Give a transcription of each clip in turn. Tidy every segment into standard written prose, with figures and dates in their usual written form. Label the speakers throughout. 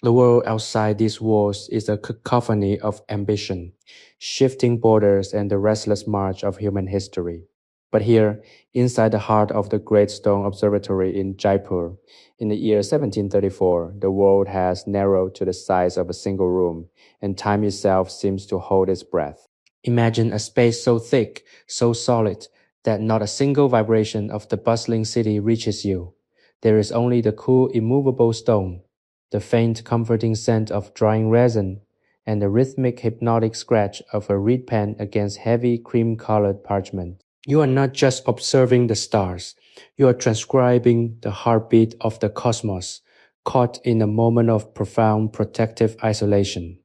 Speaker 1: The world outside these walls is a cacophony of ambition, shifting borders, and the restless march of human history. But here, inside the heart of the Great Stone Observatory in Jaipur, in the year 1734, the world has narrowed to the size of a single room, and time itself seems to hold its breath. Imagine a space so thick, so solid, that not a single vibration of the bustling city reaches you. There is only the cool, immovable stone, the faint, comforting scent of drying resin, and the rhythmic, hypnotic scratch of a reed pen against heavy, cream-colored parchment. You are not just observing the stars, you are transcribing the heartbeat of the cosmos, caught in a moment of profound protective isolation.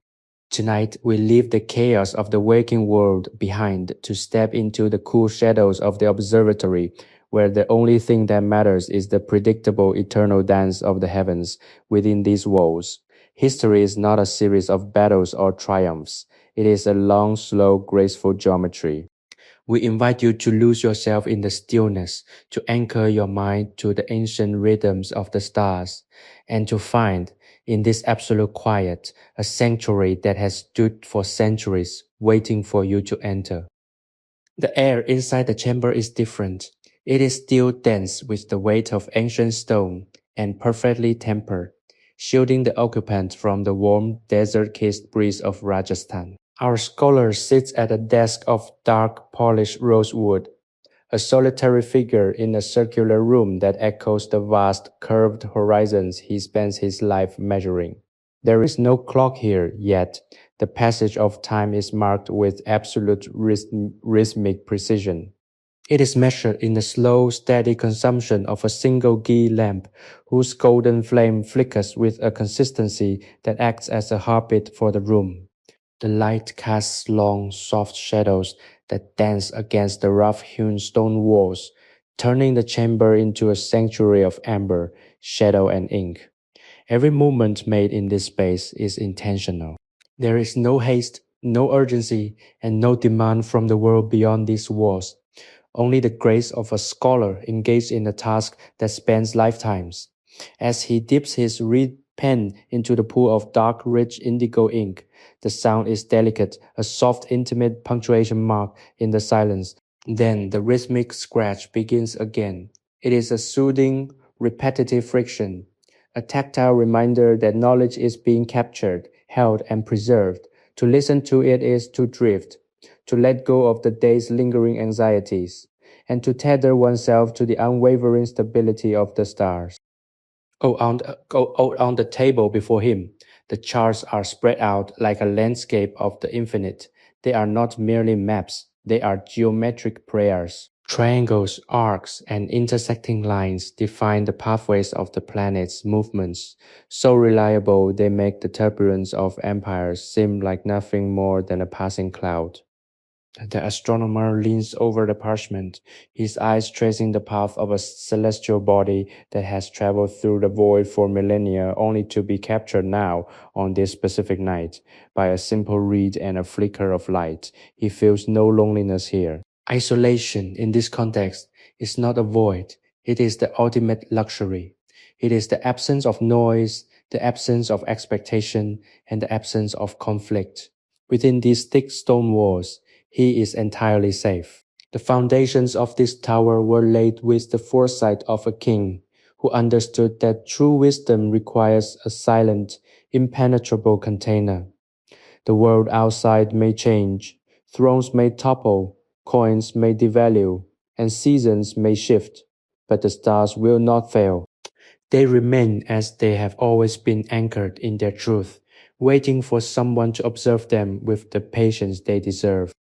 Speaker 1: Tonight, we leave the chaos of the waking world behind to step into the cool shadows of the observatory, where the only thing that matters is the predictable eternal dance of the heavens within these walls. History is not a series of battles or triumphs. It is a long, slow, graceful geometry. We invite you to lose yourself in the stillness, to anchor your mind to the ancient rhythms of the stars, and to find, in this absolute quiet, a sanctuary that has stood for centuries, waiting for you to enter. The air inside the chamber is different. It is still dense with the weight of ancient stone and perfectly tempered, shielding the occupant from the warm, desert-kissed breeze of Rajasthan. Our scholar sits at a desk of dark, polished rosewood, a solitary figure in a circular room that echoes the vast, curved horizons he spends his life measuring. There is no clock here, yet the passage of time is marked with absolute rhythmic precision. It is measured in the slow, steady consumption of a single ghee lamp, whose golden flame flickers with a consistency that acts as a heartbeat for the room. The light casts long, soft shadows that dance against the rough-hewn stone walls, turning the chamber into a sanctuary of amber, shadow, and ink. Every movement made in this space is intentional. There is no haste, no urgency, and no demand from the world beyond these walls. Only the grace of a scholar engaged in a task that spans lifetimes. As he dips his reed pen into the pool of dark, rich indigo ink, the sound is delicate, a soft, intimate punctuation mark in the silence. Then the rhythmic scratch begins again. It is a soothing, repetitive friction, a tactile reminder that knowledge is being captured, held, and preserved. To listen to it is to drift, to let go of the day's lingering anxieties, and to tether oneself to the unwavering stability of the stars. On the table before him, the charts are spread out like a landscape of the infinite. They are not merely maps, they are geometric prayers. Triangles, arcs, and intersecting lines define the pathways of the planet's movements, so reliable they make the turbulence of empires seem like nothing more than a passing cloud. The astronomer leans over the parchment, his eyes tracing the path of a celestial body that has traveled through the void for millennia only to be captured now, on this specific night, by a simple reed and a flicker of light. He feels no loneliness here. Isolation, in this context, is not a void, it is the ultimate luxury. It is the absence of noise, the absence of expectation, and the absence of conflict. Within these thick stone walls, he is entirely safe. The foundations of this tower were laid with the foresight of a king who understood that true wisdom requires a silent, impenetrable container. The world outside may change, thrones may topple, coins may devalue, and seasons may shift, but the stars will not fail. They remain as they have always been anchored in their truth, waiting for someone to observe them with the patience they deserve.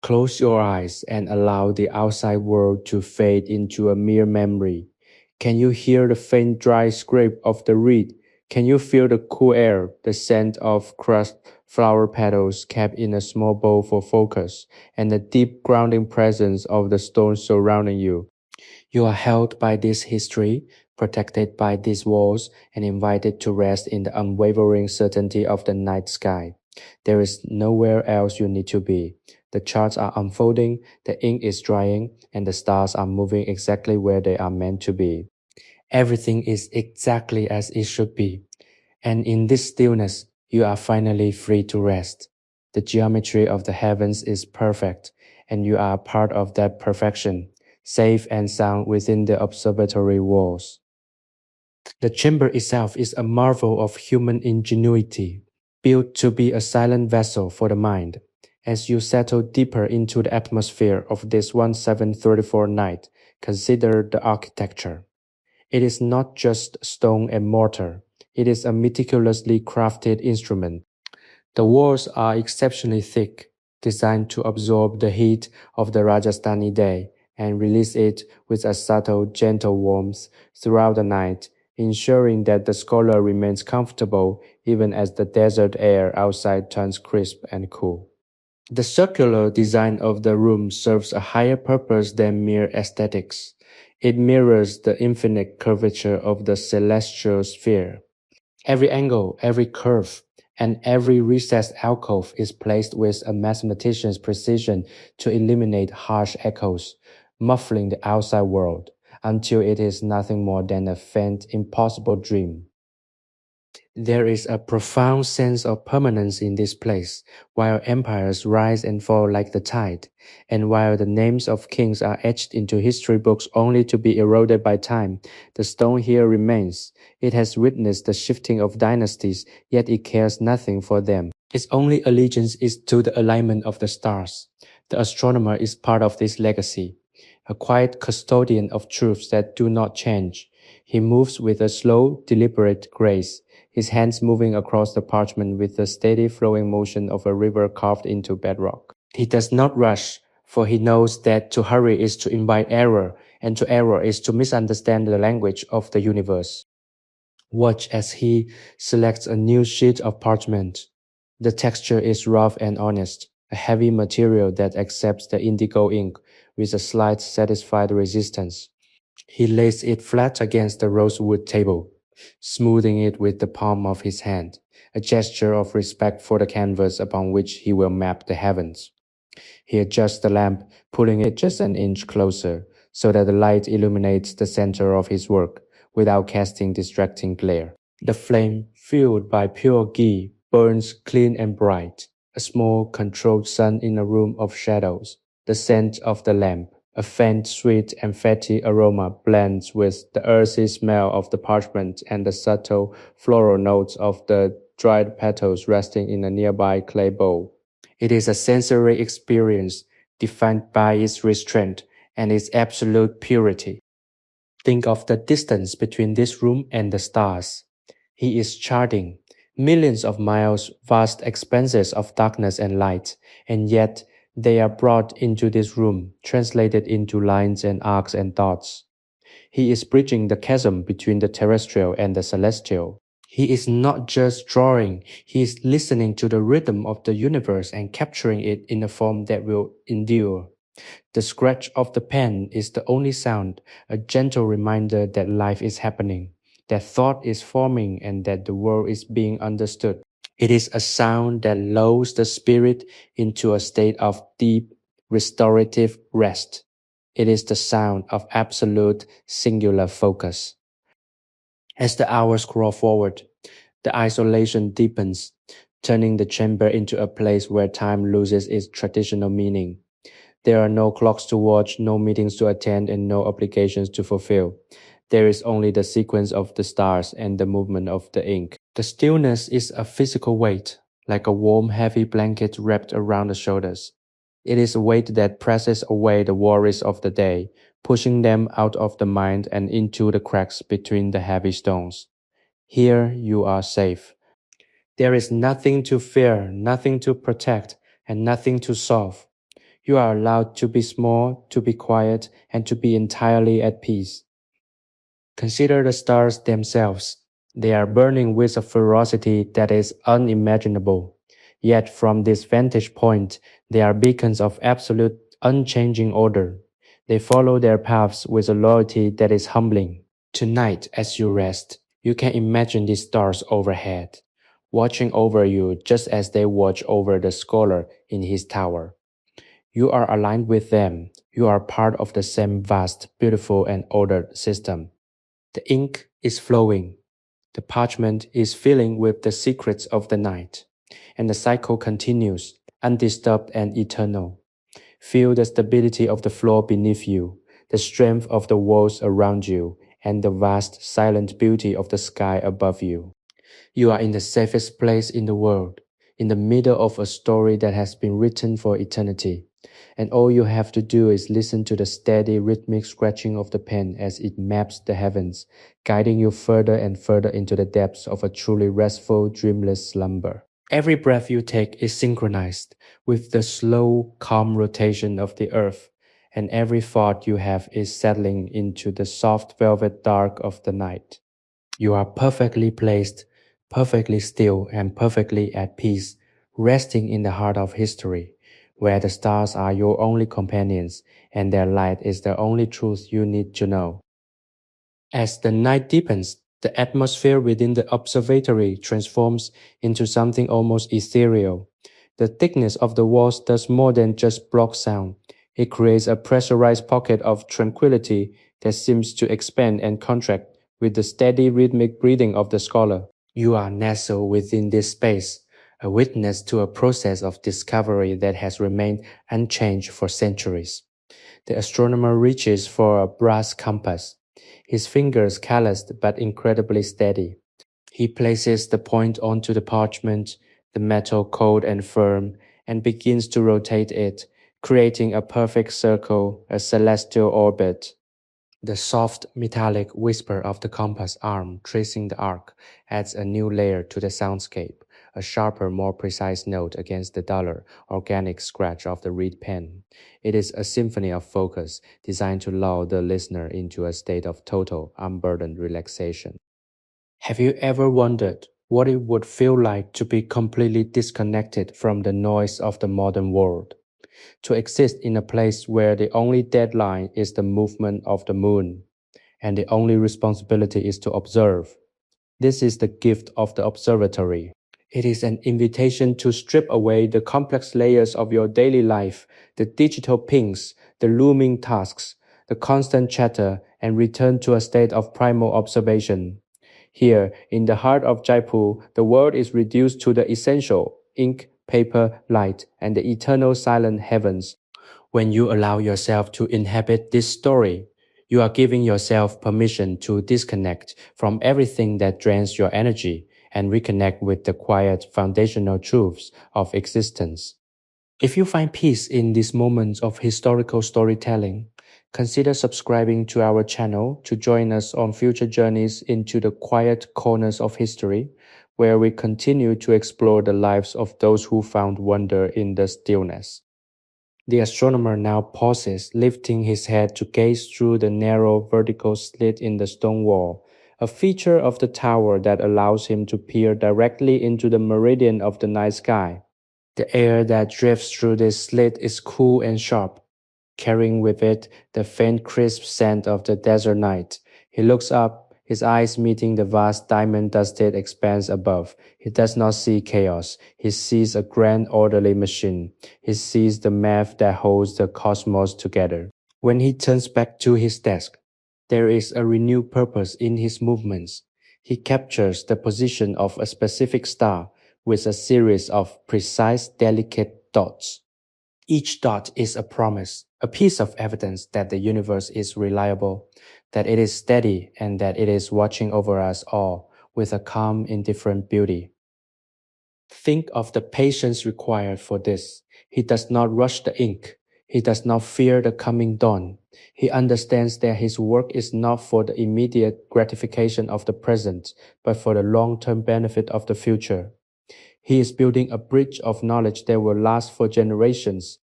Speaker 1: Close your eyes and allow the outside world to fade into a mere memory. Can you hear the faint dry scrape of the reed? Can you feel the cool air, the scent of crushed flower petals kept in a small bowl for focus, and the deep grounding presence of the stones surrounding you? You are held by this history, protected by these walls, and invited to rest in the unwavering certainty of the night sky. There is nowhere else you need to be. The charts are unfolding, the ink is drying, and the stars are moving exactly where they are meant to be. Everything is exactly as it should be. And in this stillness, you are finally free to rest. The geometry of the heavens is perfect, and you are part of that perfection, safe and sound within the observatory walls. The chamber itself is a marvel of human ingenuity, built to be a silent vessel for the mind. As you settle deeper into the atmosphere of this 1734 night, consider the architecture. It is not just stone and mortar, it is a meticulously crafted instrument. The walls are exceptionally thick, designed to absorb the heat of the Rajasthani day and release it with a subtle, gentle warmth throughout the night, ensuring that the scholar remains comfortable even as the desert air outside turns crisp and cool. The circular design of the room serves a higher purpose than mere aesthetics. It mirrors the infinite curvature of the celestial sphere. Every angle, every curve, and every recessed alcove is placed with a mathematician's precision to eliminate harsh echoes, muffling the outside world until it is nothing more than a faint, impossible dream. There is a profound sense of permanence in this place, while empires rise and fall like the tide, and while the names of kings are etched into history books only to be eroded by time, the stone here remains. It has witnessed the shifting of dynasties, yet it cares nothing for them. Its only allegiance is to the alignment of the stars. The astronomer is part of this legacy, a quiet custodian of truths that do not change. He moves with a slow, deliberate grace, his hands moving across the parchment with the steady flowing motion of a river carved into bedrock. He does not rush, for he knows that to hurry is to invite error, and to error is to misunderstand the language of the universe. Watch as he selects a new sheet of parchment. The texture is rough and honest, a heavy material that accepts the indigo ink with a slight satisfied resistance. He lays it flat against the rosewood table, smoothing it with the palm of his hand, a gesture of respect for the canvas upon which he will map the heavens. He adjusts the lamp, pulling it just an inch closer, so that the light illuminates the center of his work without casting distracting glare. The flame, fueled by pure ghee, burns clean and bright, a small, controlled sun in a room of shadows. The scent of the lamp, a faint, sweet, and fatty aroma blends with the earthy smell of the parchment and the subtle floral notes of the dried petals resting in a nearby clay bowl. It is a sensory experience defined by its restraint and its absolute purity. Think of the distance between this room and the stars. He is charting millions of miles, vast expanses of darkness and light, and yet they are brought into this room, translated into lines and arcs and dots. He is bridging the chasm between the terrestrial and the celestial. He is not just drawing, he is listening to the rhythm of the universe and capturing it in a form that will endure. The scratch of the pen is the only sound, a gentle reminder that life is happening, that thought is forming, and that the world is being understood. It is a sound that lulls the spirit into a state of deep, restorative rest. It is the sound of absolute, singular focus. As the hours crawl forward, the isolation deepens, turning the chamber into a place where time loses its traditional meaning. There are no clocks to watch, no meetings to attend, and no obligations to fulfill. There is only the sequence of the stars and the movement of the ink. The stillness is a physical weight, like a warm, heavy blanket wrapped around the shoulders. It is a weight that presses away the worries of the day, pushing them out of the mind and into the cracks between the heavy stones. Here you are safe. There is nothing to fear, nothing to protect, and nothing to solve. You are allowed to be small, to be quiet, and to be entirely at peace. Consider the stars themselves. They are burning with a ferocity that is unimaginable. Yet from this vantage point, they are beacons of absolute, unchanging order. They follow their paths with a loyalty that is humbling. Tonight, as you rest, you can imagine these stars overhead, watching over you just as they watch over the scholar in his tower. You are aligned with them. You are part of the same vast, beautiful, and ordered system. The ink is flowing. The parchment is filling with the secrets of the night, and the cycle continues, undisturbed and eternal. Feel the stability of the floor beneath you, the strength of the walls around you, and the vast, silent beauty of the sky above you. You are in the safest place in the world, in the middle of a story that has been written for eternity. And all you have to do is listen to the steady, rhythmic scratching of the pen as it maps the heavens, guiding you further and further into the depths of a truly restful, dreamless slumber. Every breath you take is synchronized with the slow, calm rotation of the earth, and every thought you have is settling into the soft velvet dark of the night. You are perfectly placed, perfectly still, and perfectly at peace, resting in the heart of history, where the stars are your only companions and their light is the only truth you need to know. As the night deepens, the atmosphere within the observatory transforms into something almost ethereal. The thickness of the walls does more than just block sound. It creates a pressurized pocket of tranquility that seems to expand and contract with the steady rhythmic breathing of the scholar. You are nestled within this space, a witness to a process of discovery that has remained unchanged for centuries. The astronomer reaches for a brass compass, his fingers calloused but incredibly steady. He places the point onto the parchment, the metal cold and firm, and begins to rotate it, creating a perfect circle, a celestial orbit. The soft metallic whisper of the compass arm tracing the arc adds a new layer to the soundscape, a sharper, more precise note against the duller, organic scratch of the reed pen. It is a symphony of focus designed to lull the listener into a state of total, unburdened relaxation. Have you ever wondered what it would feel like to be completely disconnected from the noise of the modern world? To exist in a place where the only deadline is the movement of the moon, and the only responsibility is to observe. This is the gift of the observatory. It is an invitation to strip away the complex layers of your daily life, the digital pings, the looming tasks, the constant chatter, and return to a state of primal observation. Here, in the heart of Jaipur, the world is reduced to the essential ink, paper, light, and the eternal silent heavens. When you allow yourself to inhabit this story, you are giving yourself permission to disconnect from everything that drains your energy and reconnect with the quiet foundational truths of existence. If you find peace in these moments of historical storytelling, consider subscribing to our channel to join us on future journeys into the quiet corners of history, where we continue to explore the lives of those who found wonder in the stillness. The astronomer now pauses, lifting his head to gaze through the narrow vertical slit in the stone wall, a feature of the tower that allows him to peer directly into the meridian of the night sky. The air that drifts through this slit is cool and sharp, carrying with it the faint crisp scent of the desert night. He looks up, his eyes meeting the vast diamond-dusted expanse above. He does not see chaos. He sees a grand orderly machine. He sees the math that holds the cosmos together. When he turns back to his desk, there is a renewed purpose in his movements. He captures the position of a specific star with a series of precise, delicate dots. Each dot is a promise, a piece of evidence that the universe is reliable, that it is steady, and that it is watching over us all with a calm, indifferent beauty. Think of the patience required for this. He does not rush the ink. He does not fear the coming dawn. He understands that his work is not for the immediate gratification of the present, but for the long-term benefit of the future. He is building a bridge of knowledge that will last for generations.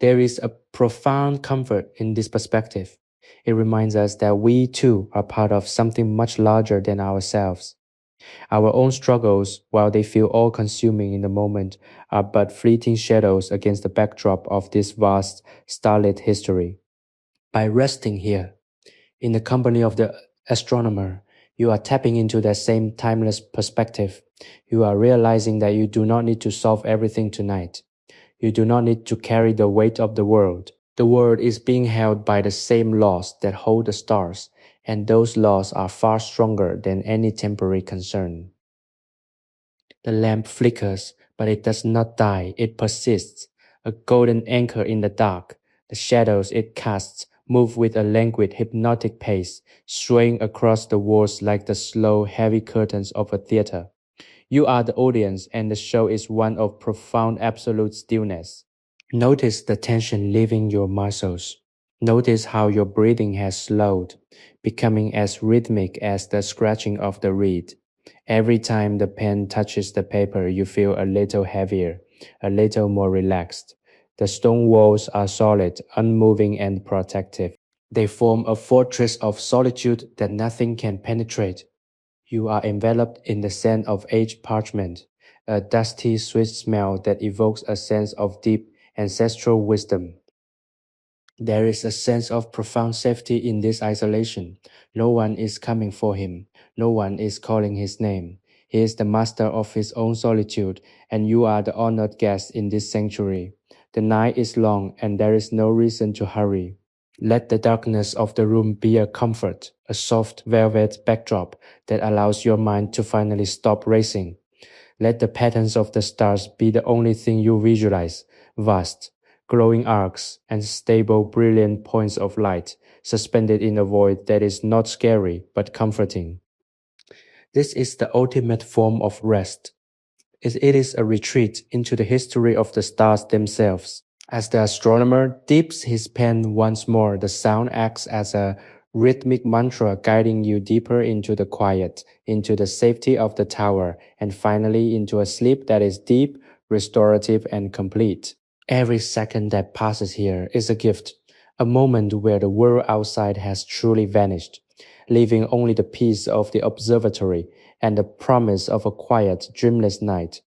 Speaker 1: There is a profound comfort in this perspective. It reminds us that we too are part of something much larger than ourselves. Our own struggles, while they feel all-consuming in the moment, are but fleeting shadows against the backdrop of this vast, starlit history. By resting here, in the company of the astronomer, you are tapping into that same timeless perspective. You are realizing that you do not need to solve everything tonight. You do not need to carry the weight of the world. The world is being held by the same laws that hold the stars, and those laws are far stronger than any temporary concern. The lamp flickers, but it does not die, it persists, a golden anchor in the dark. The shadows it casts move with a languid, hypnotic pace, swaying across the walls like the slow, heavy curtains of a theater. You are the audience, and the show is one of profound, absolute stillness. Notice the tension leaving your muscles. Notice how your breathing has slowed, becoming as rhythmic as the scratching of the reed. Every time the pen touches the paper, you feel a little heavier, a little more relaxed. The stone walls are solid, unmoving, and protective. They form a fortress of solitude that nothing can penetrate. You are enveloped in the scent of aged parchment, a dusty, sweet smell that evokes a sense of deep ancestral wisdom. There is a sense of profound safety in this isolation. No one is coming for him. No one is calling his name. He is the master of his own solitude, and you are the honored guest in this sanctuary. The night is long, and there is no reason to hurry. Let the darkness of the room be a comfort, a soft velvet backdrop that allows your mind to finally stop racing. Let the patterns of the stars be the only thing you visualize, vast, glowing arcs and stable, brilliant points of light, suspended in a void that is not scary but comforting. This is the ultimate form of rest. It is a retreat into the history of the stars themselves. As the astronomer dips his pen once more, the sound acts as a rhythmic mantra guiding you deeper into the quiet, into the safety of the tower, and finally into a sleep that is deep, restorative, and complete. Every second that passes here is a gift, a moment where the world outside has truly vanished, leaving only the peace of the observatory and the promise of a quiet, dreamless night.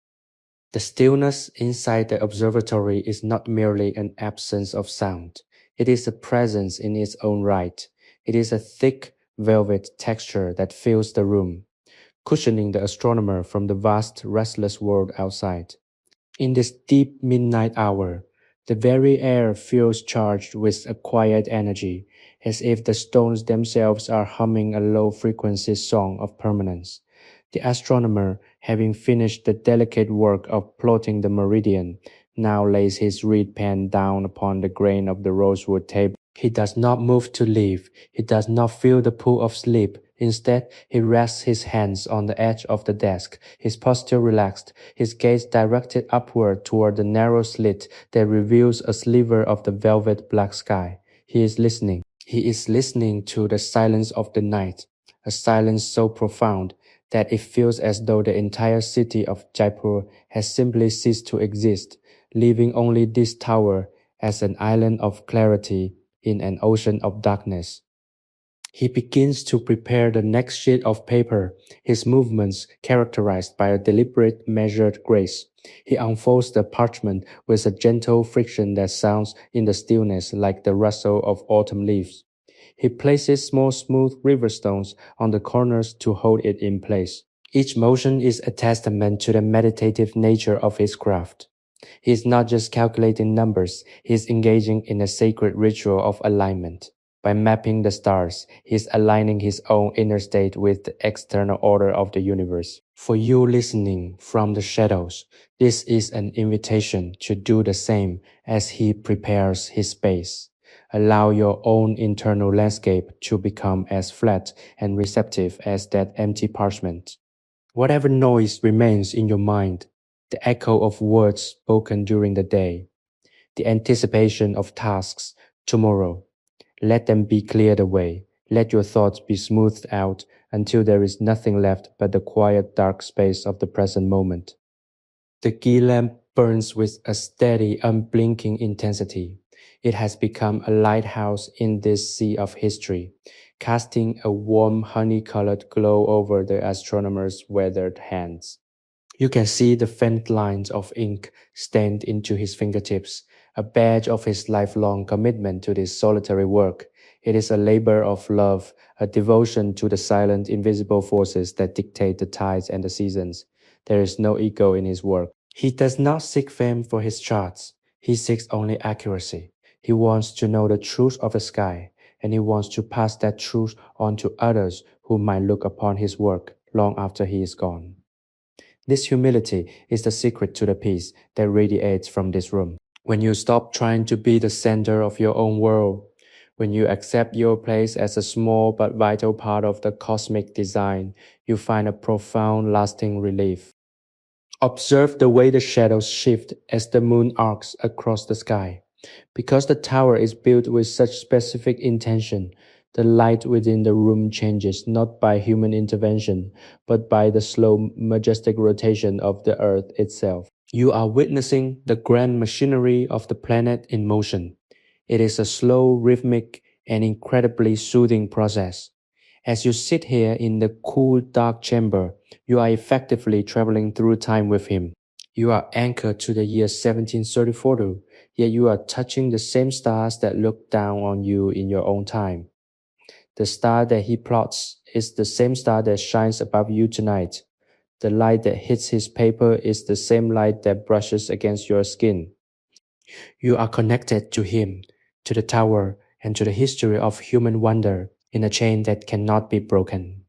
Speaker 1: The stillness inside the observatory is not merely an absence of sound. It is a presence in its own right. It is a thick, velvet texture that fills the room, cushioning the astronomer from the vast, restless world outside. In this deep midnight hour, the very air feels charged with a quiet energy, as if the stones themselves are humming a low-frequency song of permanence. The astronomer, having finished the delicate work of plotting the meridian, now lays his reed pen down upon the grain of the rosewood table. He does not move to leave. He does not feel the pull of sleep. Instead, he rests his hands on the edge of the desk, his posture relaxed, his gaze directed upward toward the narrow slit that reveals a sliver of the velvet black sky. He is listening. He is listening to the silence of the night, a silence so profound that it feels as though the entire city of Jaipur has simply ceased to exist, leaving only this tower as an island of clarity in an ocean of darkness. He begins to prepare the next sheet of paper, his movements characterized by a deliberate, measured grace. He unfolds the parchment with a gentle friction that sounds in the stillness like the rustle of autumn leaves. He places small smooth river stones on the corners to hold it in place. Each motion is a testament to the meditative nature of his craft. He is not just calculating numbers, he is engaging in a sacred ritual of alignment. By mapping the stars, he is aligning his own inner state with the external order of the universe. For you listening from the shadows, this is an invitation to do the same as he prepares his space. Allow your own internal landscape to become as flat and receptive as that empty parchment. Whatever noise remains in your mind, the echo of words spoken during the day, the anticipation of tasks tomorrow, let them be cleared away. Let your thoughts be smoothed out until there is nothing left but the quiet dark space of the present moment. The ghee lamp burns with a steady, unblinking intensity. It has become a lighthouse in this sea of history, casting a warm honey-colored glow over the astronomer's weathered hands. You can see the faint lines of ink stained into his fingertips, a badge of his lifelong commitment to this solitary work. It is a labor of love, a devotion to the silent, invisible forces that dictate the tides and the seasons. There is no ego in his work. He does not seek fame for his charts. He seeks only accuracy. He wants to know the truth of the sky, and he wants to pass that truth on to others who might look upon his work long after he is gone. This humility is the secret to the peace that radiates from this room. When you stop trying to be the center of your own world, when you accept your place as a small but vital part of the cosmic design, you find a profound, lasting relief. Observe the way the shadows shift as the moon arcs across the sky. Because the tower is built with such specific intention, the light within the room changes not by human intervention, but by the slow, majestic rotation of the earth itself. You are witnessing the grand machinery of the planet in motion. It is a slow, rhythmic, and incredibly soothing process. As you sit here in the cool, dark chamber, you are effectively traveling through time with him. You are anchored to the year 1734, yet you are touching the same stars that look down on you in your own time. The star that he plots is the same star that shines above you tonight. The light that hits his paper is the same light that brushes against your skin. You are connected to him, to the tower, and to the history of human wonder in a chain that cannot be broken.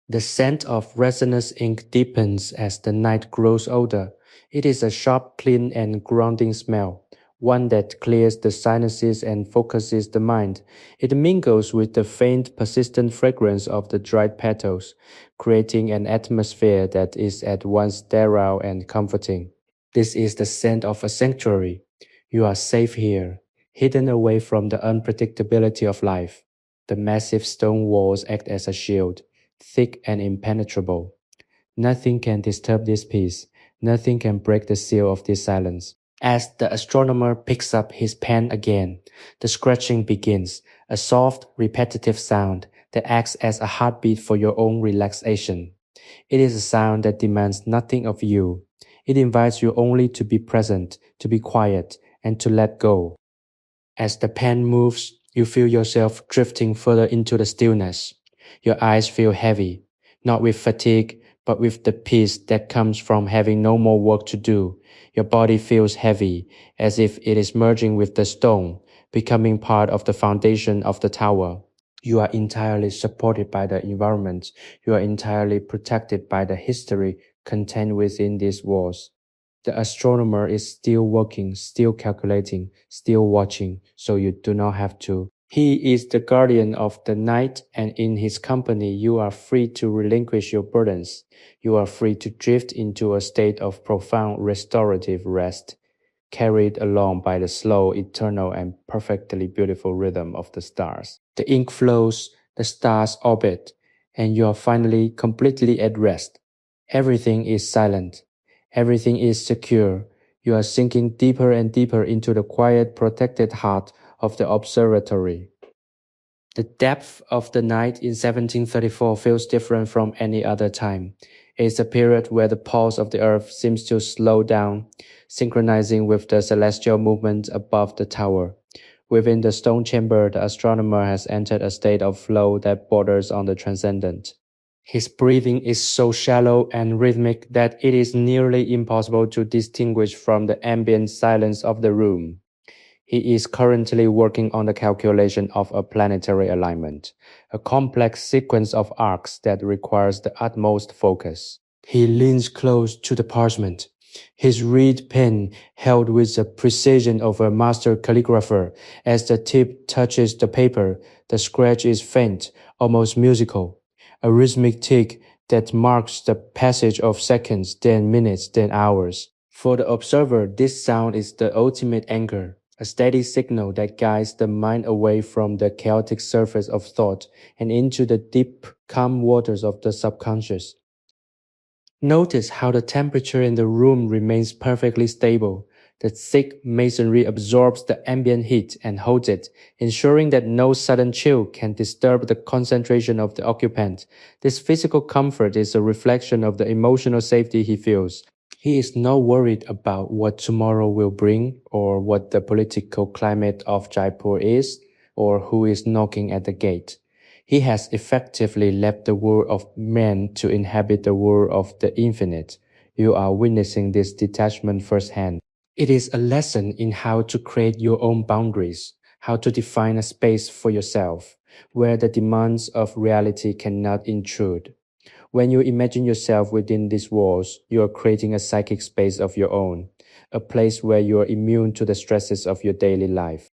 Speaker 1: The scent of resinous ink deepens as the night grows older. It is a sharp, clean, and grounding smell, one that clears the sinuses and focuses the mind. It mingles with the faint, persistent fragrance of the dried petals, creating an atmosphere that is at once sterile and comforting. This is the scent of a sanctuary. You are safe here, hidden away from the unpredictability of life. The massive stone walls act as a shield, thick and impenetrable. Nothing can disturb this peace. Nothing can break the seal of this silence. As the astronomer picks up his pen again, the scratching begins, a soft, repetitive sound that acts as a heartbeat for your own relaxation. It is a sound that demands nothing of you. It invites you only to be present, to be quiet, and to let go. As the pen moves, you feel yourself drifting further into the stillness. Your eyes feel heavy, not with fatigue, but with the peace that comes from having no more work to do. Your body feels heavy, as if it is merging with the stone, becoming part of the foundation of the tower. You are entirely supported by the environment. You are entirely protected by the history contained within these walls. The astronomer is still working, still calculating, still watching, so you do not have to. He is the guardian of the night, and in his company you are free to relinquish your burdens. You are free to drift into a state of profound restorative rest, carried along by the slow, eternal, and perfectly beautiful rhythm of the stars. The ink flows, the stars orbit, and you are finally completely at rest. Everything is silent. Everything is secure. You are sinking deeper and deeper into the quiet, protected heart of the observatory. The depth of the night in 1734 feels different from any other time. It is a period where the pulse of the earth seems to slow down, synchronizing with the celestial movement above the tower. Within the stone chamber, the astronomer has entered a state of flow that borders on the transcendent. His breathing is so shallow and rhythmic that it is nearly impossible to distinguish from the ambient silence of the room. He is currently working on the calculation of a planetary alignment, a complex sequence of arcs that requires the utmost focus. He leans close to the parchment, his reed pen held with the precision of a master calligrapher. As the tip touches the paper, the scratch is faint, almost musical, a rhythmic tick that marks the passage of seconds, then minutes, then hours. For the observer, this sound is the ultimate anchor, a steady signal that guides the mind away from the chaotic surface of thought and into the deep, calm waters of the subconscious. Notice how the temperature in the room remains perfectly stable. The thick masonry absorbs the ambient heat and holds it, ensuring that no sudden chill can disturb the concentration of the occupant. This physical comfort is a reflection of the emotional safety he feels. He is not worried about what tomorrow will bring, or what the political climate of Jaipur is, or who is knocking at the gate. He has effectively left the world of men to inhabit the world of the infinite. You are witnessing this detachment firsthand. It is a lesson in how to create your own boundaries, how to define a space for yourself, where the demands of reality cannot intrude. When you imagine yourself within these walls, you are creating a psychic space of your own, a place where you are immune to the stresses of your daily life.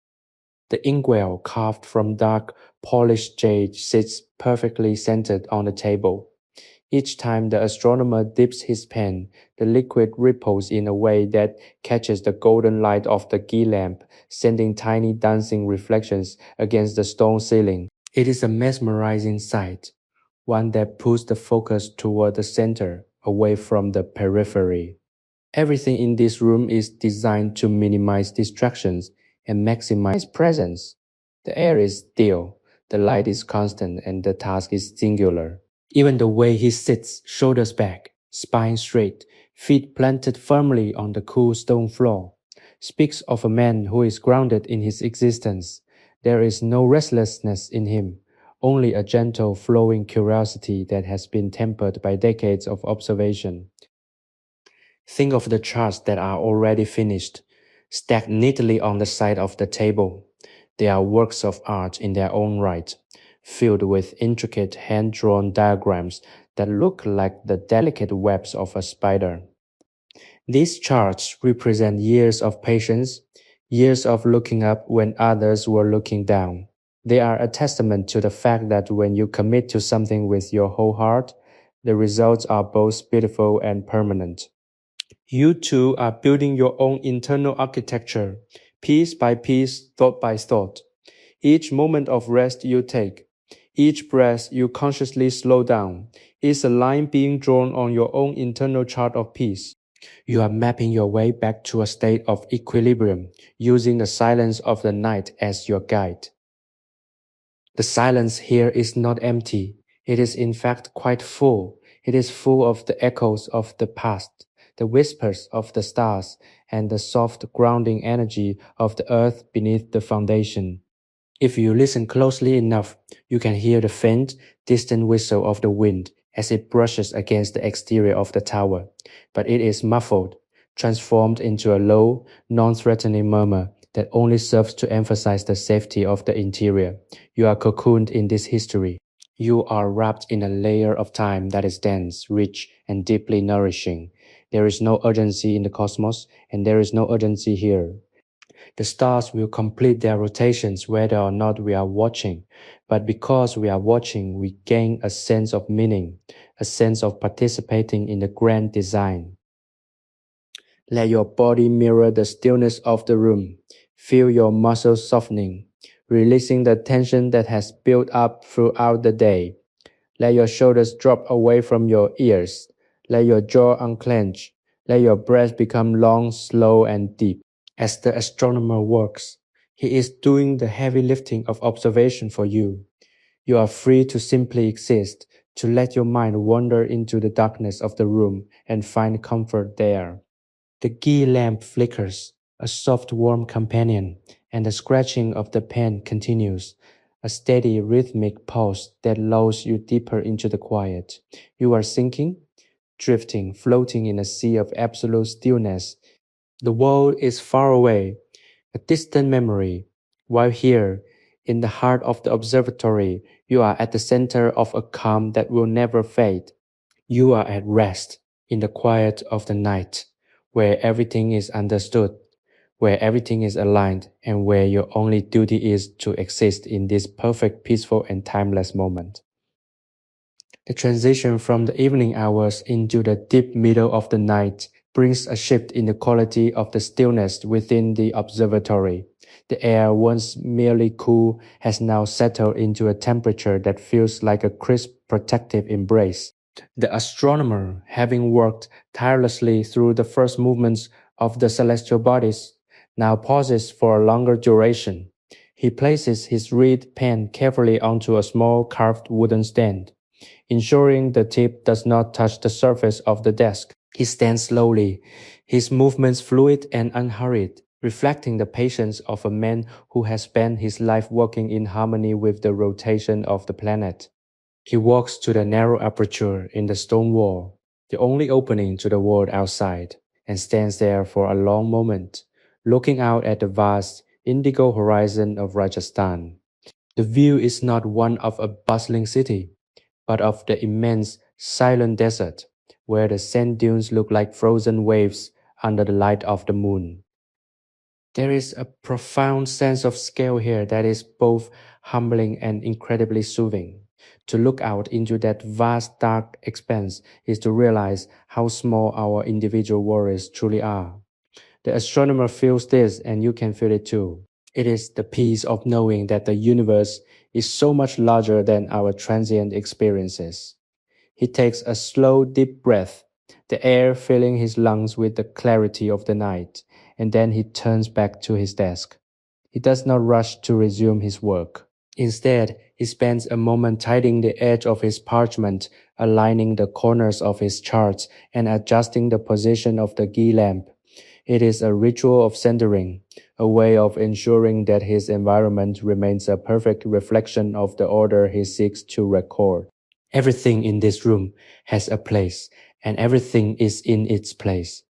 Speaker 1: The inkwell carved from dark, polished jade sits perfectly centered on the table. Each time the astronomer dips his pen, the liquid ripples in a way that catches the golden light of the ghee lamp, sending tiny dancing reflections against the stone ceiling. It is a mesmerizing sight, one that pulls the focus toward the center, away from the periphery. Everything in this room is designed to minimize distractions and maximize presence. The air is still, the light is constant, and the task is singular. Even the way he sits, shoulders back, spine straight, feet planted firmly on the cool stone floor, speaks of a man who is grounded in his existence. There is no restlessness in him, only a gentle, flowing curiosity that has been tempered by decades of observation. Think of the charts that are already finished, stacked neatly on the side of the table. They are works of art in their own right, filled with intricate hand-drawn diagrams that look like the delicate webs of a spider. These charts represent years of patience, years of looking up when others were looking down. They are a testament to the fact that when you commit to something with your whole heart, the results are both beautiful and permanent. You too are building your own internal architecture, piece by piece, thought by thought. Each moment of rest you take, each breath you consciously slow down, is a line being drawn on your own internal chart of peace. You are mapping your way back to a state of equilibrium, using the silence of the night as your guide. The silence here is not empty. It is in fact quite full. It is full of the echoes of the past, the whispers of the stars, and the soft grounding energy of the earth beneath the foundation. If you listen closely enough, you can hear the faint, distant whistle of the wind as it brushes against the exterior of the tower, but it is muffled, transformed into a low, non-threatening murmur that only serves to emphasize the safety of the interior. You are cocooned in this history. You are wrapped in a layer of time that is dense, rich, and deeply nourishing. There is no urgency in the cosmos, and there is no urgency here. The stars will complete their rotations whether or not we are watching, but because we are watching, we gain a sense of meaning, a sense of participating in the grand design. Let your body mirror the stillness of the room. Feel your muscles softening, releasing the tension that has built up throughout the day. Let your shoulders drop away from your ears. Let your jaw unclench. Let your breath become long, slow, and deep. As the astronomer works, he is doing the heavy lifting of observation for you. You are free to simply exist, to let your mind wander into the darkness of the room and find comfort there. The ghee lamp flickers, a soft warm companion, and the scratching of the pen continues, a steady rhythmic pulse that lulls you deeper into the quiet. You are sinking, drifting, floating in a sea of absolute stillness. The world is far away, a distant memory, while here, in the heart of the observatory, you are at the center of a calm that will never fade. You are at rest in the quiet of the night, where everything is understood, where everything is aligned, and where your only duty is to exist in this perfect, peaceful, and timeless moment. The transition from the evening hours into the deep middle of the night brings a shift in the quality of the stillness within the observatory. The air, once merely cool, has now settled into a temperature that feels like a crisp, protective embrace. The astronomer, having worked tirelessly through the first movements of the celestial bodies, now pauses for a longer duration. He places his reed pen carefully onto a small carved wooden stand, ensuring the tip does not touch the surface of the desk. He stands slowly, his movements fluid and unhurried, reflecting the patience of a man who has spent his life working in harmony with the rotation of the planet. He walks to the narrow aperture in the stone wall, the only opening to the world outside, and stands there for a long moment, looking out at the vast, indigo horizon of Rajasthan. The view is not one of a bustling city, but of the immense, silent desert, where the sand dunes look like frozen waves under the light of the moon. There is a profound sense of scale here that is both humbling and incredibly soothing. To look out into that vast dark expanse is to realize how small our individual worlds truly are. The astronomer feels this, and you can feel it too. It is the peace of knowing that the universe is so much larger than our transient experiences. He takes a slow, deep breath, the air filling his lungs with the clarity of the night, and then he turns back to his desk. He does not rush to resume his work. Instead, he spends a moment tidying the edge of his parchment, aligning the corners of his charts, and adjusting the position of the ghee lamp. It is a ritual of centering, a way of ensuring that his environment remains a perfect reflection of the order he seeks to record. Everything in this room has a place, and everything is in its place.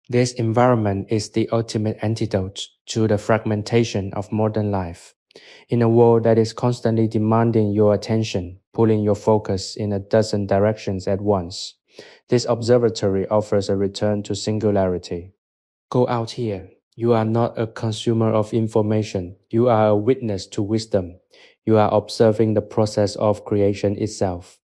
Speaker 1: This environment is the ultimate antidote to the fragmentation of modern life. In a world that is constantly demanding your attention, pulling your focus in a dozen directions at once, this observatory offers a return to singularity. Go out here. You are not a consumer of information. You are a witness to wisdom. You are observing the process of creation itself,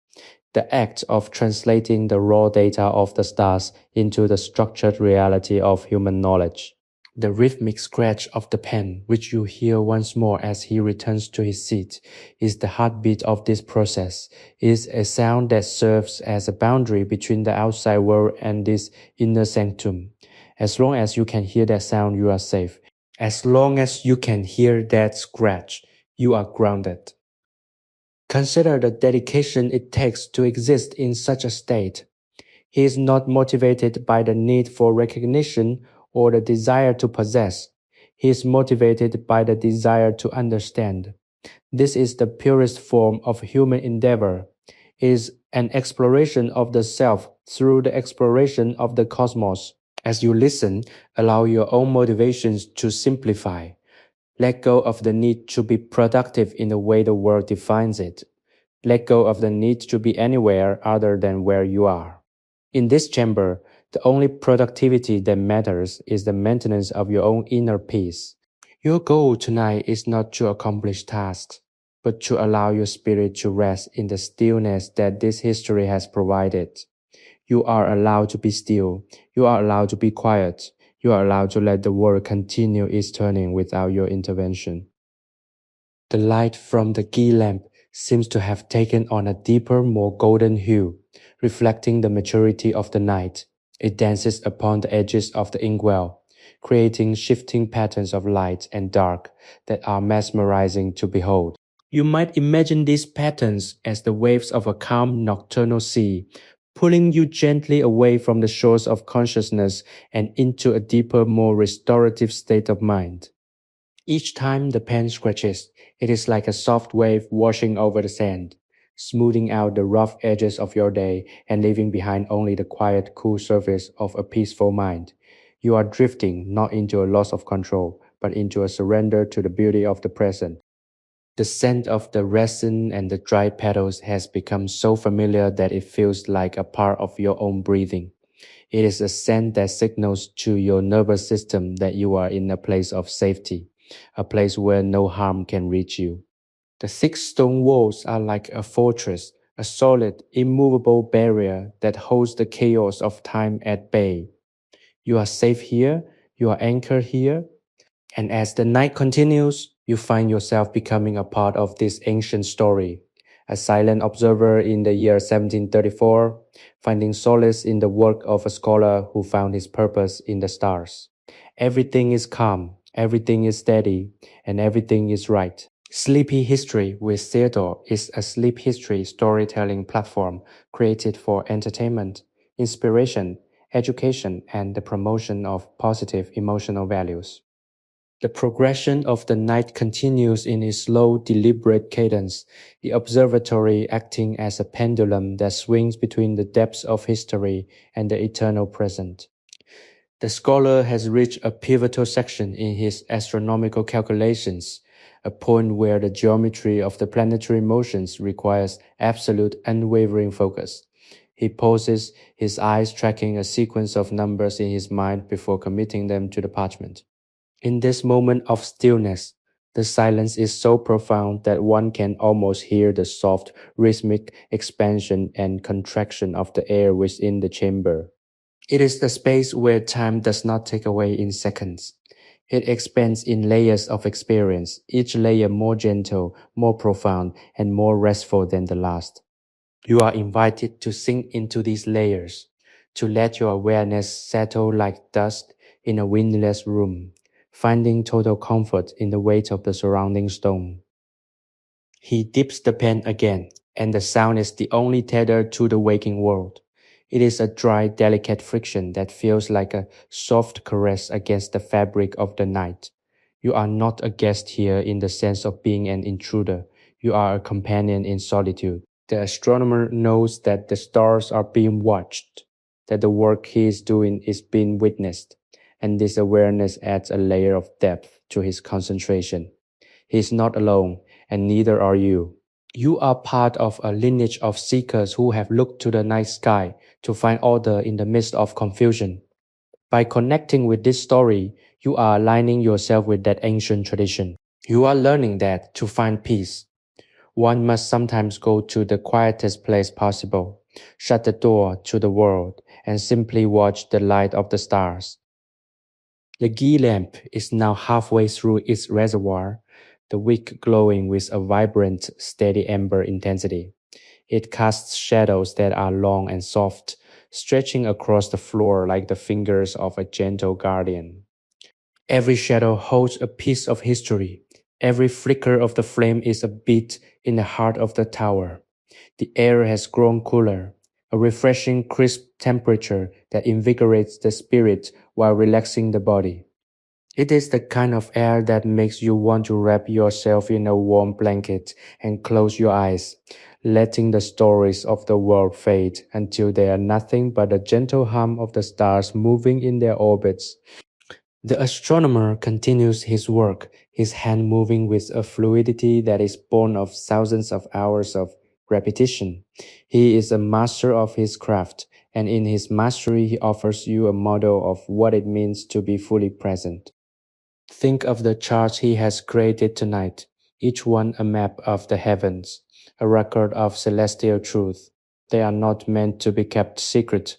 Speaker 1: the act of translating the raw data of the stars into the structured reality of human knowledge. The rhythmic scratch of the pen, which you hear once more as he returns to his seat, is the heartbeat of this process. It is a sound that serves as a boundary between the outside world and this inner sanctum. As long as you can hear that sound, you are safe. As long as you can hear that scratch, you are grounded. Consider the dedication it takes to exist in such a state. He is not motivated by the need for recognition or the desire to possess. He is motivated by the desire to understand. This is the purest form of human endeavor. It is an exploration of the self through the exploration of the cosmos. As you listen, allow your own motivations to simplify. Let go of the need to be productive in the way the world defines it. Let go of the need to be anywhere other than where you are. In this chamber, the only productivity that matters is the maintenance of your own inner peace. Your goal tonight is not to accomplish tasks, but to allow your spirit to rest in the stillness that this history has provided. You are allowed to be still. You are allowed to be quiet. You are allowed to let the world continue its turning without your intervention. The light from the ghee lamp seems to have taken on a deeper, more golden hue, reflecting the maturity of the night. It dances upon the edges of the inkwell, creating shifting patterns of light and dark that are mesmerizing to behold. You might imagine these patterns as the waves of a calm nocturnal sea, pulling you gently away from the shores of consciousness and into a deeper, more restorative state of mind. Each time the pen scratches, it is like a soft wave washing over the sand, smoothing out the rough edges of your day and leaving behind only the quiet, cool surface of a peaceful mind. You are drifting not into a loss of control, but into a surrender to the beauty of the present. The scent of the resin and the dried petals has become so familiar that it feels like a part of your own breathing. It is a scent that signals to your nervous system that you are in a place of safety, a place where no harm can reach you. The thick stone walls are like a fortress, a solid, immovable barrier that holds the chaos of time at bay. You are safe here, you are anchored here, and as the night continues, you find yourself becoming a part of this ancient story. A silent observer in the year 1734, finding solace in the work of a scholar who found his purpose in the stars. Everything is calm, everything is steady, and everything is right. Sleepy History with Theodore is a sleep history storytelling platform created for entertainment, inspiration, education, and the promotion of positive emotional values. The progression of the night continues in a slow, deliberate cadence, the observatory acting as a pendulum that swings between the depths of history and the eternal present. The scholar has reached a pivotal section in his astronomical calculations, a point where the geometry of the planetary motions requires absolute unwavering focus. He pauses, his eyes tracking a sequence of numbers in his mind before committing them to the parchment. In this moment of stillness, the silence is so profound that one can almost hear the soft, rhythmic expansion and contraction of the air within the chamber. It is the space where time does not take away in seconds. It expands in layers of experience, each layer more gentle, more profound, and more restful than the last. You are invited to sink into these layers, to let your awareness settle like dust in a windless room, finding total comfort in the weight of the surrounding stone. He dips the pen again, and the sound is the only tether to the waking world. It is a dry, delicate friction that feels like a soft caress against the fabric of the night. You are not a guest here in the sense of being an intruder. You are a companion in solitude. The astronomer knows that the stars are being watched, that the work he is doing is being witnessed, and this awareness adds a layer of depth to his concentration. He is not alone, and neither are you. You are part of a lineage of seekers who have looked to the night sky to find order in the midst of confusion. By connecting with this story, you are aligning yourself with that ancient tradition. You are learning that to find peace, one must sometimes go to the quietest place possible, shut the door to the world, and simply watch the light of the stars. The ghee lamp is now halfway through its reservoir, the wick glowing with a vibrant, steady amber intensity. It casts shadows that are long and soft, stretching across the floor like the fingers of a gentle guardian. Every shadow holds a piece of history. Every flicker of the flame is a beat in the heart of the tower. The air has grown cooler, a refreshing, crisp temperature that invigorates the spirit while relaxing the body. It is the kind of air that makes you want to wrap yourself in a warm blanket and close your eyes, letting the stories of the world fade until they are nothing but the gentle hum of the stars moving in their orbits. The astronomer continues his work, his hand moving with a fluidity that is born of thousands of hours of repetition. He is a master of his craft, and in his mastery, he offers you a model of what it means to be fully present. Think of the charts he has created tonight, each one a map of the heavens, a record of celestial truth. They are not meant to be kept secret,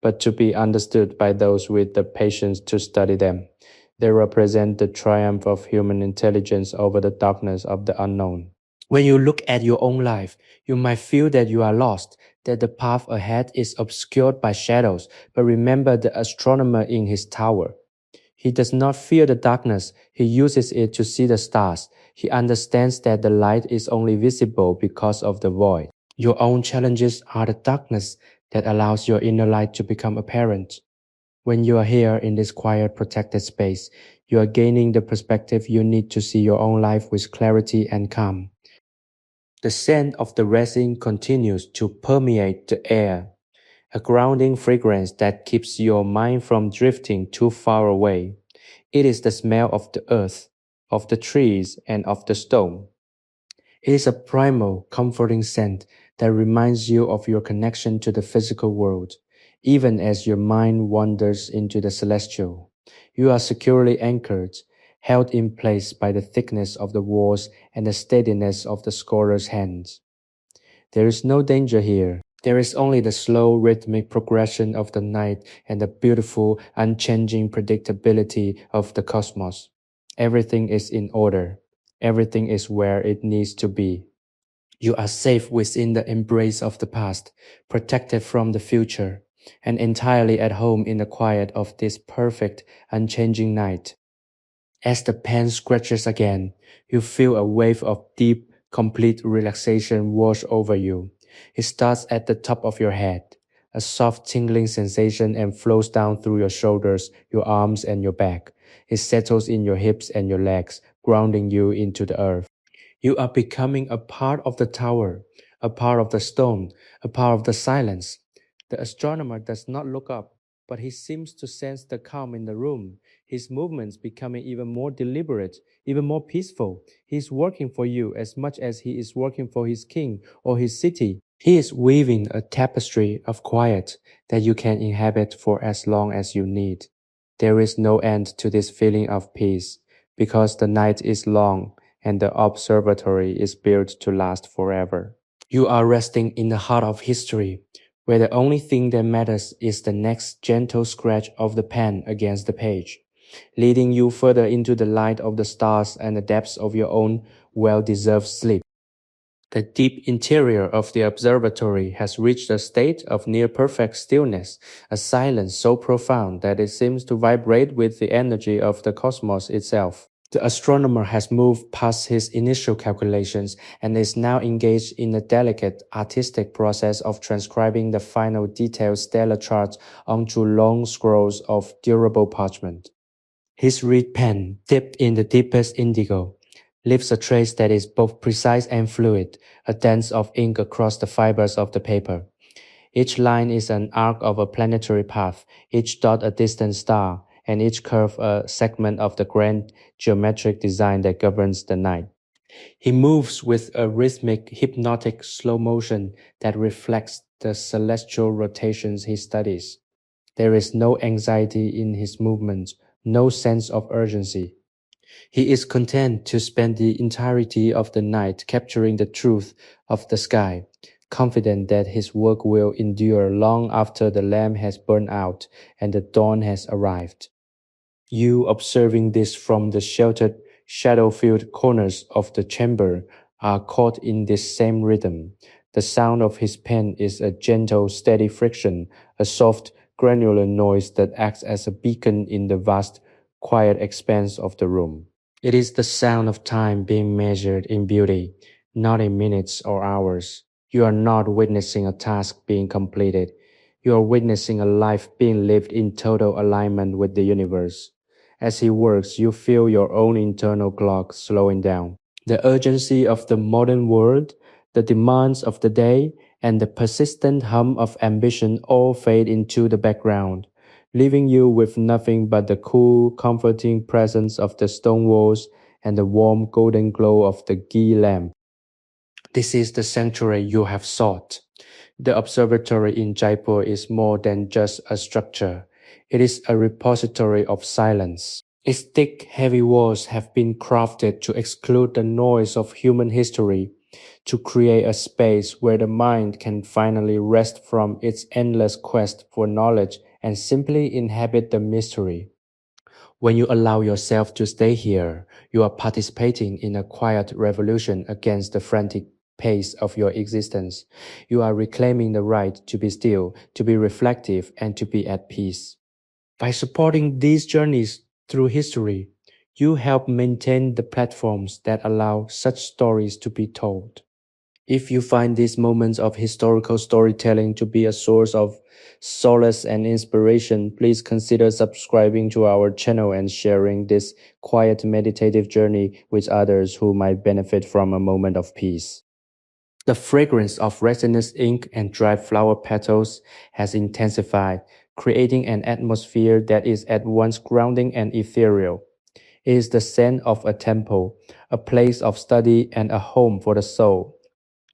Speaker 1: but to be understood by those with the patience to study them. They represent the triumph of human intelligence over the darkness of the unknown. When you look at your own life, you might feel that you are lost, that the path ahead is obscured by shadows, but remember the astronomer in his tower. He does not fear the darkness, he uses it to see the stars. He understands that the light is only visible because of the void. Your own challenges are the darkness that allows your inner light to become apparent. When you are here in this quiet, protected space, you are gaining the perspective you need to see your own life with clarity and calm. The scent of the resin continues to permeate the air, a grounding fragrance that keeps your mind from drifting too far away. It is the smell of the earth, of the trees, and of the stone. It is a primal, comforting scent that reminds you of your connection to the physical world, even as your mind wanders into the celestial. You are securely anchored, held in place by the thickness of the walls and the steadiness of the scholar's hands. There is no danger here. There is only the slow, rhythmic progression of the night and the beautiful, unchanging predictability of the cosmos. Everything is in order. Everything is where it needs to be. You are safe within the embrace of the past, protected from the future, and entirely at home in the quiet of this perfect, unchanging night. As the pen scratches again, you feel a wave of deep, complete relaxation wash over you. It starts at the top of your head, a soft tingling sensation, and flows down through your shoulders, your arms, and your back. It settles in your hips and your legs, grounding you into the earth. You are becoming a part of the tower, a part of the stone, a part of the silence. The astronomer does not look up. but he seems to sense the calm in the room, his movements becoming even more deliberate, even more peaceful. He is working for you as much as he is working for his king or his city. He is weaving a tapestry of quiet that you can inhabit for as long as you need. There is no end to this feeling of peace, because the night is long and the observatory is built to last forever. You are resting in the heart of history, where the only thing that matters is the next gentle scratch of the pen against the page, leading you further into the light of the stars and the depths of your own well-deserved sleep. The deep interior of the observatory has reached a state of near-perfect stillness, a silence so profound that it seems to vibrate with the energy of the cosmos itself. The astronomer has moved past his initial calculations and is now engaged in the delicate artistic process of transcribing the final detailed stellar charts onto long scrolls of durable parchment. His reed pen, dipped in the deepest indigo, leaves a trace that is both precise and fluid, a dance of ink across the fibers of the paper. Each line is an arc of a planetary path, each dot a distant star, and each curve a segment of the grand geometric design that governs the night. He moves with a rhythmic, hypnotic slow motion that reflects the celestial rotations he studies. There is no anxiety in his movements, no sense of urgency. He is content to spend the entirety of the night capturing the truth of the sky, confident that his work will endure long after the lamp has burned out and the dawn has arrived. You, observing this from the sheltered, shadow-filled corners of the chamber, are caught in this same rhythm. The sound of his pen is a gentle, steady friction, a soft, granular noise that acts as a beacon in the vast, quiet expanse of the room. It is the sound of time being measured in beauty, not in minutes or hours. You are not witnessing a task being completed. You are witnessing a life being lived in total alignment with the universe. As he works, you feel your own internal clock slowing down. The urgency of the modern world, the demands of the day, and the persistent hum of ambition all fade into the background, leaving you with nothing but the cool, comforting presence of the stone walls and the warm golden glow of the ghee lamp. This is the sanctuary you have sought. The observatory in Jaipur is more than just a structure. It is a repository of silence. Its thick, heavy walls have been crafted to exclude the noise of human history, to create a space where the mind can finally rest from its endless quest for knowledge and simply inhabit the mystery. When you allow yourself to stay here, you are participating in a quiet revolution against the frantic pace of your existence. You are reclaiming the right to be still, to be reflective, and to be at peace. By supporting these journeys through history, you help maintain the platforms that allow such stories to be told. If you find these moments of historical storytelling to be a source of solace and inspiration, please consider subscribing to our channel and sharing this quiet meditative journey with others who might benefit from a moment of peace. The fragrance of resinous ink and dried flower petals has intensified, creating an atmosphere that is at once grounding and ethereal. It is the scent of a temple, a place of study, and a home for the soul.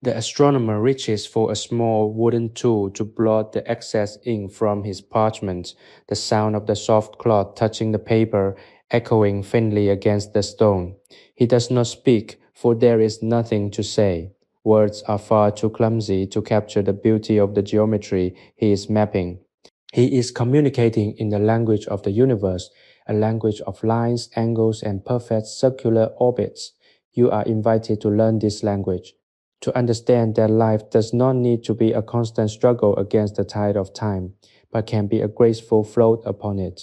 Speaker 1: The astronomer reaches for a small wooden tool to blot the excess ink from his parchment, the sound of the soft cloth touching the paper echoing faintly against the stone. He does not speak, for there is nothing to say. Words are far too clumsy to capture the beauty of the geometry he is mapping. He is communicating in the language of the universe, a language of lines, angles, and perfect circular orbits. You are invited to learn this language, to understand that life does not need to be a constant struggle against the tide of time, but can be a graceful float upon it.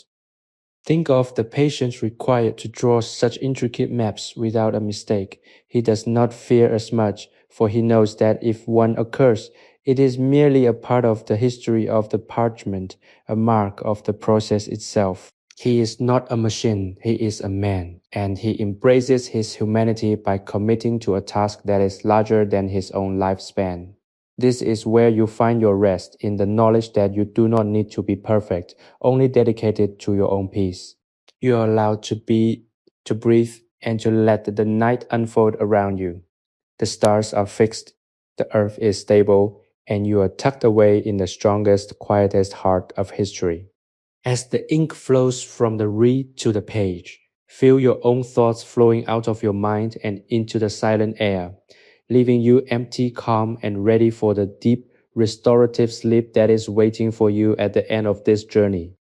Speaker 1: Think of the patience required to draw such intricate maps without a mistake. He does not fear as much, for he knows that if one occurs, it is merely a part of the history of the parchment, a mark of the process itself. He is not a machine, he is a man, and he embraces his humanity by committing to a task that is larger than his own lifespan. This is where you find your rest in the knowledge that you do not need to be perfect, only dedicated to your own peace. You are allowed to be, to breathe, and to let the night unfold around you. The stars are fixed, the earth is stable, and you are tucked away in the strongest, quietest heart of history. As the ink flows from the reed to the page, feel your own thoughts flowing out of your mind and into the silent air, leaving you empty, calm, and ready for the deep, restorative sleep that is waiting for you at the end of this journey.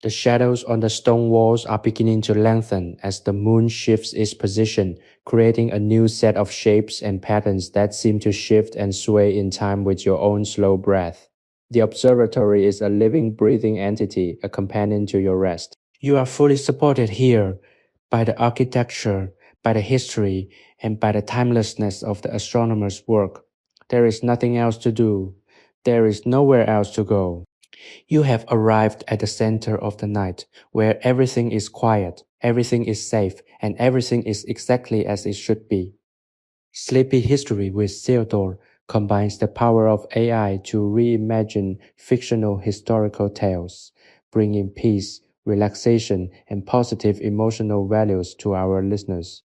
Speaker 1: The shadows on the stone walls are beginning to lengthen as the moon shifts its position, creating a new set of shapes and patterns that seem to shift and sway in time with your own slow breath. The observatory is a living, breathing entity, a companion to your rest. You are fully supported here by the architecture, by the history, and by the timelessness of the astronomer's work. There is nothing else to do. There is nowhere else to go. You have arrived at the center of the night, where everything is quiet, everything is safe, and everything is exactly as it should be. Sleepy History with Theodore combines the power of AI to reimagine fictional historical tales, bringing peace, relaxation, and positive emotional values to our listeners.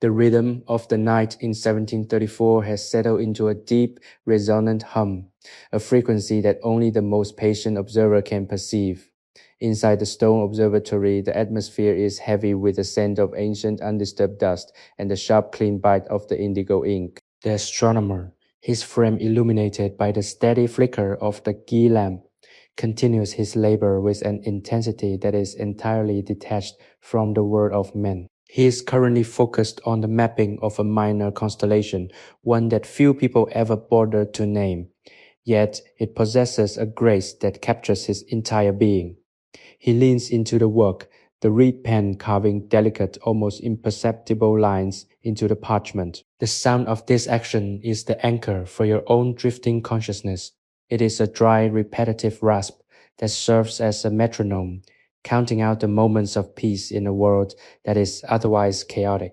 Speaker 1: The rhythm of the night in 1734 has settled into a deep, resonant hum, a frequency that only the most patient observer can perceive. Inside the stone observatory, the atmosphere is heavy with the scent of ancient undisturbed dust and the sharp clean bite of the indigo ink. The astronomer, his frame illuminated by the steady flicker of the ghee lamp, continues his labor with an intensity that is entirely detached from the world of men. He is currently focused on the mapping of a minor constellation, one that few people ever bother to name. Yet it possesses a grace that captures his entire being. He leans into the work, the reed pen carving delicate, almost imperceptible lines into the parchment. The sound of this action is the anchor for your own drifting consciousness. It is a dry, repetitive rasp that serves as a metronome, counting out the moments of peace in a world that is otherwise chaotic.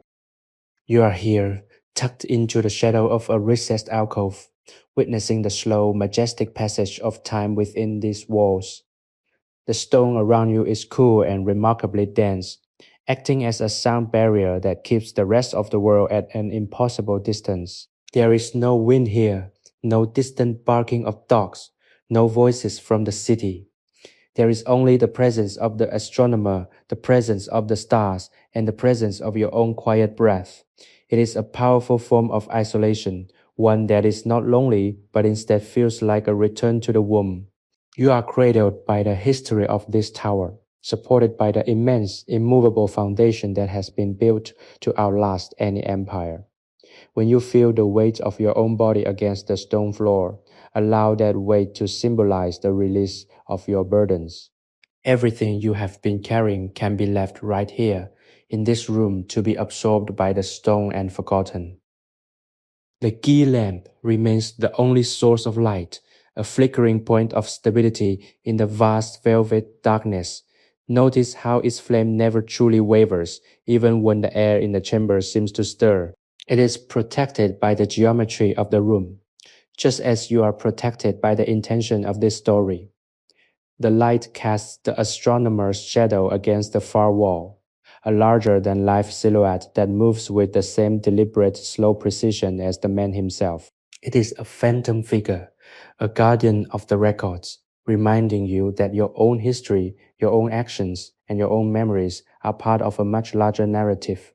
Speaker 1: You are here, tucked into the shadow of a recessed alcove, witnessing the slow, majestic passage of time within these walls. The stone around you is cool and remarkably dense, acting as a sound barrier that keeps the rest of the world at an impossible distance. There is no wind here, no distant barking of dogs, no voices from the city. There is only the presence of the astronomer, the presence of the stars, and the presence of your own quiet breath. It is a powerful form of isolation, one that is not lonely, but instead feels like a return to the womb. You are cradled by the history of this tower, supported by the immense, immovable foundation that has been built to outlast any empire. When you feel the weight of your own body against the stone floor, allow that weight to symbolize the release of your burdens. Everything you have been carrying can be left right here, in this room, to be absorbed by the stone and forgotten. The ghee lamp remains the only source of light, a flickering point of stability in the vast velvet darkness. Notice how its flame never truly wavers, even when the air in the chamber seems to stir. It is protected by the geometry of the room, just as you are protected by the intention of this story. The light casts the astronomer's shadow against the far wall, a larger-than-life silhouette that moves with the same deliberate, slow precision as the man himself. It is a phantom figure, a guardian of the records, reminding you that your own history, your own actions, and your own memories are part of a much larger narrative.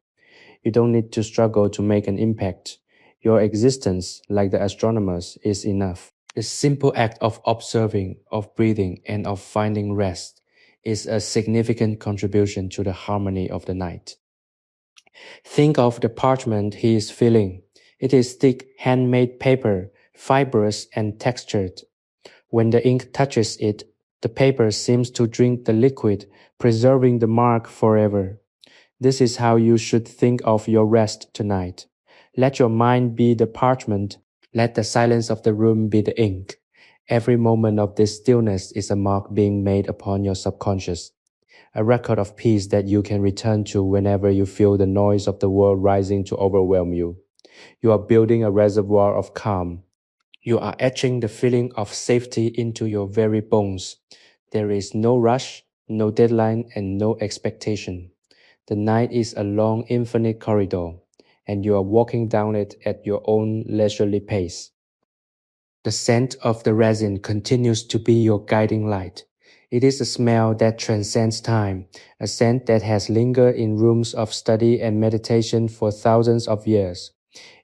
Speaker 1: You don't need to struggle to make an impact. Your existence, like the astronomers, is enough. The simple act of observing, of breathing, and of finding rest is a significant contribution to the harmony of the night. Think of the parchment he is feeling. It is thick, handmade paper, fibrous and textured. When the ink touches it, the paper seems to drink the liquid, preserving the mark forever. This is how you should think of your rest tonight. Let your mind be the parchment. Let the silence of the room be the ink. Every moment of this stillness is a mark being made upon your subconscious, a record of peace that you can return to whenever you feel the noise of the world rising to overwhelm you. You are building a reservoir of calm. You are etching the feeling of safety into your very bones. There is no rush, no deadline, and no expectation. The night is a long, infinite corridor, and you are walking down it at your own leisurely pace. The scent of the resin continues to be your guiding light. It is a smell that transcends time, a scent that has lingered in rooms of study and meditation for thousands of years.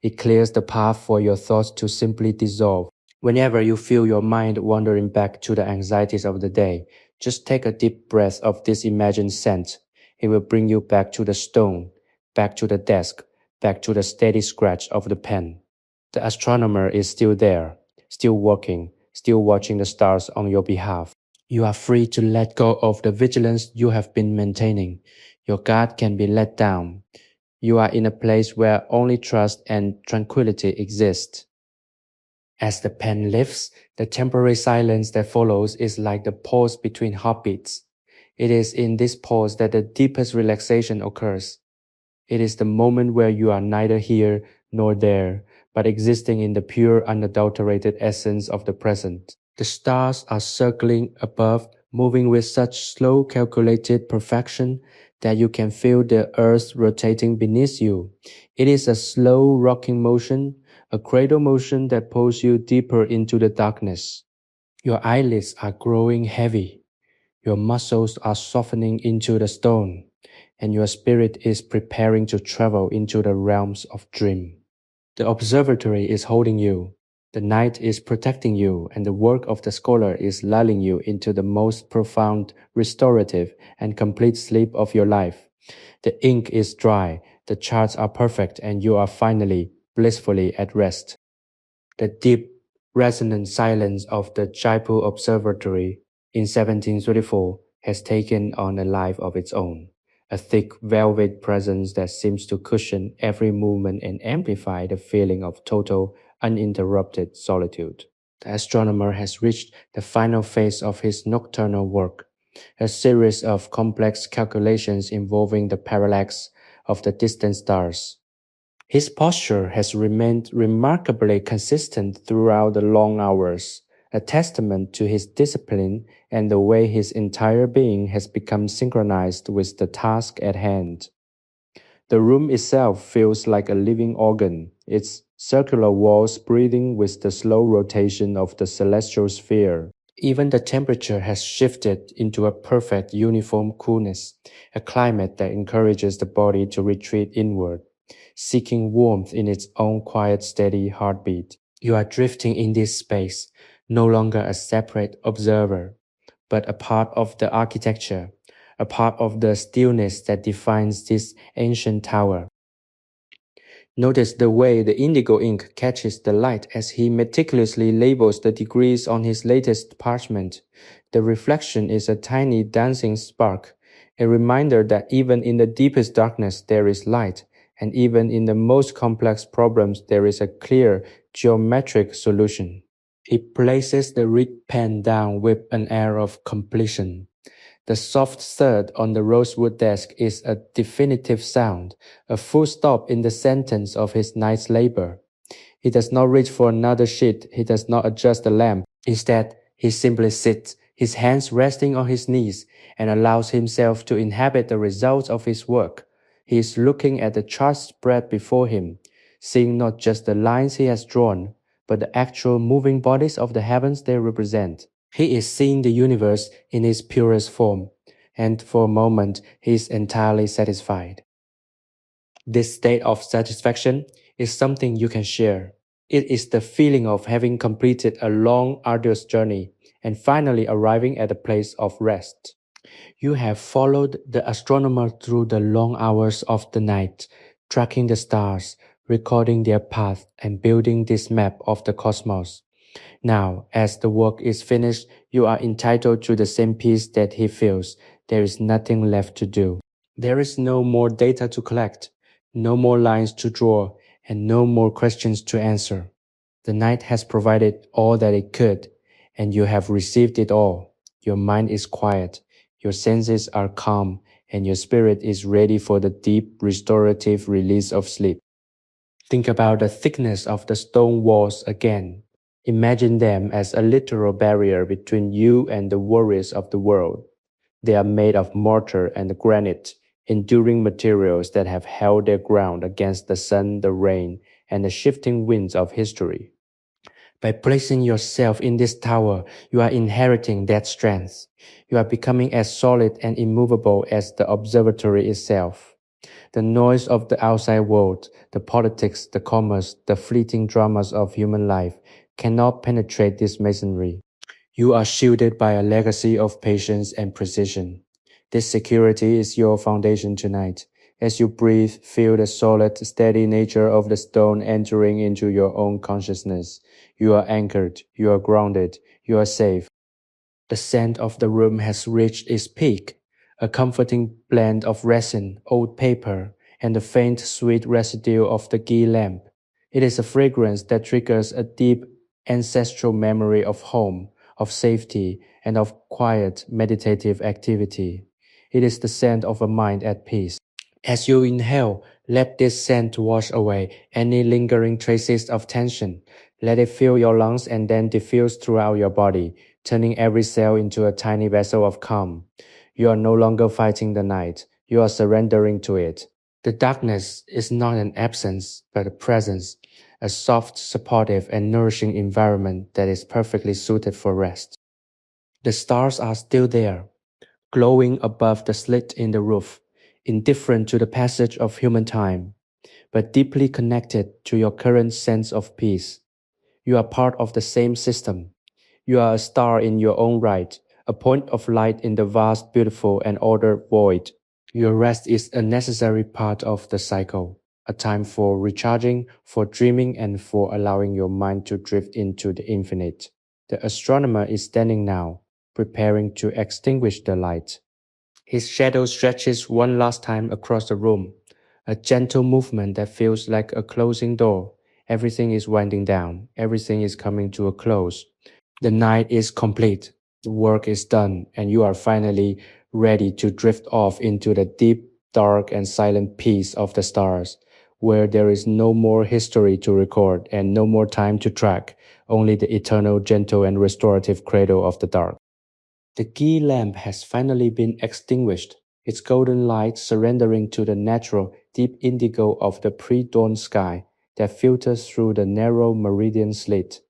Speaker 1: It clears the path for your thoughts to simply dissolve. Whenever you feel your mind wandering back to the anxieties of the day, just take a deep breath of this imagined scent. It will bring you back to the stone, back to the desk, back to the steady scratch of the pen. The astronomer is still there, still working, still watching the stars on your behalf. You are free to let go of the vigilance you have been maintaining. Your guard can be let down. You are in a place where only trust and tranquility exist. As the pen lifts, the temporary silence that follows is like the pause between heartbeats. It is in this pause that the deepest relaxation occurs. It is the moment where you are neither here nor there, but existing in the pure, unadulterated essence of the present. The stars are circling above, moving with such slow, calculated perfection that you can feel the earth rotating beneath you. It is a slow, rocking motion, a cradle motion that pulls you deeper into the darkness. Your eyelids are growing heavy. Your muscles are softening into the stone, and your spirit is preparing to travel into the realms of dream. The observatory is holding you. The night is protecting you, and the work of the scholar is lulling you into the most profound, restorative, and complete sleep of your life. The ink is dry, the charts are perfect, and you are finally, blissfully at rest. The deep, resonant silence of the Jaipur Observatory in 1734 has taken on a life of its own, a thick velvet presence that seems to cushion every movement and amplify the feeling of total, uninterrupted solitude. The astronomer has reached the final phase of his nocturnal work, a series of complex calculations involving the parallax of the distant stars. His posture has remained remarkably consistent throughout the long hours, a testament to his discipline and the way his entire being has become synchronized with the task at hand. The room itself feels like a living organ, its circular walls breathing with the slow rotation of the celestial sphere. Even the temperature has shifted into a perfect uniform coolness, a climate that encourages the body to retreat inward, seeking warmth in its own quiet, steady heartbeat. You are drifting in this space, no longer a separate observer, but a part of the architecture, a part of the stillness that defines this ancient tower. Notice the way the indigo ink catches the light as he meticulously labels the degrees on his latest parchment. The reflection is a tiny dancing spark, a reminder that even in the deepest darkness there is light, and even in the most complex problems there is a clear geometric solution. He places the reed pen down with an air of completion. The soft thud on the rosewood desk is a definitive sound, a full stop in the sentence of his night's labor. He does not reach for another sheet, he does not adjust the lamp. Instead, he simply sits, his hands resting on his knees, and allows himself to inhabit the results of his work. He is looking at the chart spread before him, seeing not just the lines he has drawn, but the actual moving bodies of the heavens they represent. He is seeing the universe in its purest form, and for a moment he is entirely satisfied. This state of satisfaction is something you can share. It is the feeling of having completed a long, arduous journey and finally arriving at a place of rest. You have followed the astronomer through the long hours of the night, tracking the stars, recording their path, and building this map of the cosmos. Now, as the work is finished, you are entitled to the same peace that he feels. There is nothing left to do. There is no more data to collect, no more lines to draw, and no more questions to answer. The night has provided all that it could, and you have received it all. Your mind is quiet, your senses are calm, and your spirit is ready for the deep, restorative release of sleep. Think about the thickness of the stone walls again. Imagine them as a literal barrier between you and the worries of the world. They are made of mortar and granite, enduring materials that have held their ground against the sun, the rain, and the shifting winds of history. By placing yourself in this tower, you are inheriting that strength. You are becoming as solid and immovable as the observatory itself. The noise of the outside world, the politics, the commerce, the fleeting dramas of human life cannot penetrate this masonry. You are shielded by a legacy of patience and precision. This security is your foundation tonight. As you breathe, feel the solid, steady nature of the stone entering into your own consciousness. You are anchored, you are grounded, you are safe. The scent of the room has reached its peak, a comforting blend of resin, old paper, and the faint, sweet residue of the ghee lamp. It is a fragrance that triggers a deep, ancestral memory of home, of safety, and of quiet, meditative activity. It is the scent of a mind at peace. As you inhale, let this scent wash away any lingering traces of tension. Let it fill your lungs and then diffuse throughout your body, turning every cell into a tiny vessel of calm. You are no longer fighting the night. You are surrendering to it. The darkness is not an absence, but a presence, a soft, supportive, and nourishing environment that is perfectly suited for rest. The stars are still there, glowing above the slit in the roof, indifferent to the passage of human time, but deeply connected to your current sense of peace. You are part of the same system. You are a star in your own right, a point of light in the vast, beautiful, and ordered void. Your rest is a necessary part of the cycle, a time for recharging, for dreaming, and for allowing your mind to drift into the infinite. The astronomer is standing now, preparing to extinguish the light. His shadow stretches one last time across the room, a gentle movement that feels like a closing door. Everything is winding down, everything is coming to a close. The night is complete, the work is done, and you are finally ready to drift off into the deep, dark, and silent peace of the stars, where there is no more history to record and no more time to track, only the eternal, gentle, and restorative cradle of the dark. The ghee lamp has finally been extinguished, its golden light surrendering to the natural, deep indigo of the pre-dawn sky that filters through the narrow meridian slit.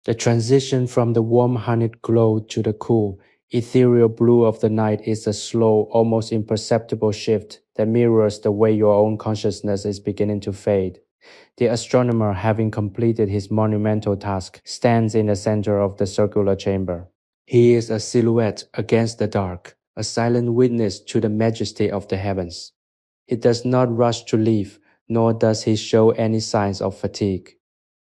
Speaker 1: The transition from the warm honeyed glow to the cool, ethereal blue of the night is a slow, almost imperceptible shift that mirrors the way your own consciousness is beginning to fade. The astronomer, having completed his monumental task, stands in the center of the circular chamber. He is a silhouette against the dark, a silent witness to the majesty of the heavens. He does not rush to leave, nor does he show any signs of fatigue.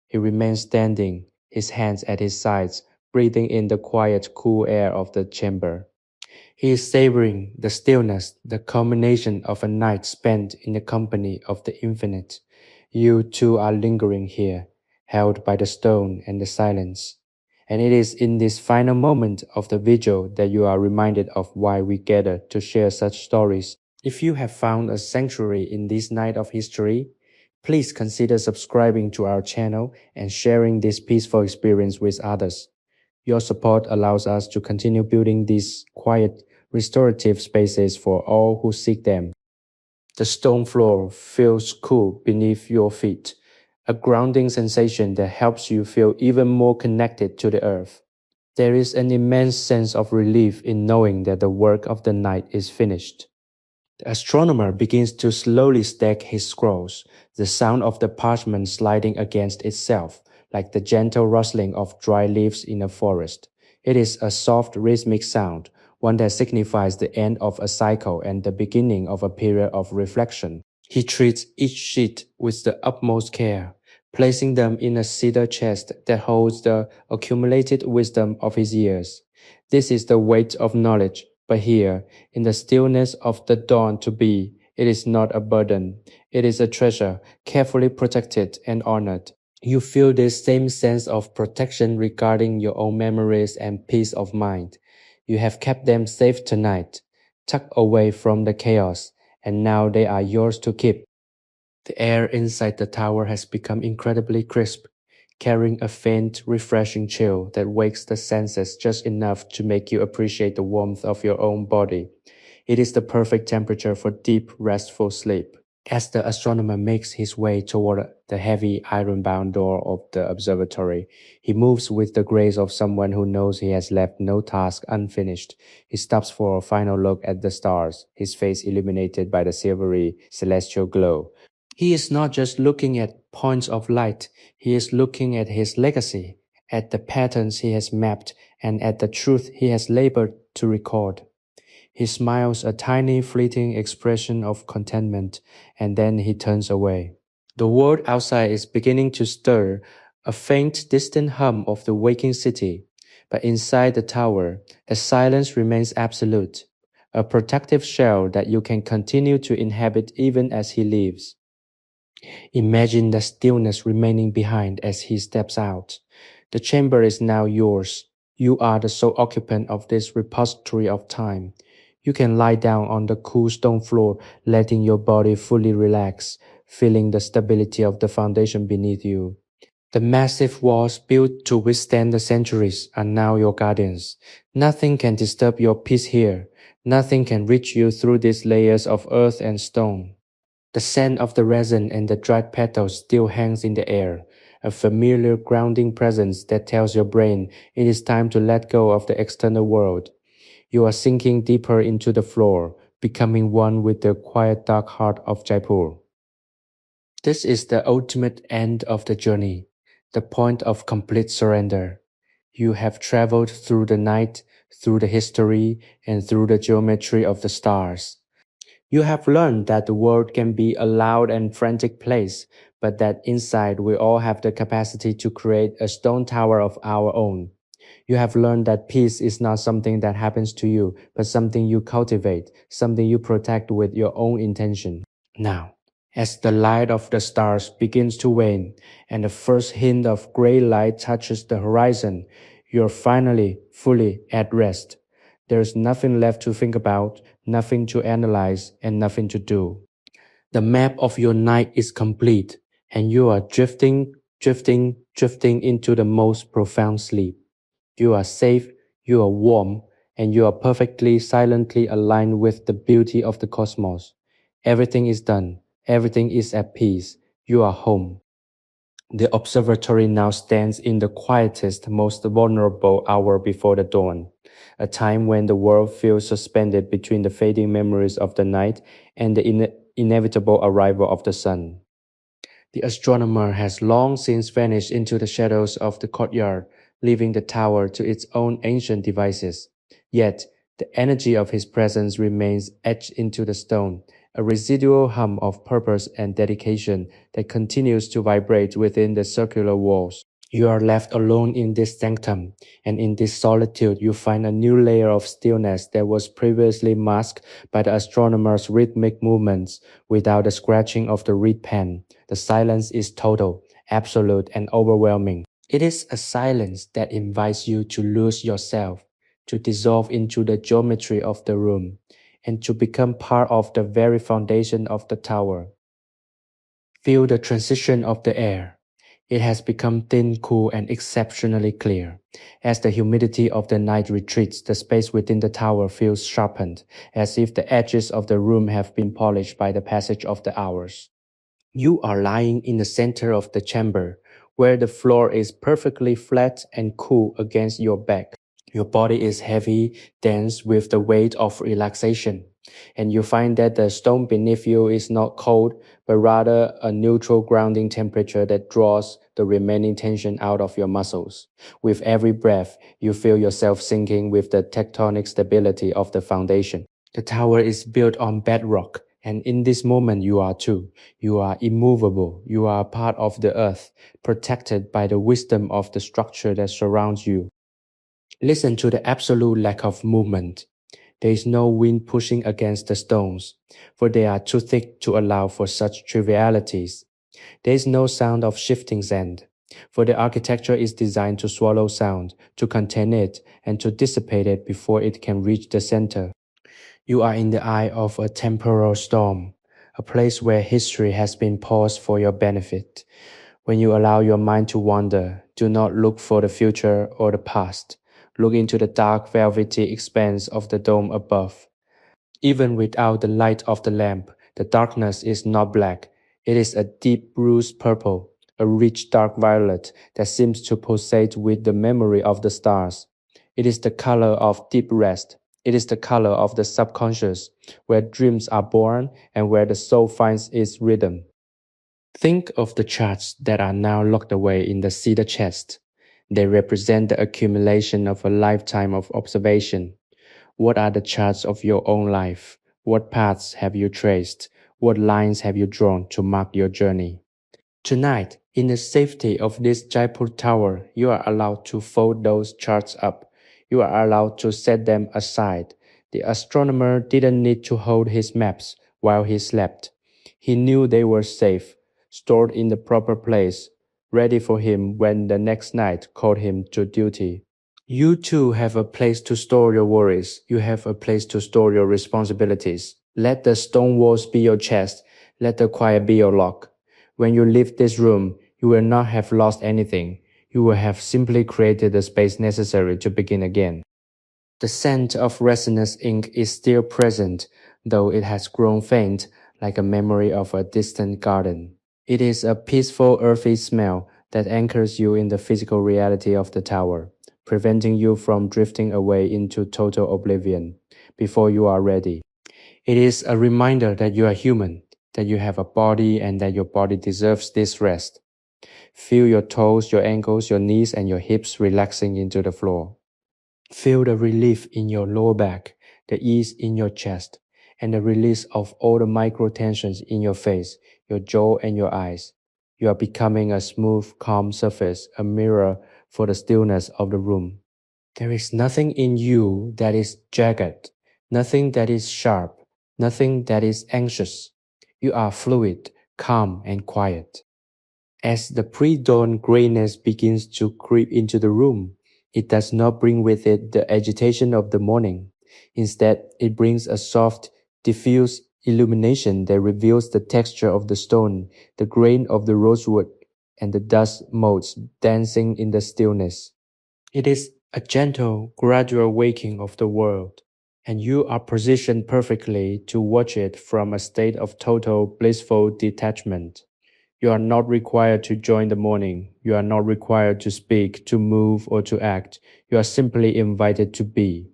Speaker 1: He remains standing, his hands at his sides, breathing in the quiet, cool air of the chamber. He is savoring the stillness, the culmination of a night spent in the company of the infinite. You too are lingering here, held by the stone and the silence. And it is in this final moment of the vigil that you are reminded of why we gather to share such stories. If you have found a sanctuary in this night of history, please consider subscribing to our channel and sharing this peaceful experience with others. Your support allows us to continue building these quiet, restorative spaces for all who seek them. The stone floor feels cool beneath your feet, a grounding sensation that helps you feel even more connected to the earth. There is an immense sense of relief in knowing that the work of the night is finished. The astronomer begins to slowly stack his scrolls, the sound of the parchment sliding against itself, like the gentle rustling of dry leaves in a forest. It is a soft rhythmic sound, one that signifies the end of a cycle and the beginning of a period of reflection. He treats each sheet with the utmost care, placing them in a cedar chest that holds the accumulated wisdom of his years. This is the weight of knowledge, but here, in the stillness of the dawn to be, it is not a burden. It is a treasure, carefully protected and honored. You feel this same sense of protection regarding your own memories and peace of mind. You have kept them safe tonight, tucked away from the chaos, and now they are yours to keep. The air inside the tower has become incredibly crisp, carrying a faint, refreshing chill that wakes the senses just enough to make you appreciate the warmth of your own body. It is the perfect temperature for deep, restful sleep. As the astronomer makes his way toward the heavy iron-bound door of the observatory, he moves with the grace of someone who knows he has left no task unfinished. He stops for a final look at the stars, his face illuminated by the silvery celestial glow. He is not just looking at points of light, he is looking at his legacy, at the patterns he has mapped, and at the truth he has labored to record. He smiles a tiny, fleeting expression of contentment, and then he turns away. The world outside is beginning to stir, a faint, distant hum of the waking city. But inside the tower, the silence remains absolute, a protective shell that you can continue to inhabit even as he leaves. Imagine the stillness remaining behind as he steps out. The chamber is now yours. You are the sole occupant of this repository of time. You can lie down on the cool stone floor, letting your body fully relax, feeling the stability of the foundation beneath you. The massive walls built to withstand the centuries are now your guardians. Nothing can disturb your peace here. Nothing can reach you through these layers of earth and stone. The scent of the resin and the dried petals still hangs in the air, a familiar grounding presence that tells your brain it is time to let go of the external world. You are sinking deeper into the floor, becoming one with the quiet dark heart of Jaipur. This is the ultimate end of the journey, the point of complete surrender. You have traveled through the night, through the history, and through the geometry of the stars. You have learned that the world can be a loud and frantic place, but that inside we all have the capacity to create a stone tower of our own. You have learned that peace is not something that happens to you, but something you cultivate, something you protect with your own intention. Now, as the light of the stars begins to wane and the first hint of gray light touches the horizon, you're finally fully at rest. There's nothing left to think about, nothing to analyze, and nothing to do. The map of your night is complete, and you are drifting into the most profound sleep. You are safe, you are warm, and you are perfectly silently aligned with the beauty of the cosmos. Everything is done, everything is at peace. You are home. The observatory now stands in the quietest, most vulnerable hour before the dawn, a time when the world feels suspended between the fading memories of the night and the inevitable arrival of the sun. The astronomer has long since vanished into the shadows of the courtyard, leaving the tower to its own ancient devices. Yet, the energy of his presence remains etched into the stone, a residual hum of purpose and dedication that continues to vibrate within the circular walls. You are left alone in this sanctum, and in this solitude you find a new layer of stillness that was previously masked by the astronomer's rhythmic movements. Without the scratching of the reed pen, the silence is total, absolute, and overwhelming. It is a silence that invites you to lose yourself, to dissolve into the geometry of the room, and to become part of the very foundation of the tower. Feel the transition of the air. It has become thin, cool, and exceptionally clear. As the humidity of the night retreats, the space within the tower feels sharpened, as if the edges of the room have been polished by the passage of the hours. You are lying in the center of the chamber, where the floor is perfectly flat and cool against your back. Your body is heavy, dense with the weight of relaxation, and you find that the stone beneath you is not cold, but rather a neutral grounding temperature that draws the remaining tension out of your muscles. With every breath, you feel yourself sinking with the tectonic stability of the foundation. The tower is built on bedrock, and in this moment you are too. You are immovable. You are a part of the earth, protected by the wisdom of the structure that surrounds you. Listen to the absolute lack of movement. There is no wind pushing against the stones, for they are too thick to allow for such trivialities. There is no sound of shifting sand, for the architecture is designed to swallow sound, to contain it, and to dissipate it before it can reach the center. You are in the eye of a temporal storm, a place where history has been paused for your benefit, When you allow your mind to wander, do not look for the future or the past. Look into the dark, velvety expanse of the dome above. Even without the light of the lamp, the darkness is not black. It is a deep bruised purple, a rich dark violet that seems to pulsate with the memory of the stars. It is the color of deep rest. It is the color of the subconscious, where dreams are born and where the soul finds its rhythm. Think of the charts that are now locked away in the cedar chest. They represent the accumulation of a lifetime of observation. What are the charts of your own life? What paths have you traced? What lines have you drawn to mark your journey? Tonight, in the safety of this Jaipur tower, you are allowed to fold those charts up. You are allowed to set them aside. The astronomer didn't need to hold his maps while he slept. He knew they were safe, stored in the proper place, ready for him when the next night called him to duty. You too have a place to store your worries. You have a place to store your responsibilities. Let the stone walls be your chest. Let the quiet be your lock. When you leave this room, you will not have lost anything. You will have simply created the space necessary to begin again. The scent of resinous ink is still present, though it has grown faint, like a memory of a distant garden. It is a peaceful, earthy smell that anchors you in the physical reality of the tower, preventing you from drifting away into total oblivion before you are ready. It is a reminder that you are human, that you have a body, and that your body deserves this rest. Feel your toes, your ankles, your knees, and your hips relaxing into the floor. Feel the relief in your lower back, the ease in your chest, and the release of all the micro tensions in your face, your jaw, and your eyes. You are becoming a smooth, calm surface, a mirror for the stillness of the room. There is nothing in you that is jagged, nothing that is sharp, nothing that is anxious. You are fluid, calm, and quiet. As the pre-dawn grayness begins to creep into the room, it does not bring with it the agitation of the morning. Instead, it brings a soft, diffuse illumination that reveals the texture of the stone, the grain of the rosewood, and the dust motes dancing in the stillness. It is a gentle, gradual waking of the world, and you are positioned perfectly to watch it from a state of total, blissful detachment. You are not required to join the morning. You are not required to speak, to move, or to act. You are simply invited to be.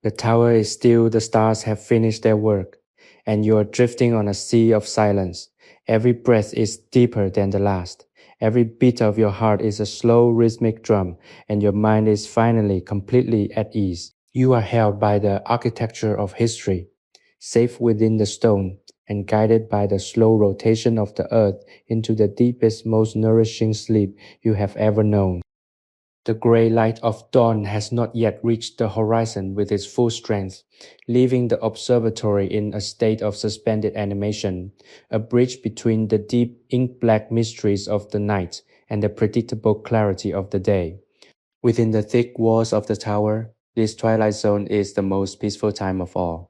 Speaker 1: The tower is still, the stars have finished their work, and you are drifting on a sea of silence. Every breath is deeper than the last. Every beat of your heart is a slow, rhythmic drum, and your mind is finally completely at ease. You are held by the architecture of history, safe within the stone, and guided by the slow rotation of the earth into the deepest, most nourishing sleep you have ever known. The gray light of dawn has not yet reached the horizon with its full strength, leaving the observatory in a state of suspended animation, a bridge between the deep ink-black mysteries of the night and the predictable clarity of the day. Within the thick walls of the tower, this twilight zone is the most peaceful time of all.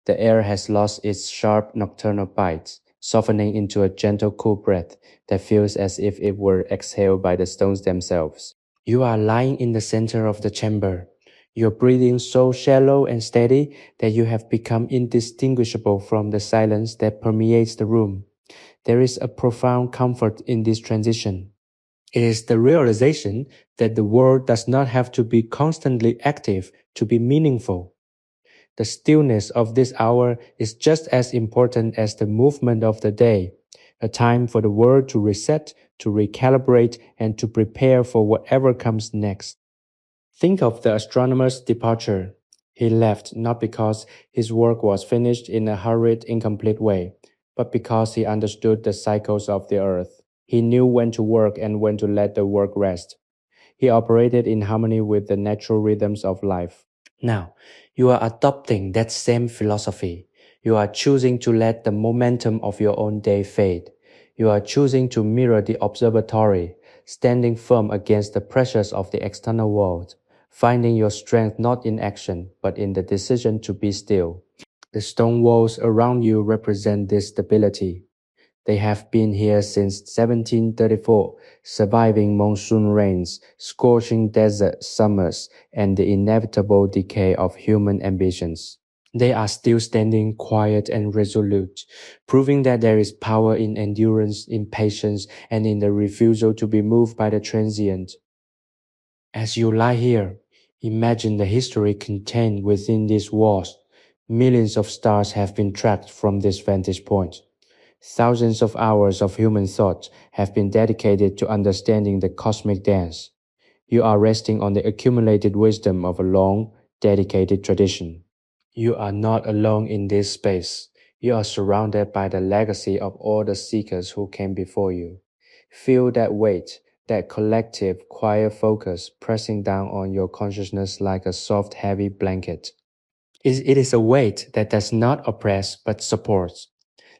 Speaker 1: The air has lost its sharp nocturnal bite, softening into a gentle cool breath that feels as if it were exhaled by the stones themselves. You are lying in the center of the chamber, your breathing so shallow and steady that you have become indistinguishable from the silence that permeates the room. There is a profound comfort in this transition. It is the realization that the world does not have to be constantly active to be meaningful. The stillness of this hour is just as important as the movement of the day, a time for the world to reset, to recalibrate, and to prepare for whatever comes next. Think of the astronomer's departure. He left not because his work was finished in a hurried, incomplete way, but because he understood the cycles of the earth. He knew when to work and when to let the work rest. He operated in harmony with the natural rhythms of life. Now, you are adopting that same philosophy. You are choosing to let the momentum of your own day fade. You are choosing to mirror the observatory, standing firm against the pressures of the external world, finding your strength not in action, but in the decision to be still. The stone walls around you represent this stability. They have been here since 1734, surviving monsoon rains, scorching desert summers, and the inevitable decay of human ambitions. They are still standing quiet and resolute, proving that there is power in endurance, in patience, and in the refusal to be moved by the transient. As you lie here, imagine the history contained within these walls. Millions of stars have been tracked from this vantage point. Thousands of hours of human thought have been dedicated to understanding the cosmic dance. You are resting on the accumulated wisdom of a long, dedicated tradition. You are not alone in this space. You are surrounded by the legacy of all the seekers who came before you. Feel that weight, that collective, quiet focus pressing down on your consciousness like a soft, heavy blanket. It is a weight that does not oppress but supports,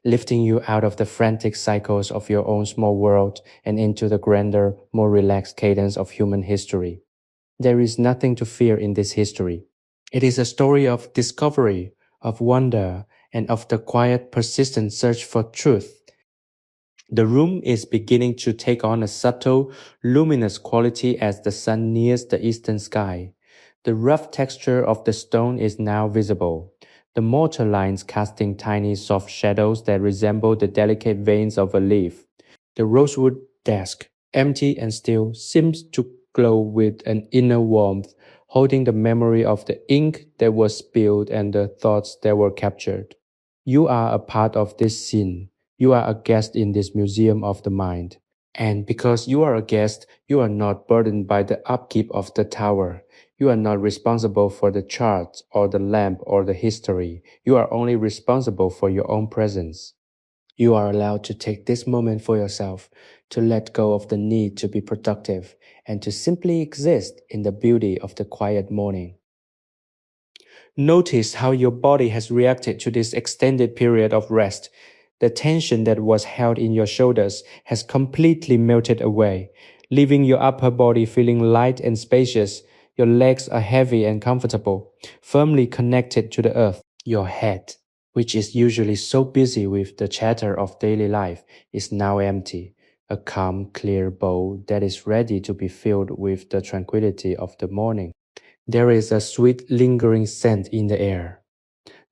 Speaker 1: lifting you out of the frantic cycles of your own small world and into the grander, more relaxed cadence of human history. There is nothing to fear in this history. It is a story of discovery, of wonder, and of the quiet, persistent search for truth. The room is beginning to take on a subtle, luminous quality as the sun nears the eastern sky. The rough texture of the stone is now visible, the mortar lines casting tiny soft shadows that resemble the delicate veins of a leaf. The rosewood desk, empty and still, seems to glow with an inner warmth, holding the memory of the ink that was spilled and the thoughts that were captured. You are a part of this scene. You are a guest in this museum of the mind. And because you are a guest, you are not burdened by the upkeep of the tower. You are not responsible for the charts or the lamp or the history. You are only responsible for your own presence. You are allowed to take this moment for yourself, to let go of the need to be productive, and to simply exist in the beauty of the quiet morning. Notice how your body has reacted to this extended period of rest. The tension that was held in your shoulders has completely melted away, leaving your upper body feeling light and spacious. Your legs are heavy and comfortable, firmly connected to the earth. Your head, which is usually so busy with the chatter of daily life, is now empty, a calm, clear bowl that is ready to be filled with the tranquility of the morning. There is a sweet lingering scent in the air,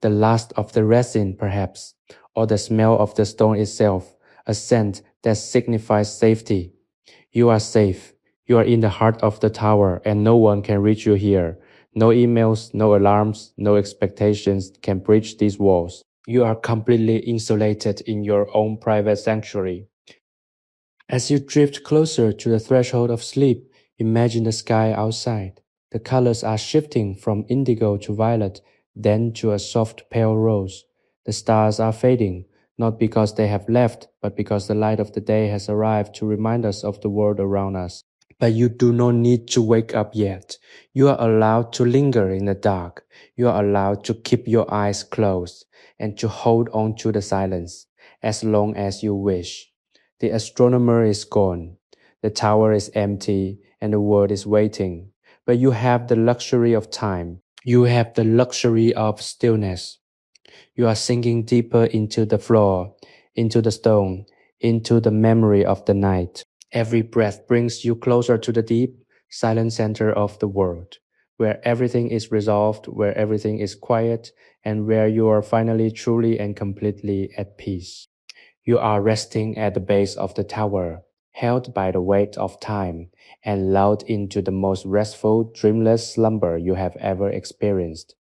Speaker 1: the last of the resin perhaps, or the smell of the stone itself, a scent that signifies safety. You are safe. You are in the heart of the tower and no one can reach you here. No emails, no alarms, no expectations can breach these walls. You are completely insulated in your own private sanctuary. As you drift closer to the threshold of sleep, imagine the sky outside. The colors are shifting from indigo to violet, then to a soft pale rose. The stars are fading, not because they have left, but because the light of the day has arrived to remind us of the world around us. But you do not need to wake up yet. You are allowed to linger in the dark. You are allowed to keep your eyes closed and to hold on to the silence as long as you wish. The astronomer is gone. The tower is empty and the world is waiting. But you have the luxury of time. You have the luxury of stillness. You are sinking deeper into the floor, into the stone, into the memory of the night. Every breath brings you closer to the deep, silent center of the world, where everything is resolved, where everything is quiet, and where you are finally truly and completely at peace. You are resting at the base of the tower, held by the weight of time, and lulled into the most restful, dreamless slumber you have ever experienced.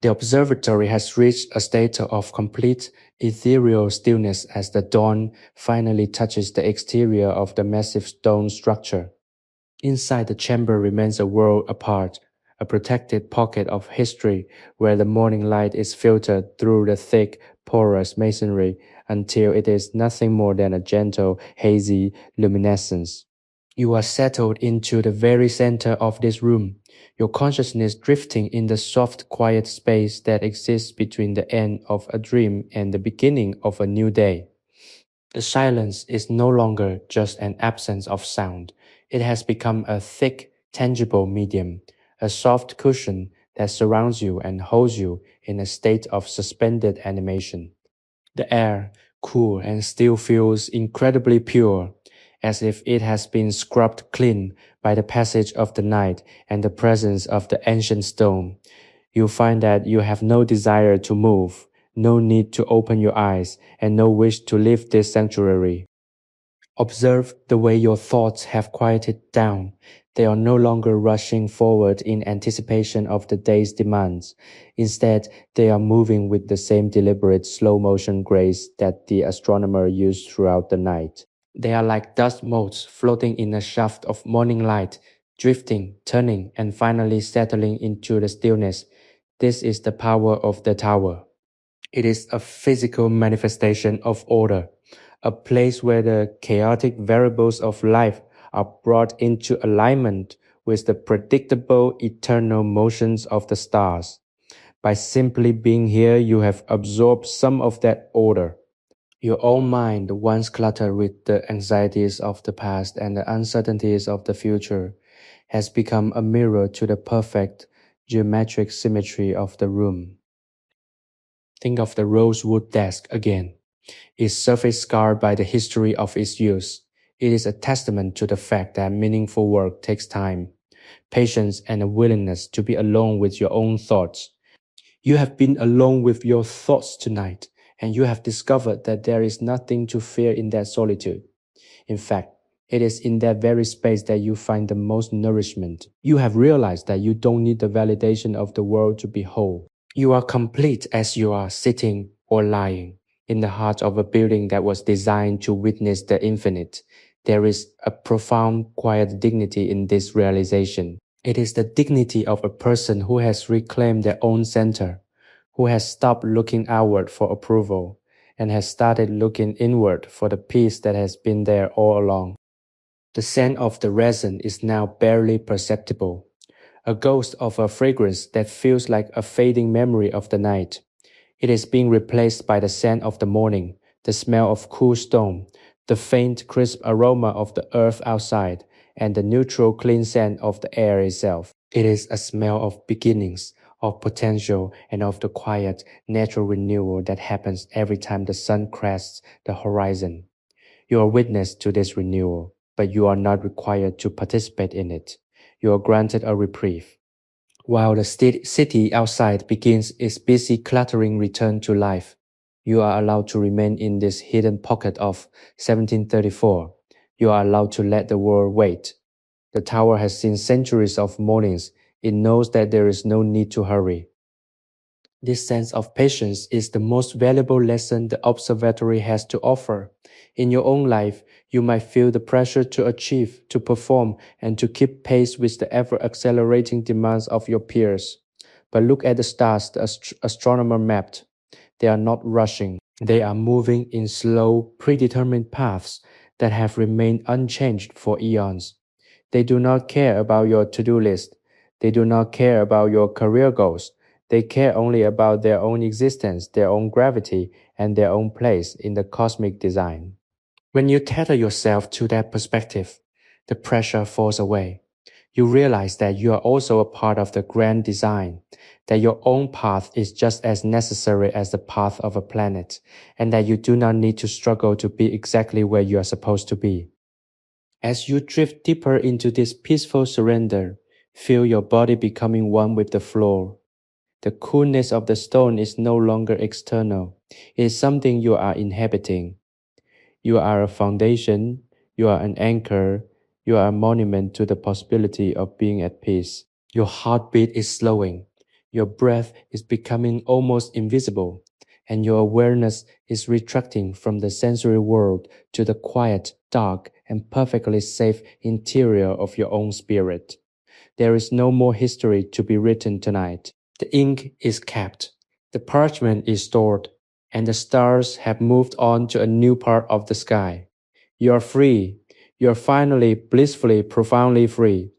Speaker 1: The observatory has reached a state of complete ethereal stillness as the dawn finally touches the exterior of the massive stone structure. Inside the chamber remains a world apart, a protected pocket of history where the morning light is filtered through the thick, porous masonry until it is nothing more than a gentle, hazy luminescence. You are settled into the very center of this room, your consciousness drifting in the soft, quiet space that exists between the end of a dream and the beginning of a new day. The silence is no longer just an absence of sound. It has become a thick, tangible medium, a soft cushion that surrounds you and holds you in a state of suspended animation. The air, cool, and still feels incredibly pure, as if it has been scrubbed clean by the passage of the night and the presence of the ancient stone. You find that you have no desire to move, no need to open your eyes, and no wish to leave this sanctuary. Observe the way your thoughts have quieted down. They are no longer rushing forward in anticipation of the day's demands. Instead, they are moving with the same deliberate slow motion grace that the astronomer used throughout the night. They are like dust motes floating in a shaft of morning light, drifting, turning, and finally settling into the stillness. This is the power of the tower. It is a physical manifestation of order, a place where the chaotic variables of life are brought into alignment with the predictable eternal motions of the stars. By simply being here, you have absorbed some of that order. Your own mind, once cluttered with the anxieties of the past and the uncertainties of the future, has become a mirror to the perfect geometric symmetry of the room. Think of the rosewood desk again, its surface scarred by the history of its use. It is a testament to the fact that meaningful work takes time, patience, and a willingness to be alone with your own thoughts. You have been alone with your thoughts tonight, and you have discovered that there is nothing to fear in that solitude. In fact, it is in that very space that you find the most nourishment. You have realized that you don't need the validation of the world to be whole. You are complete as you are sitting or lying in the heart of a building that was designed to witness the infinite. There is a profound, quiet dignity in this realization. It is the dignity of a person who has reclaimed their own center, who has stopped looking outward for approval, and has started looking inward for the peace that has been there all along. The scent of the resin is now barely perceptible, a ghost of a fragrance that feels like a fading memory of the night. It is being replaced by the scent of the morning, the smell of cool stone, the faint, crisp aroma of the earth outside, and the neutral, clean scent of the air itself. It is a smell of beginnings, of potential, and of the quiet, natural renewal that happens every time the sun crests the horizon. You are witness to this renewal, but you are not required to participate in it. You are granted a reprieve. While the city outside begins its busy clattering return to life, you are allowed to remain in this hidden pocket of 1734. You are allowed to let the world wait. The tower has seen centuries of mornings. It knows that there is no need to hurry. This sense of patience is the most valuable lesson the observatory has to offer. In your own life, you might feel the pressure to achieve, to perform, and to keep pace with the ever-accelerating demands of your peers. But look at the stars the astronomer mapped. They are not rushing. They are moving in slow, predetermined paths that have remained unchanged for eons. They do not care about your to-do list. They do not care about your career goals. They care only about their own existence, their own gravity, and their own place in the cosmic design. When you tether yourself to that perspective, the pressure falls away. You realize that you are also a part of the grand design, that your own path is just as necessary as the path of a planet, and that you do not need to struggle to be exactly where you are supposed to be. As you drift deeper into this peaceful surrender, feel your body becoming one with the floor. The coolness of the stone is no longer external. It is something you are inhabiting. You are a foundation, you are an anchor, you are a monument to the possibility of being at peace. Your heartbeat is slowing, your breath is becoming almost invisible, and your awareness is retracting from the sensory world to the quiet, dark, and perfectly safe interior of your own spirit. There is no more history to be written tonight. The ink is capped, the parchment is stored, and the stars have moved on to a new part of the sky. You are free. You are finally, blissfully, profoundly free.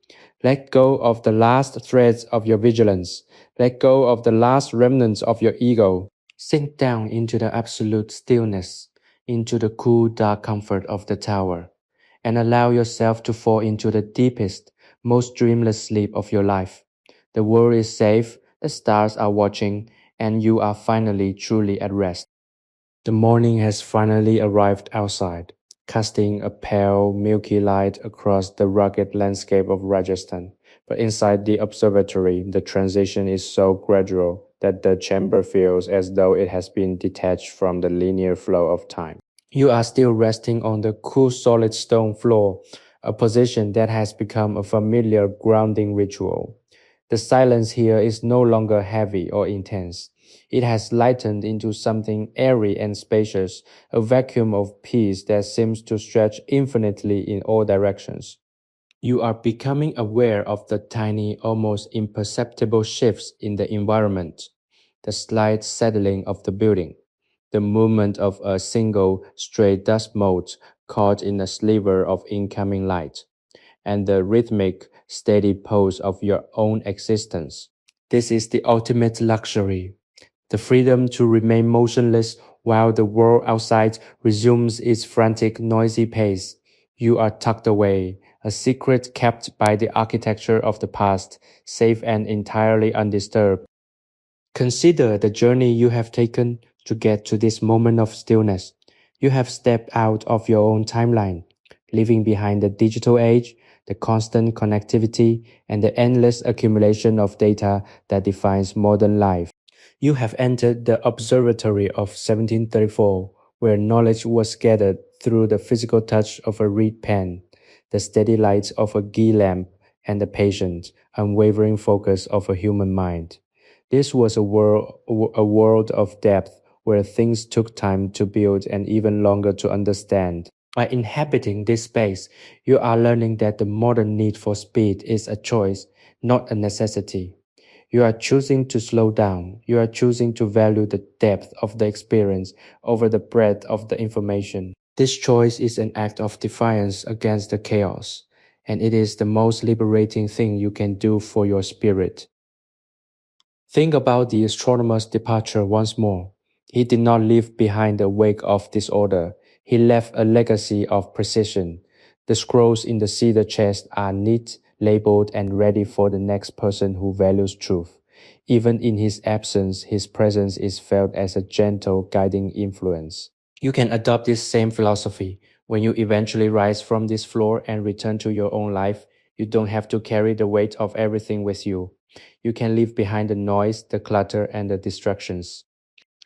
Speaker 1: Let go of the last threads of your vigilance. Let go of the last remnants of your ego. Sink down into the absolute stillness, into the cool, dark comfort of the tower, and allow yourself to fall into the deepest, most dreamless sleep of your life. The world is safe, the stars are watching, and you are finally truly at rest. The morning has finally arrived outside, casting a pale, milky light across the rugged landscape of Rajasthan. But inside the observatory, the transition is so gradual that the chamber feels as though it has been detached from the linear flow of time. You are still resting on the cool solid stone floor, a position that has become a familiar grounding ritual. The silence here is no longer heavy or intense. It has lightened into something airy and spacious, a vacuum of peace that seems to stretch infinitely in all directions. You are becoming aware of the tiny, almost imperceptible shifts in the environment, the slight settling of the building, the movement of a single stray dust mote caught in a sliver of incoming light, and the rhythmic, steady pulse of your own existence. This is the ultimate luxury, the freedom to remain motionless while the world outside resumes its frantic, noisy pace. You are tucked away, a secret kept by the architecture of the past, safe and entirely undisturbed. Consider the journey you have taken to get to this moment of stillness. You have stepped out of your own timeline, leaving behind the digital age, the constant connectivity, and the endless accumulation of data that defines modern life. You have entered the Observatory of 1734, where knowledge was gathered through the physical touch of a reed pen, the steady light of a ghee lamp, and the patient, unwavering focus of a human mind. This was a world of depth where things took time to build and even longer to understand. By inhabiting this space, you are learning that the modern need for speed is a choice, not a necessity. You are choosing to slow down. You are choosing to value the depth of the experience over the breadth of the information. This choice is an act of defiance against the chaos, and it is the most liberating thing you can do for your spirit. Think about the astronomer's departure once more. He did not leave behind a wake of disorder. He left a legacy of precision. The scrolls in the cedar chest are neat, labeled, and ready for the next person who values truth. Even in his absence, his presence is felt as a gentle, guiding influence. You can adopt this same philosophy. When you eventually rise from this floor and return to your own life, you don't have to carry the weight of everything with you. You can leave behind the noise, the clutter, and the distractions.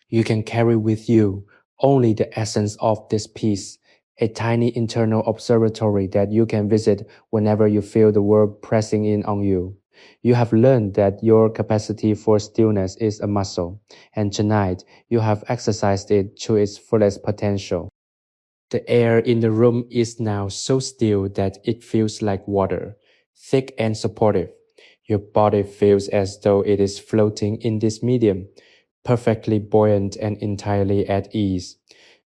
Speaker 1: You can carry with you only the essence of this peace, a tiny internal observatory that you can visit whenever you feel the world pressing in on you. You have learned that your capacity for stillness is a muscle, and tonight you have exercised it to its fullest potential. The air in the room is now so still that it feels like water, thick and supportive. Your body feels as though it is floating in this medium, perfectly buoyant and entirely at ease.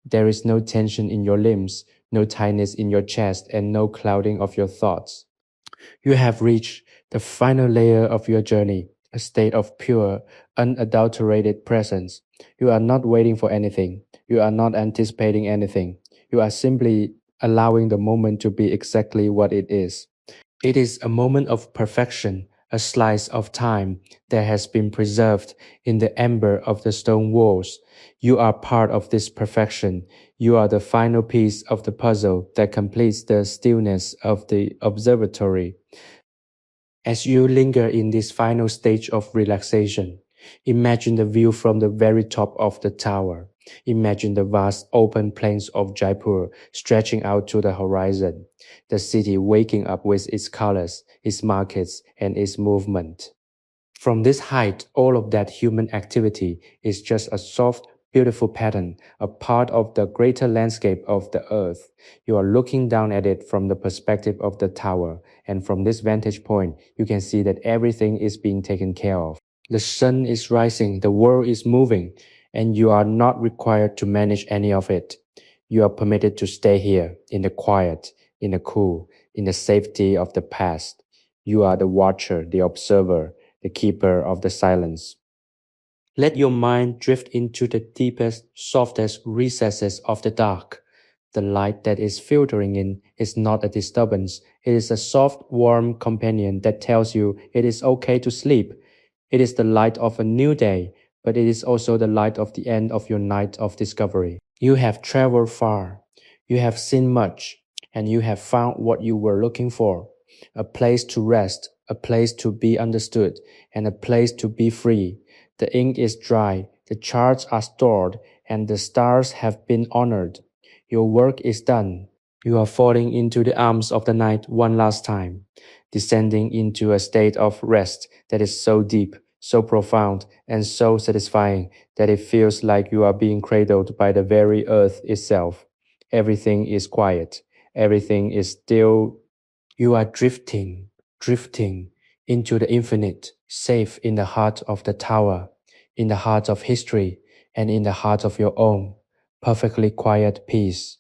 Speaker 1: There is no tension in your limbs, no tightness in your chest, and no clouding of your thoughts. You have reached the final layer of your journey, a state of pure, unadulterated presence. You are not waiting for anything. You are not anticipating anything. You are simply allowing the moment to be exactly what it is. It is a moment of perfection, a slice of time that has been preserved in the amber of the stone walls. You are part of this perfection. You are the final piece of the puzzle that completes the stillness of the observatory. As you linger in this final stage of relaxation, imagine the view from the very top of the tower. Imagine the vast open plains of Jaipur stretching out to the horizon, the city waking up with its colors, its markets, and its movement. From this height, all of that human activity is just a soft, beautiful pattern, a part of the greater landscape of the earth. You are looking down at it from the perspective of the tower, and from this vantage point, you can see that everything is being taken care of. The sun is rising, the world is moving, and you are not required to manage any of it. You are permitted to stay here, in the quiet, in the cool, in the safety of the past. You are the watcher, the observer, the keeper of the silence. Let your mind drift into the deepest, softest recesses of the dark. The light that is filtering in is not a disturbance. It is a soft, warm companion that tells you it is okay to sleep. It is the light of a new day, but it is also the light of the end of your night of discovery. You have traveled far, you have seen much, and you have found what you were looking for: a place to rest, a place to be understood, and a place to be free. The ink is dry, the charts are stored, and the stars have been honored. Your work is done. You are falling into the arms of the night one last time, descending into a state of rest that is so deep, so profound, and so satisfying that it feels like you are being cradled by the very earth itself. Everything is quiet. Everything is still. You are drifting, drifting into the infinite, safe in the heart of the tower, in the heart of history, and in the heart of your own perfectly quiet peace.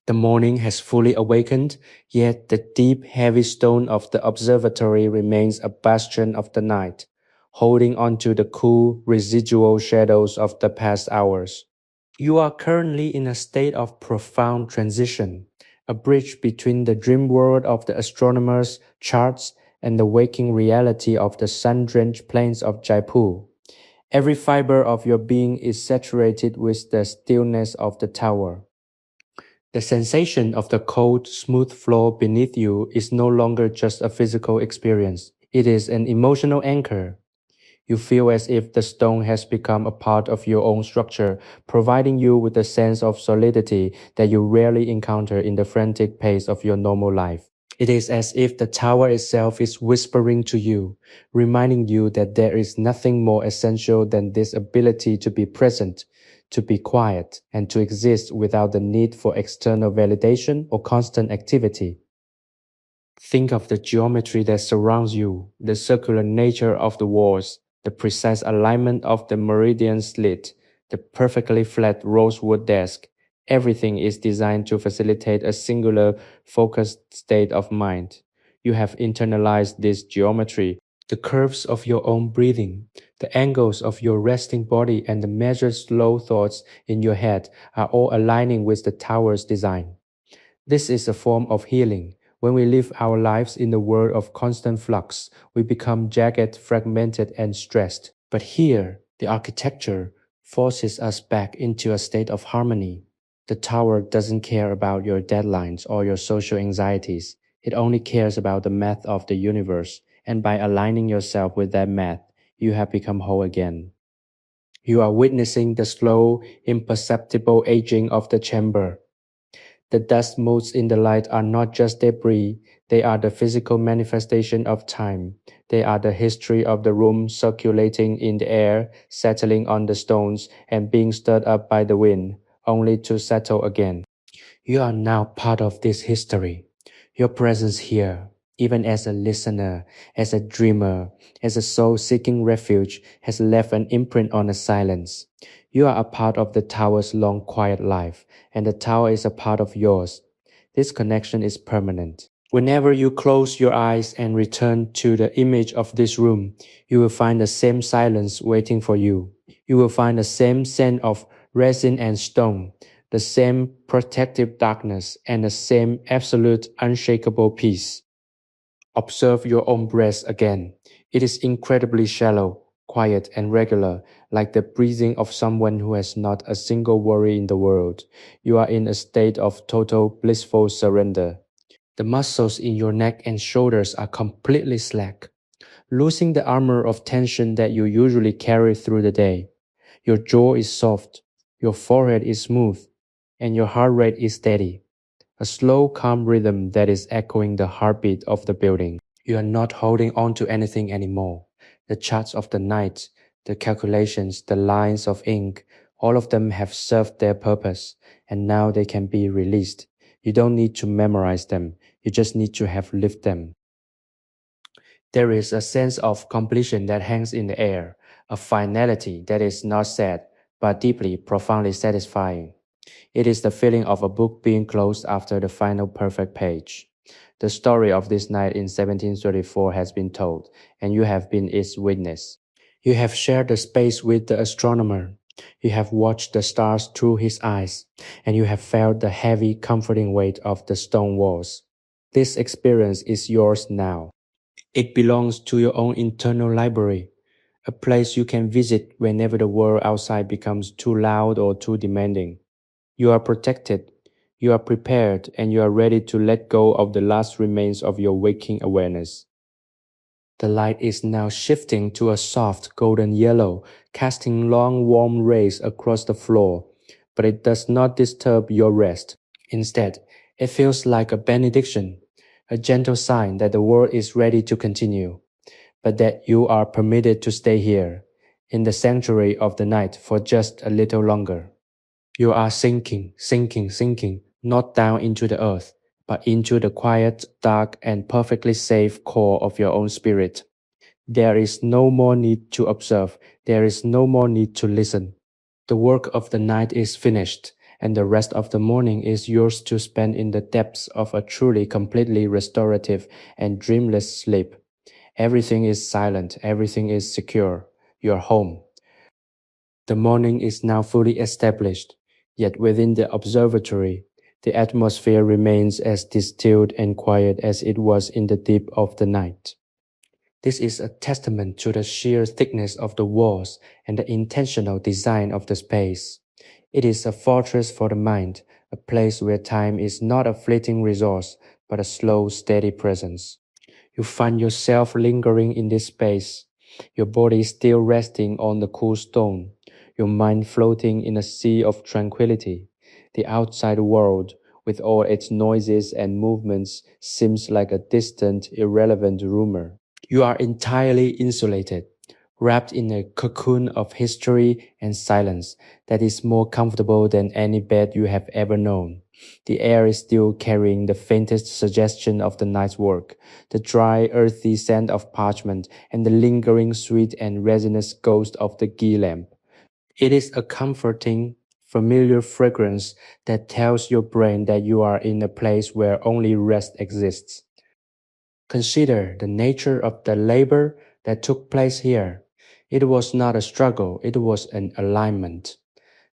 Speaker 1: The morning has fully awakened, yet the deep, heavy stone of the observatory remains a bastion of the night, holding on to the cool, residual shadows of the past hours. You are currently in a state of profound transition, a bridge between the dream world of the astronomers' charts and the waking reality of the sun-drenched plains of Jaipur. Every fiber of your being is saturated with the stillness of the tower. The sensation of the cold, smooth floor beneath you is no longer just a physical experience. It is an emotional anchor. You feel as if the stone has become a part of your own structure, providing you with a sense of solidity that you rarely encounter in the frantic pace of your normal life. It is as if the tower itself is whispering to you, reminding you that there is nothing more essential than this ability to be present, to be quiet, and to exist without the need for external validation or constant activity. Think of the geometry that surrounds you, the circular nature of the walls, the precise alignment of the meridian slit, the perfectly flat rosewood desk. Everything is designed to facilitate a singular, focused state of mind. You have internalized this geometry. The curves of your own breathing, the angles of your resting body, and the measured slow thoughts in your head are all aligning with the tower's design. This is a form of healing. When we live our lives in a world of constant flux, we become jagged, fragmented, and stressed. But here, the architecture forces us back into a state of harmony. The tower doesn't care about your deadlines or your social anxieties. It only cares about the math of the universe, and by aligning yourself with that math, you have become whole again. You are witnessing the slow, imperceptible aging of the chamber. The dust motes in the light are not just debris, they are the physical manifestation of time. They are the history of the room circulating in the air, settling on the stones, and being stirred up by the wind, only to settle again. You are now part of this history. Your presence here, even as a listener, as a dreamer, as a soul seeking refuge, has left an imprint on the silence. You are a part of the tower's long, quiet life, and the tower is a part of yours. This connection is permanent. Whenever you close your eyes and return to the image of this room, you will find the same silence waiting for you. You will find the same scent of resin and stone, the same protective darkness, and the same absolute, unshakable peace. Observe your own breath again. It is incredibly shallow, quiet, and regular, like the breathing of someone who has not a single worry in the world. You are in a state of total blissful surrender. The muscles in your neck and shoulders are completely slack, losing the armor of tension that you usually carry through the day. Your jaw is soft, your forehead is smooth, and your heart rate is steady, a slow, calm rhythm that is echoing the heartbeat of the building. You are not holding on to anything anymore. The charts of the night, the calculations, the lines of ink, all of them have served their purpose, and now they can be released. You don't need to memorize them, you just need to have lived them. There is a sense of completion that hangs in the air, a finality that is not sad, but deeply, profoundly satisfying. It is the feeling of a book being closed after the final perfect page. The story of this night in 1734 has been told, and you have been its witness. You have shared the space with the astronomer. You have watched the stars through his eyes, and you have felt the heavy, comforting weight of the stone walls. This experience is yours now. It belongs to your own internal library, a place you can visit whenever the world outside becomes too loud or too demanding. You are protected, you are prepared, and you are ready to let go of the last remains of your waking awareness. The light is now shifting to a soft golden yellow, casting long warm rays across the floor, but it does not disturb your rest. Instead, it feels like a benediction, a gentle sign that the world is ready to continue, but that you are permitted to stay here, in the sanctuary of the night for just a little longer. You are sinking, not down into the earth, but into the quiet, dark, and perfectly safe core of your own spirit. There is no more need to observe, there is no more need to listen. The work of the night is finished, and the rest of the morning is yours to spend in the depths of a truly completely restorative and dreamless sleep. Everything is silent, everything is secure. You're home. The morning is now fully established, yet within the observatory, the atmosphere remains as distilled and quiet as it was in the deep of the night. This is a testament to the sheer thickness of the walls and the intentional design of the space. It is a fortress for the mind, a place where time is not a fleeting resource, but a slow, steady presence. You find yourself lingering in this space, your body still resting on the cool stone, your mind floating in a sea of tranquility. The outside world, with all its noises and movements, seems like a distant, irrelevant rumor. You are entirely insulated, wrapped in a cocoon of history and silence that is more comfortable than any bed you have ever known. The air is still carrying the faintest suggestion of the night's work, the dry, earthy scent of parchment, and the lingering sweet and resinous ghost of the ghee lamp. It is a comforting, familiar fragrance that tells your brain that you are in a place where only rest exists. Consider the nature of the labor that took place here. It was not a struggle, it was an alignment.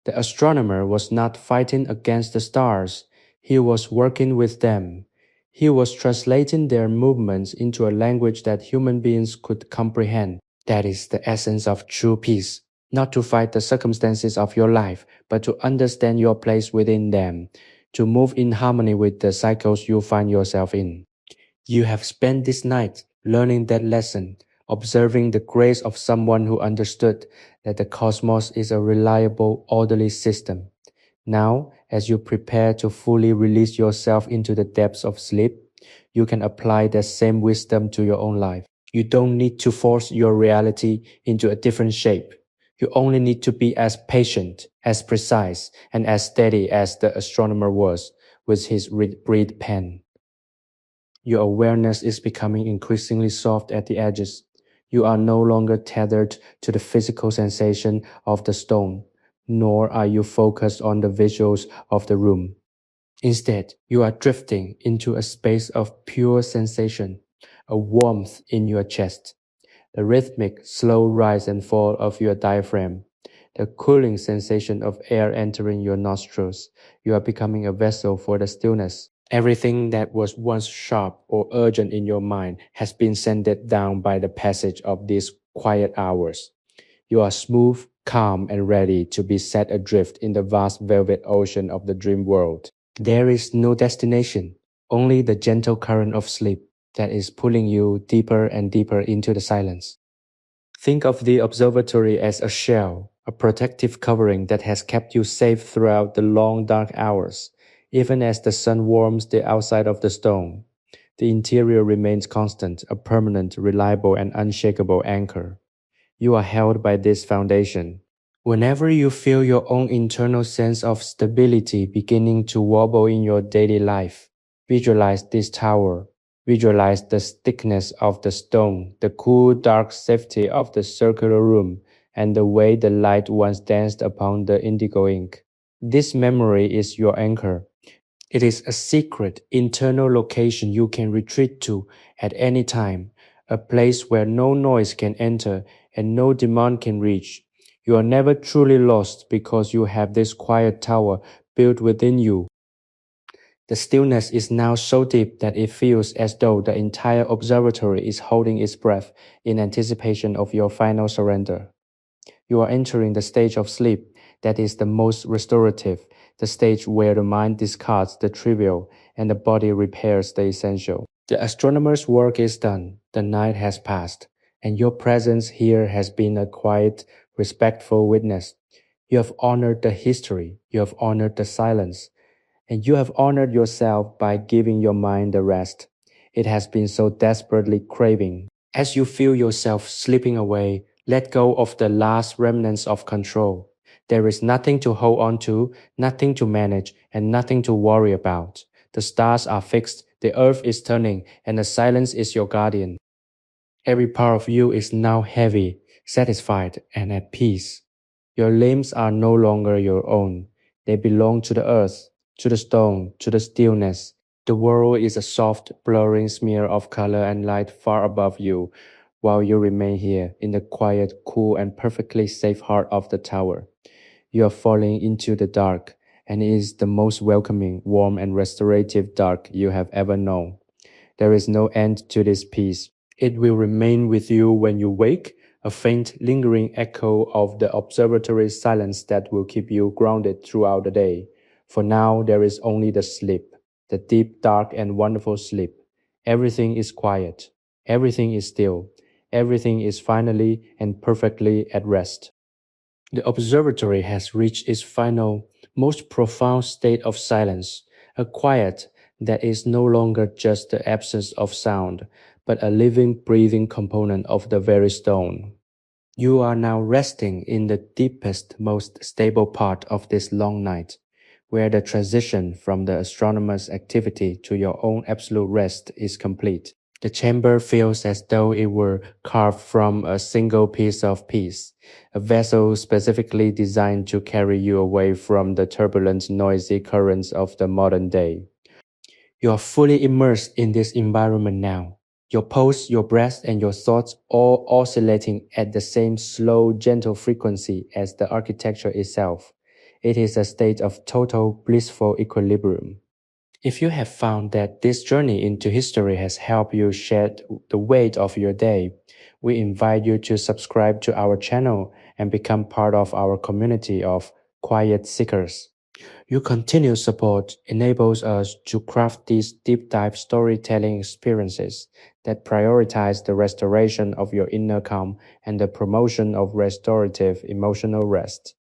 Speaker 1: The astronomer was not fighting against the stars, he was working with them. He was translating their movements into a language that human beings could comprehend. That is the essence of true peace. Not to fight the circumstances of your life, but to understand your place within them, to move in harmony with the cycles you find yourself in. You have spent this night learning that lesson, observing the grace of someone who understood that the cosmos is a reliable, orderly system. Now, as you prepare to fully release yourself into the depths of sleep, you can apply that same wisdom to your own life. You don't need to force your reality into a different shape. You only need to be as patient, as precise, and as steady as the astronomer was with his reed pen. Your awareness is becoming increasingly soft at the edges. You are no longer tethered to the physical sensation of the stone, nor are you focused on the visuals of the room. Instead, you are drifting into a space of pure sensation, a warmth in your chest, the rhythmic, slow rise and fall of your diaphragm, the cooling sensation of air entering your nostrils. You are becoming a vessel for the stillness. Everything that was once sharp or urgent in your mind has been sanded down by the passage of these quiet hours. You are smooth, calm, and ready to be set adrift in the vast velvet ocean of the dream world. There is no destination, only the gentle current of sleep that is pulling you deeper and deeper into the silence. Think of the observatory as a shell, a protective covering that has kept you safe throughout the long dark hours. Even as the sun warms the outside of the stone, the interior remains constant, a permanent, reliable, and unshakable anchor. You are held by this foundation. Whenever you feel your own internal sense of stability beginning to wobble in your daily life, visualize this tower. Visualize the thickness of the stone, the cool, dark safety of the circular room, and the way the light once danced upon the indigo ink. This memory is your anchor. It is a secret, internal location you can retreat to at any time, a place where no noise can enter and no demand can reach. You are never truly lost because you have this quiet tower built within you. The stillness is now so deep that it feels as though the entire observatory is holding its breath in anticipation of your final surrender. You are entering the stage of sleep that is the most restorative, the stage where the mind discards the trivial and the body repairs the essential. The astronomer's work is done, the night has passed, and your presence here has been a quiet, respectful witness. You have honored the history, you have honored the silence, and you have honored yourself by giving your mind the rest it has been so desperately craving. As you feel yourself slipping away, let go of the last remnants of control. There is nothing to hold on to, nothing to manage, and nothing to worry about. The stars are fixed, the earth is turning, and the silence is your guardian. Every part of you is now heavy, satisfied, and at peace. Your limbs are no longer your own. They belong to the earth, to the stone, to the stillness. The world is a soft, blurring smear of color and light far above you, while you remain here in the quiet, cool, and perfectly safe heart of the tower. You are falling into the dark, and it is the most welcoming, warm, and restorative dark you have ever known. There is no end to this peace. It will remain with you when you wake, a faint, lingering echo of the observatory's silence that will keep you grounded throughout the day. For now, there is only the sleep, the deep, dark, and wonderful sleep. Everything is quiet. Everything is still. Everything is finally and perfectly at rest. The observatory has reached its final, most profound state of silence, a quiet that is no longer just the absence of sound, but a living, breathing component of the very stone. You are now resting in the deepest, most stable part of this long night, where the transition from the astronomer's activity to your own absolute rest is complete. The chamber feels as though it were carved from a single piece of peace, a vessel specifically designed to carry you away from the turbulent, noisy currents of the modern day. You are fully immersed in this environment now. Your pulse, your breath, and your thoughts all oscillating at the same slow, gentle frequency as the architecture itself. It is a state of total, blissful equilibrium. If you have found that this journey into history has helped you shed the weight of your day, we invite you to subscribe to our channel and become part of our community of quiet seekers. Your continued support enables us to craft these deep dive storytelling experiences that prioritize the restoration of your inner calm and the promotion of restorative emotional rest.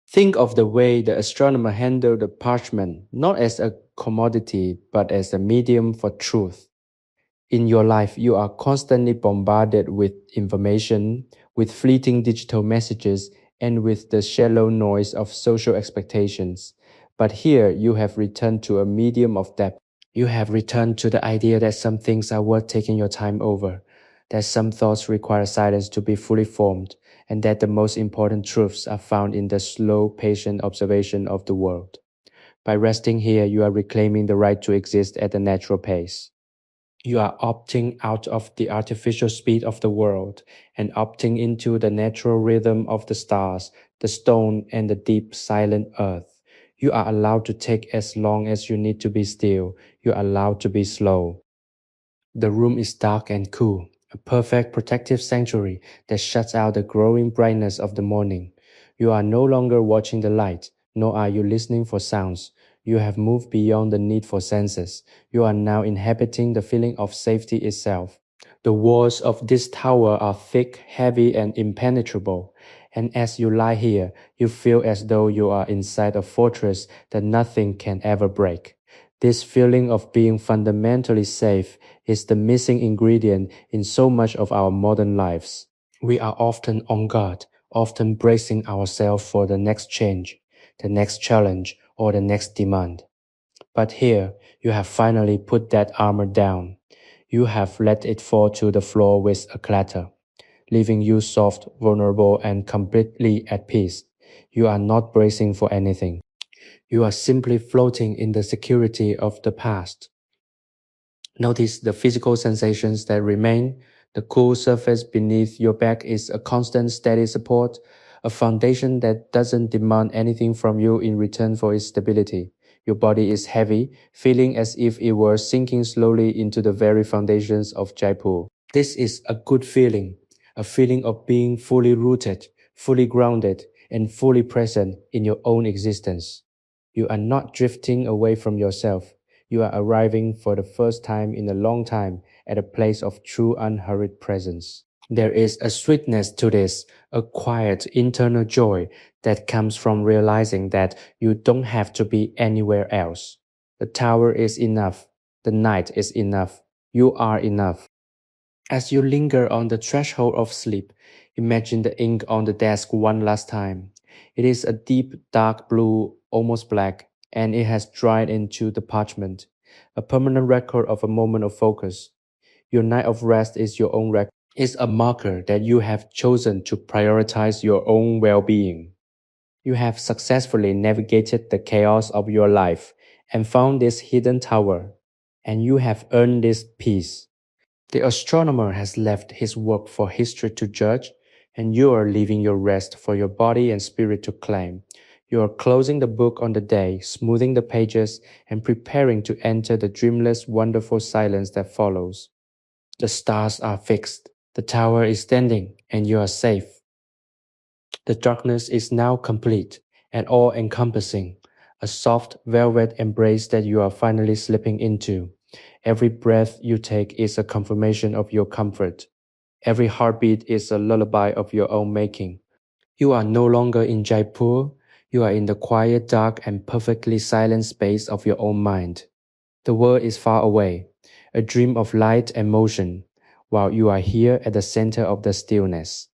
Speaker 1: Think of the way the astronomer handled the parchment not as a commodity but as a medium for truth. In your life, you are constantly bombarded with information, with fleeting digital messages, and with the shallow noise of social expectations. But here you have returned to a medium of depth. You have returned to the idea that some things are worth taking your time over, that some thoughts require silence to be fully formed, and that the most important truths are found in the slow, patient observation of the world. By resting here, you are reclaiming the right to exist at a natural pace. You are opting out of the artificial speed of the world and opting into the natural rhythm of the stars, the stone, and the deep, silent earth. You are allowed to take as long as you need to be still. You are allowed to be slow. The room is dark and cool, a perfect protective sanctuary that shuts out the growing brightness of the morning. You are no longer watching the light, nor are you listening for sounds. You have moved beyond the need for senses. You are now inhabiting the feeling of safety itself. The walls of this tower are thick, heavy, and impenetrable, and as you lie here, you feel as though you are inside a fortress that nothing can ever break. This feeling of being fundamentally safe is the missing ingredient in so much of our modern lives. We are often on guard, often bracing ourselves for the next change, the next challenge, or the next demand. But here, you have finally put that armor down. You have let it fall to the floor with a clatter, leaving you soft, vulnerable, and completely at peace. You are not bracing for anything. You are simply floating in the security of the past. Notice the physical sensations that remain. The cool surface beneath your back is a constant, steady support, a foundation that doesn't demand anything from you in return for its stability. Your body is heavy, feeling as if it were sinking slowly into the very foundations of Jaipur. This is a good feeling, a feeling of being fully rooted, fully grounded, and fully present in your own existence. You are not drifting away from yourself. You are arriving for the first time in a long time at a place of true unhurried presence. There is a sweetness to this, a quiet internal joy that comes from realizing that you don't have to be anywhere else. The tower is enough. The night is enough. You are enough. As you linger on the threshold of sleep, imagine the ink on the desk one last time. It is a deep dark blue, almost black, and it has dried into the parchment, a permanent record of a moment of focus. Your night of rest is your own record. It's a marker that you have chosen to prioritize your own well-being. You have successfully navigated the chaos of your life and found this hidden tower, and you have earned this peace. The astronomer has left his work for history to judge, and you are leaving your rest for your body and spirit to claim. You are closing the book on the day, smoothing the pages, and preparing to enter the dreamless, wonderful silence that follows. The stars are fixed, the tower is standing, and you are safe. The darkness is now complete and all-encompassing, a soft velvet embrace that you are finally slipping into. Every breath you take is a confirmation of your comfort. Every heartbeat is a lullaby of your own making. You are no longer in Jaipur, you are in the quiet, dark, and perfectly silent space of your own mind. The world is far away, a dream of light and motion, while you are here at the center of the stillness.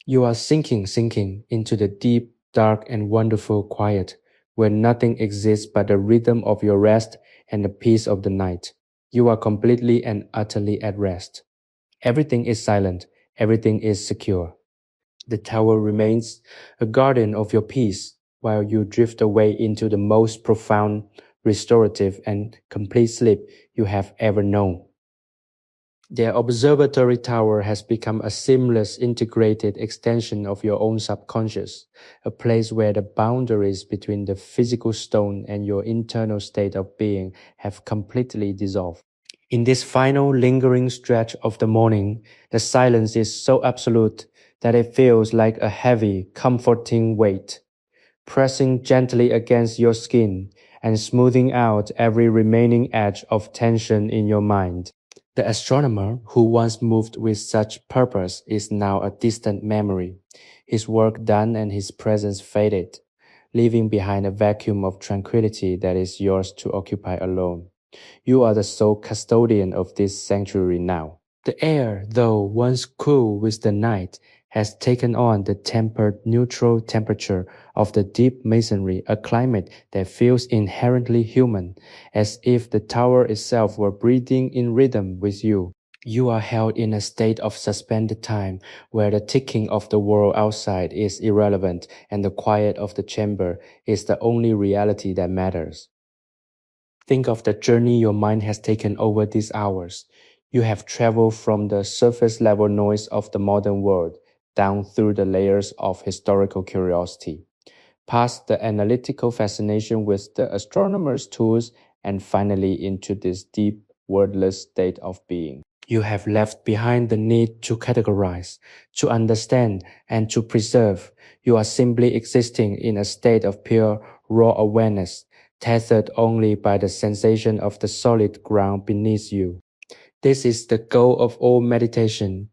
Speaker 1: You are sinking into the deep, dark, and wonderful quiet, where nothing exists but the rhythm of your rest and the peace of the night. You are completely and utterly at rest. Everything is silent, everything is secure. The tower remains a guardian of your peace, while you drift away into the most profound, restorative, and complete sleep you have ever known. The observatory tower has become a seamless, integrated extension of your own subconscious, a place where the boundaries between the physical stone and your internal state of being have completely dissolved. In this final lingering stretch of the morning, the silence is so absolute that it feels like a heavy, comforting weight, pressing gently against your skin and smoothing out every remaining edge of tension in your mind. The astronomer who once moved with such purpose is now a distant memory, his work done and his presence faded, leaving behind a vacuum of tranquility that is yours to occupy alone. You are the sole custodian of this sanctuary now. The air, though once cool with the night, has taken on the tempered neutral temperature of the deep masonry, a climate that feels inherently human, as if the tower itself were breathing in rhythm with you. You are held in a state of suspended time where the ticking of the world outside is irrelevant and the quiet of the chamber is the only reality that matters. Think of the journey your mind has taken over these hours. You have traveled from the surface level noise of the modern world down through the layers of historical curiosity, past the analytical fascination with the astronomer's tools, and finally into this deep, wordless state of being. You have left behind the need to categorize, to understand, and to preserve. You are simply existing in a state of pure, raw awareness, tethered only by the sensation of the solid ground beneath you. This is the goal of all meditation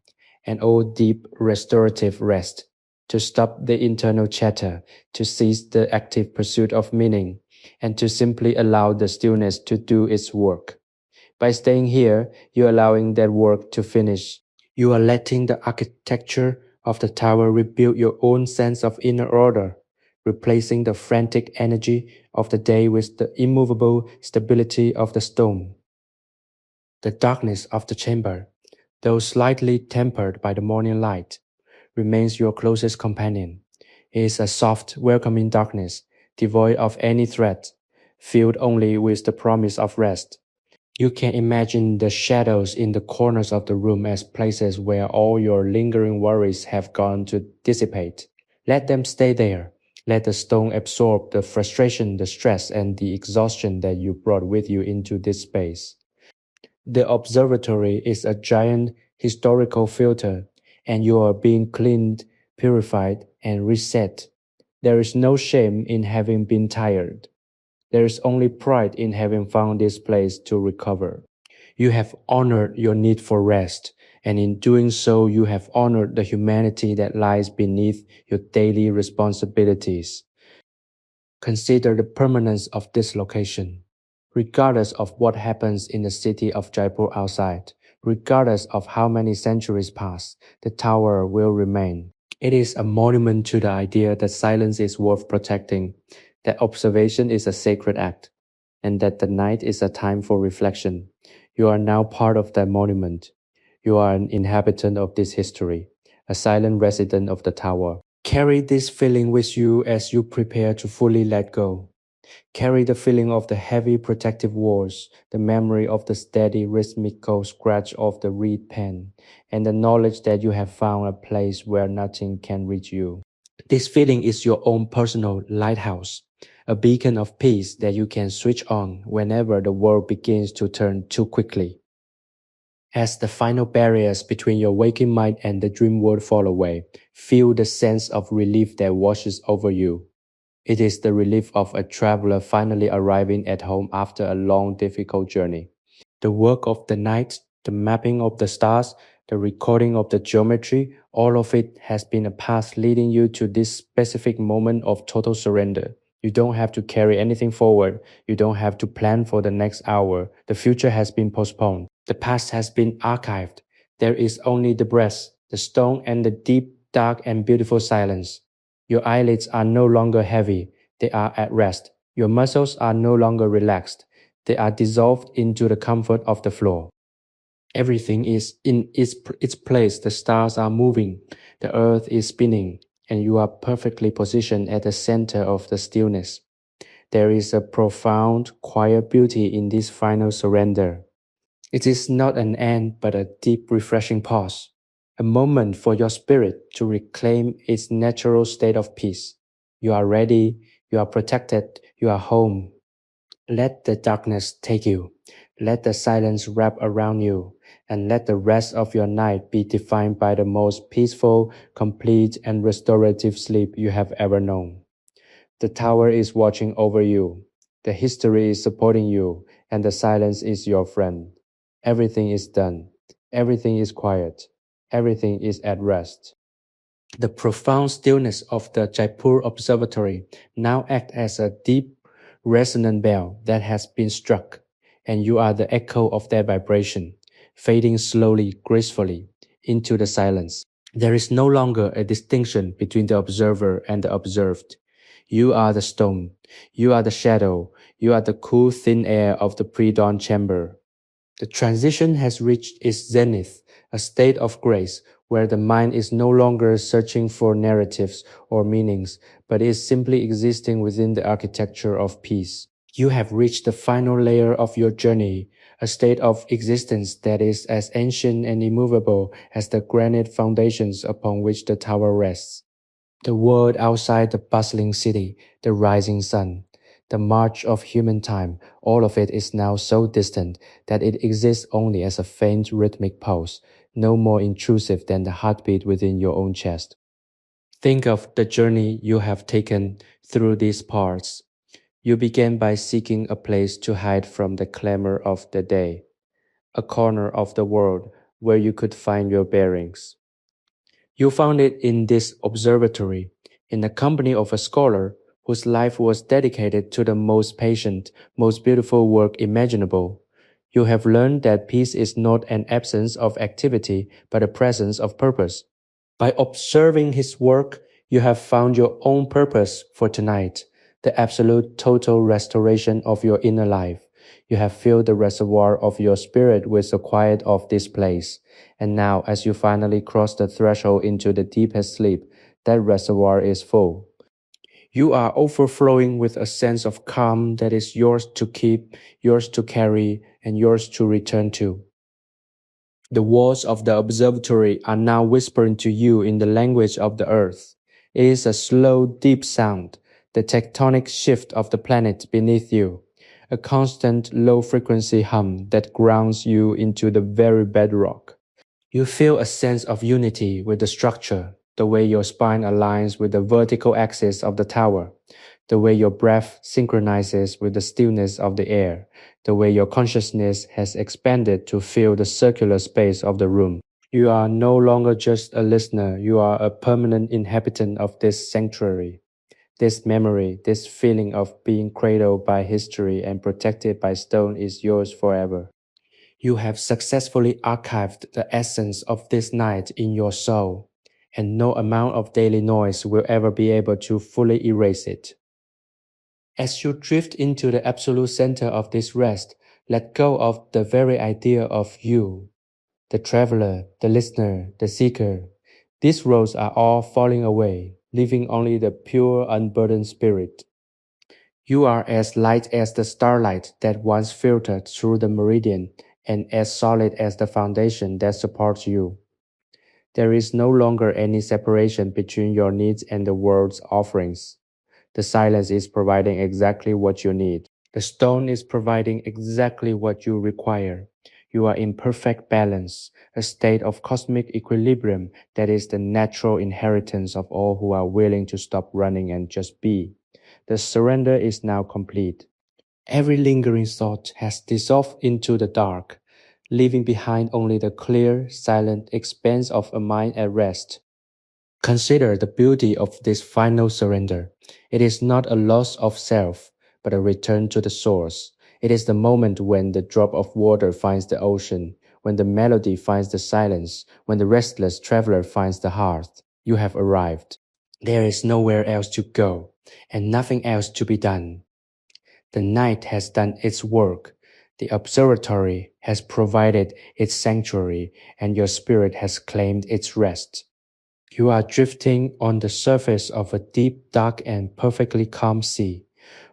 Speaker 1: and all deep restorative rest, to stop the internal chatter, to cease the active pursuit of meaning, and to simply allow the stillness to do its work. By staying here, you're allowing that work to finish. You are letting the architecture of the tower rebuild your own sense of inner order, replacing the frantic energy of the day with the immovable stability of the stone. The darkness of the chamber, though slightly tempered by the morning light, remains your closest companion. It is a soft, welcoming darkness, devoid of any threat, filled only with the promise of rest. You can imagine the shadows in the corners of the room as places where all your lingering worries have gone to dissipate. Let them stay there, Let the stone absorb the frustration, the stress, and the exhaustion that you brought with you into this space. The observatory is a giant historical filter, and you are being cleaned, purified, and reset. There is no shame in having been tired. There is only pride in having found this place to recover. You have honored your need for rest, and in doing so, you have honored the humanity that lies beneath your daily responsibilities. Consider the permanence of this location. Regardless of what happens in the city of Jaipur outside, regardless of how many centuries pass, the tower will remain. It is a monument to the idea that silence is worth protecting, that observation is a sacred act, and that the night is a time for reflection. You are now part of that monument. You are an inhabitant of this history, a silent resident of the tower. Carry this feeling with you as you prepare to fully let go. Carry the feeling of the heavy protective walls, the memory of the steady rhythmical scratch of the reed pen, and the knowledge that you have found a place where nothing can reach you. This feeling is your own personal lighthouse, a beacon of peace that you can switch on whenever the world begins to turn too quickly. As the final barriers between your waking mind and the dream world fall away, feel the sense of relief that washes over you. It is the relief of a traveler finally arriving at home after a long, difficult journey. The work of the night, the mapping of the stars, the recording of the geometry, all of it has been a path leading you to this specific moment of total surrender. You don't have to carry anything forward. You don't have to plan for the next hour. The future has been postponed. The past has been archived. There is only the breath, the stone, and the deep, dark, and beautiful silence. Your eyelids are no longer heavy. They are at rest. Your muscles are no longer relaxed. They are dissolved into the comfort of the floor. Everything is in its place. The stars are moving. The earth is spinning. And you are perfectly positioned at the center of the stillness. There is a profound, quiet beauty in this final surrender. It is not an end, but a deep, refreshing pause, a moment for your spirit to reclaim its natural state of peace. You are ready, you are protected, you are home. Let the darkness take you. Let the silence wrap around you, and let the rest of your night be defined by the most peaceful, complete, and restorative sleep you have ever known. The tower is watching over you. The history is supporting you, and the silence is your friend. Everything is done. Everything is quiet. Everything is at rest. The profound stillness of the Jaipur Observatory now acts as a deep, resonant bell that has been struck, and you are the echo of that vibration, fading slowly, gracefully into the silence. There is no longer a distinction between the observer and the observed. You are the stone, you are the shadow, you are the cool thin air of the pre-dawn chamber. The transition has reached its zenith, a state of grace where the mind is no longer searching for narratives or meanings, but is simply existing within the architecture of peace. You have reached the final layer of your journey, a state of existence that is as ancient and immovable as the granite foundations upon which the tower rests. The world outside the bustling city, the rising sun, the march of human time, all of it is now so distant that it exists only as a faint rhythmic pulse, no more intrusive than the heartbeat within your own chest. Think of the journey you have taken through these parts. You began by seeking a place to hide from the clamor of the day, a corner of the world where you could find your bearings. You found it in this observatory, in the company of a scholar whose life was dedicated to the most patient, most beautiful work imaginable. You have learned that peace is not an absence of activity, but a presence of purpose. By observing his work, you have found your own purpose for tonight, the absolute total restoration of your inner life. You have filled the reservoir of your spirit with the quiet of this place. And now, as you finally cross the threshold into the deepest sleep, that reservoir is full. You are overflowing with a sense of calm that is yours to keep, yours to carry, and yours to return to. The walls of the observatory are now whispering to you in the language of the earth. It is a slow, deep sound, the tectonic shift of the planet beneath you, a constant low-frequency hum that grounds you into the very bedrock. You feel a sense of unity with the structure, the way your spine aligns with the vertical axis of the tower, the way your breath synchronizes with the stillness of the air, the way your consciousness has expanded to fill the circular space of the room. You are no longer just a listener, you are a permanent inhabitant of this sanctuary. This memory, this feeling of being cradled by history and protected by stone is yours forever. You have successfully archived the essence of this night in your soul, and no amount of daily noise will ever be able to fully erase it. As you drift into the absolute center of this rest, let go of the very idea of you, the traveler, the listener, the seeker. These roles are all falling away, leaving only the pure, unburdened spirit. You are as light as the starlight that once filtered through the meridian, and as solid as the foundation that supports you. There is no longer any separation between your needs and the world's offerings. The silence is providing exactly what you need. The stone is providing exactly what you require. You are in perfect balance, a state of cosmic equilibrium that is the natural inheritance of all who are willing to stop running and just be. The surrender is now complete. Every lingering thought has dissolved into the dark, leaving behind only the clear, silent expanse of a mind at rest. Consider the beauty of this final surrender. It is not a loss of self, but a return to the source. It is the moment when the drop of water finds the ocean, when the melody finds the silence, when the restless traveler finds the hearth. You have arrived. There is nowhere else to go, and nothing else to be done. The night has done its work. The observatory has provided its sanctuary, and your spirit has claimed its rest. You are drifting on the surface of a deep, dark, and perfectly calm sea,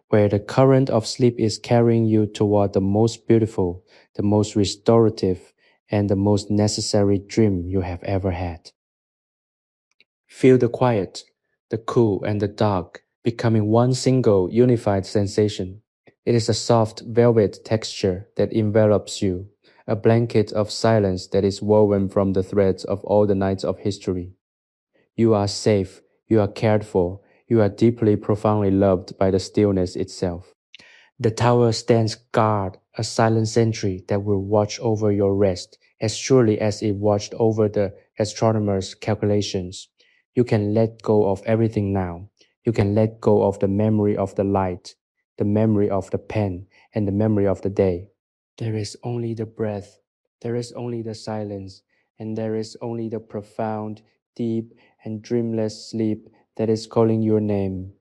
Speaker 1: where the current of sleep is carrying you toward the most beautiful, the most restorative, and the most necessary dream you have ever had. Feel the quiet, the cool, and the dark becoming one single unified sensation. It is a soft velvet texture that envelops you, a blanket of silence that is woven from the threads of all the nights of history. You are safe, you are cared for, you are deeply, profoundly loved by the stillness itself. The tower stands guard, a silent sentry that will watch over your rest as surely as it watched over the astronomers' calculations. You can let go of everything now. You can let go of the memory of the light, the memory of the pen, and the memory of the day. There is only the breath, there is only the silence, and there is only the profound, deep, and dreamless sleep that is calling your name.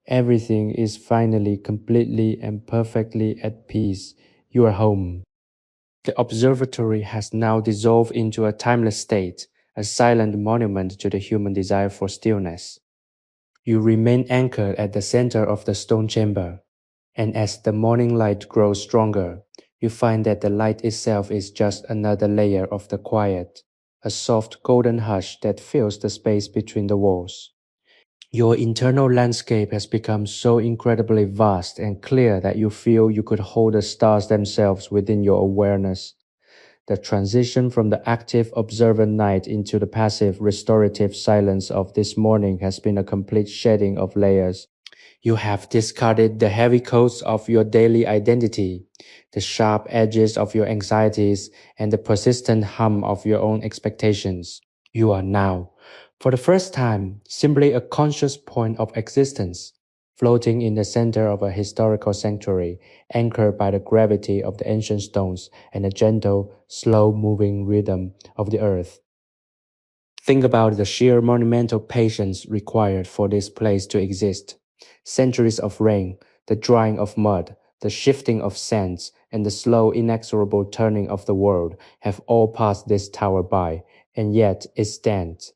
Speaker 1: Everything is finally completely and perfectly at peace. You are home. The observatory has now dissolved into a timeless state, a silent monument to the human desire for stillness. You remain anchored at the center of the stone chamber, and as the morning light grows stronger, you find that the light itself is just another layer of the quiet, a soft golden hush that fills the space between the walls. Your internal landscape has become so incredibly vast and clear that you feel you could hold the stars themselves within your awareness. The transition from the active, observant night into the passive, restorative silence of this morning has been a complete shedding of layers. You have discarded the heavy coats of your daily identity, the sharp edges of your anxieties, and the persistent hum of your own expectations. You are now, for the first time, simply a conscious point of existence, floating in the center of a historical sanctuary, anchored by the gravity of the ancient stones and the gentle, slow-moving rhythm of the earth. Think about the sheer monumental patience required for this place to exist. Centuries of rain, the drying of mud, the shifting of sands, and the slow, inexorable turning of the world have all passed this tower by, and yet it stands.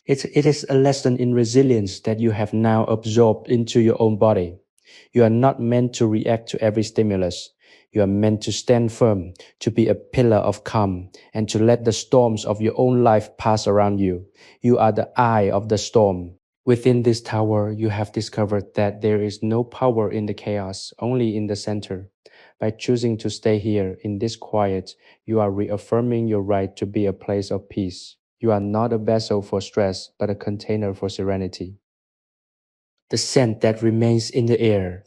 Speaker 1: It is a lesson in resilience that you have now absorbed into your own body. You are not meant to react to every stimulus. You are meant to stand firm, to be a pillar of calm, and to let the storms of your own life pass around you. You are the eye of the storm. Within this tower, you have discovered that there is no power in the chaos, only in the center. By choosing to stay here in this quiet, you are reaffirming your right to be a place of peace. You are not a vessel for stress, but a container for serenity. The scent that remains in the air,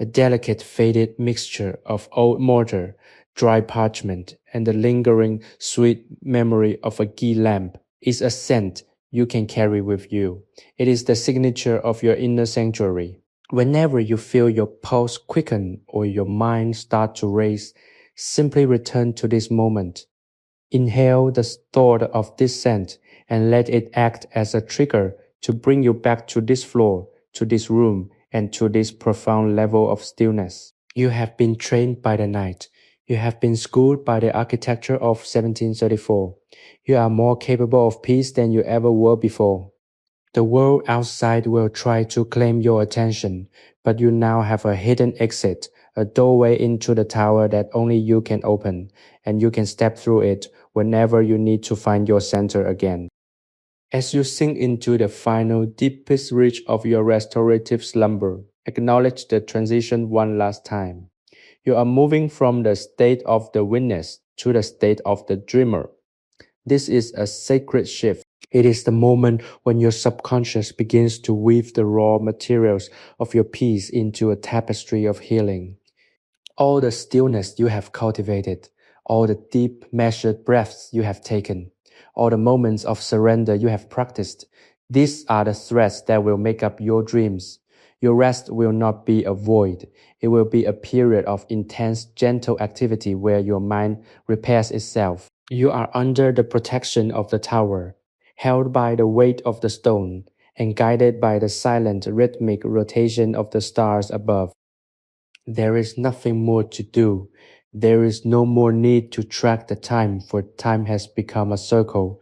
Speaker 1: a delicate faded mixture of old mortar, dry parchment, and the lingering sweet memory of a ghee lamp, is a scent you can carry with you. It is the signature of your inner sanctuary. Whenever you feel your pulse quicken or your mind start to race, simply return to this moment. Inhale the thought of this scent and let it act as a trigger to bring you back to this floor, to this room, and to this profound level of stillness. You have been trained by the night. You have been schooled by the architecture of 1734. You are more capable of peace than you ever were before. The world outside will try to claim your attention, but you now have a hidden exit, a doorway into the tower that only you can open, and you can step through it whenever you need to find your center again. As you sink into the final, deepest reach of your restorative slumber, acknowledge the transition one last time. You are moving from the state of the witness to the state of the dreamer. This is a sacred shift. It is the moment when your subconscious begins to weave the raw materials of your peace into a tapestry of healing. All the stillness you have cultivated, all the deep, measured breaths you have taken, all the moments of surrender you have practiced, these are the threads that will make up your dreams. Your rest will not be a void. It will be a period of intense, gentle activity where your mind repairs itself. You are under the protection of the tower, held by the weight of the stone, and guided by the silent, rhythmic rotation of the stars above. There is nothing more to do. There is no more need to track the time, for time has become a circle,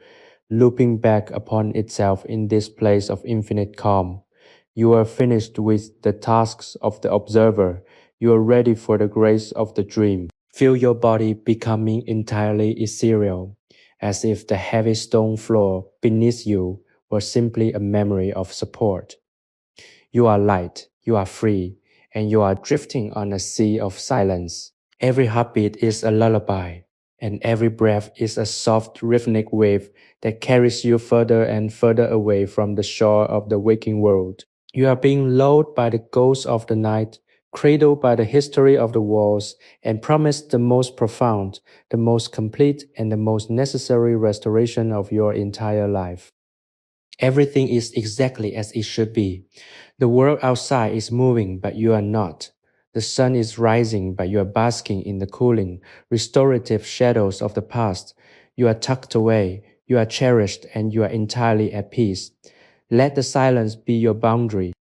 Speaker 1: looping back upon itself in this place of infinite calm. You are finished with the tasks of the observer. You are ready for the grace of the dream. Feel your body becoming entirely ethereal, as if the heavy stone floor beneath you were simply a memory of support. You are light, you are free, and you are drifting on a sea of silence. Every heartbeat is a lullaby, and every breath is a soft rhythmic wave that carries you further and further away from the shore of the waking world. You are being lulled by the ghosts of the night, cradled by the history of the walls, and promised the most profound, the most complete, and the most necessary restoration of your entire life. Everything is exactly as it should be. The world outside is moving, but you are not. The sun is rising, but you are basking in the cooling, restorative shadows of the past. You are tucked away, you are cherished, and you are entirely at peace. Let the silence be your boundary.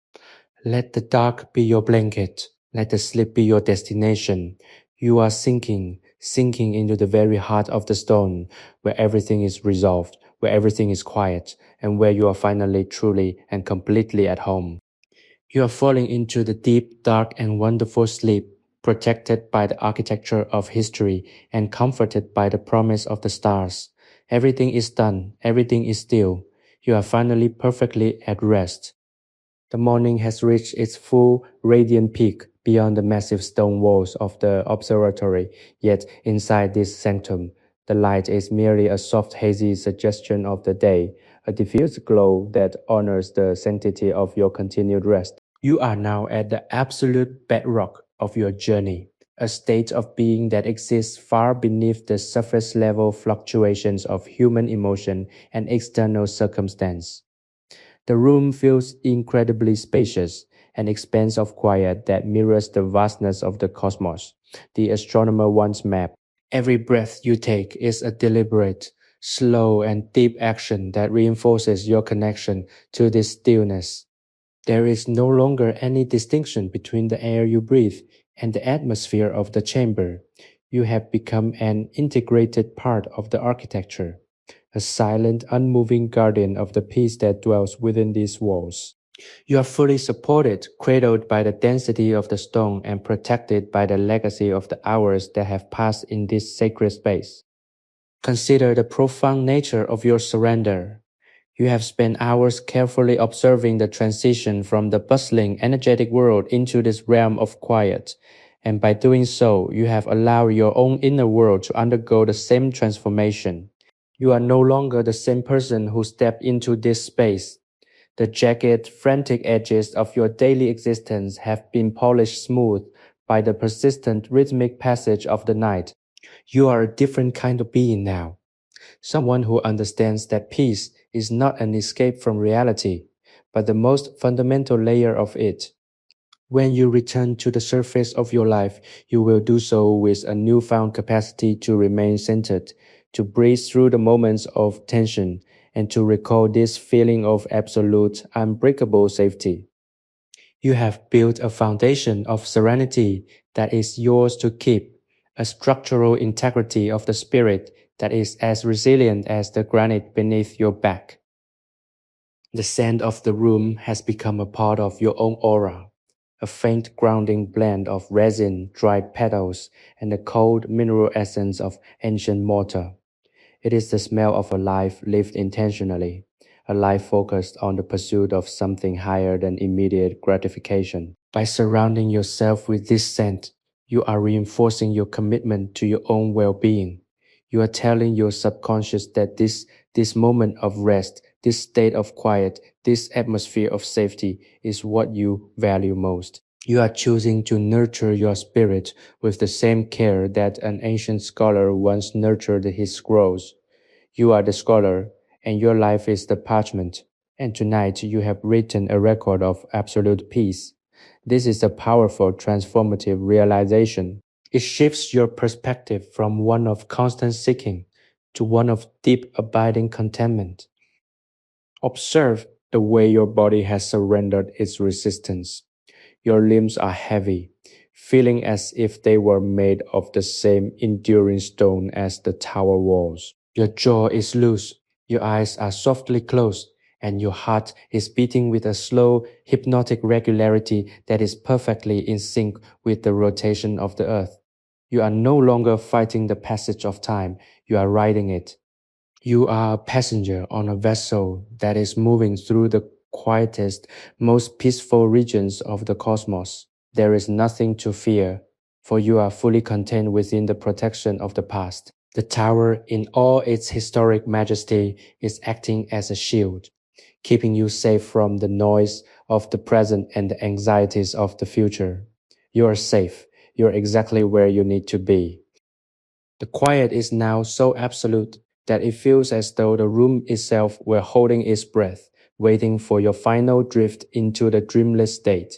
Speaker 1: Let the dark be your blanket. Let the sleep be your destination. You are sinking into the very heart of the stone, where everything is resolved, where everything is quiet, and where you are finally truly and completely at home. You are falling into the deep, dark, and wonderful sleep, protected by the architecture of history and comforted by the promise of the stars. Everything is done, everything is still. You are finally perfectly at rest. The morning has reached its full radiant peak beyond the massive stone walls of the observatory, yet inside this sanctum, the light is merely a soft hazy suggestion of the day, a diffuse glow that honors the sanctity of your continued rest. You are now at the absolute bedrock of your journey, a state of being that exists far beneath the surface level fluctuations of human emotion and external circumstance. The room feels incredibly spacious, an expanse of quiet that mirrors the vastness of the cosmos, the astronomer once mapped. Every breath you take is a deliberate, slow, and deep action that reinforces your connection to this stillness. There is no longer any distinction between the air you breathe and the atmosphere of the chamber. You have become an integrated part of the architecture, a silent, unmoving guardian of the peace that dwells within these walls. You are fully supported, cradled by the density of the stone, and protected by the legacy of the hours that have passed in this sacred space. Consider the profound nature of your surrender. You have spent hours carefully observing the transition from the bustling, energetic world into this realm of quiet. And by doing so, you have allowed your own inner world to undergo the same transformation. You are no longer the same person who stepped into this space. The jagged, frantic edges of your daily existence have been polished smooth by the persistent rhythmic passage of the night. You are a different kind of being now, someone who understands that peace is not an escape from reality, but the most fundamental layer of it. When you return to the surface of your life, you will do so with a newfound capacity to remain centered, to breathe through the moments of tension, and to recall this feeling of absolute, unbreakable safety. You have built a foundation of serenity that is yours to keep, a structural integrity of the spirit that is as resilient as the granite beneath your back. The scent of the room has become a part of your own aura, a faint grounding blend of resin, dried petals, and the cold mineral essence of ancient mortar. It is the smell of a life lived intentionally, a life focused on the pursuit of something higher than immediate gratification. By surrounding yourself with this scent, you are reinforcing your commitment to your own well-being. You are telling your subconscious that this moment of rest, this state of quiet, this atmosphere of safety is what you value most. You are choosing to nurture your spirit with the same care that an ancient scholar once nurtured his scrolls. You are the scholar, and your life is the parchment, and tonight you have written a record of absolute peace. This is a powerful transformative realization. It shifts your perspective from one of constant seeking to one of deep abiding contentment. Observe the way your body has surrendered its resistance. Your limbs are heavy, feeling as if they were made of the same enduring stone as the tower walls. Your jaw is loose, your eyes are softly closed, and your heart is beating with a slow, hypnotic regularity that is perfectly in sync with the rotation of the earth. You are no longer fighting the passage of time, you are riding it. You are a passenger on a vessel that is moving through the quietest, most peaceful regions of the cosmos. There is nothing to fear, for you are fully contained within the protection of the past. The tower, in all its historic majesty, is acting as a shield, keeping you safe from the noise of the present and the anxieties of the future. You are safe. You're exactly where you need to be. The quiet is now so absolute that it feels as though the room itself were holding its breath, waiting for your final drift into the dreamless state.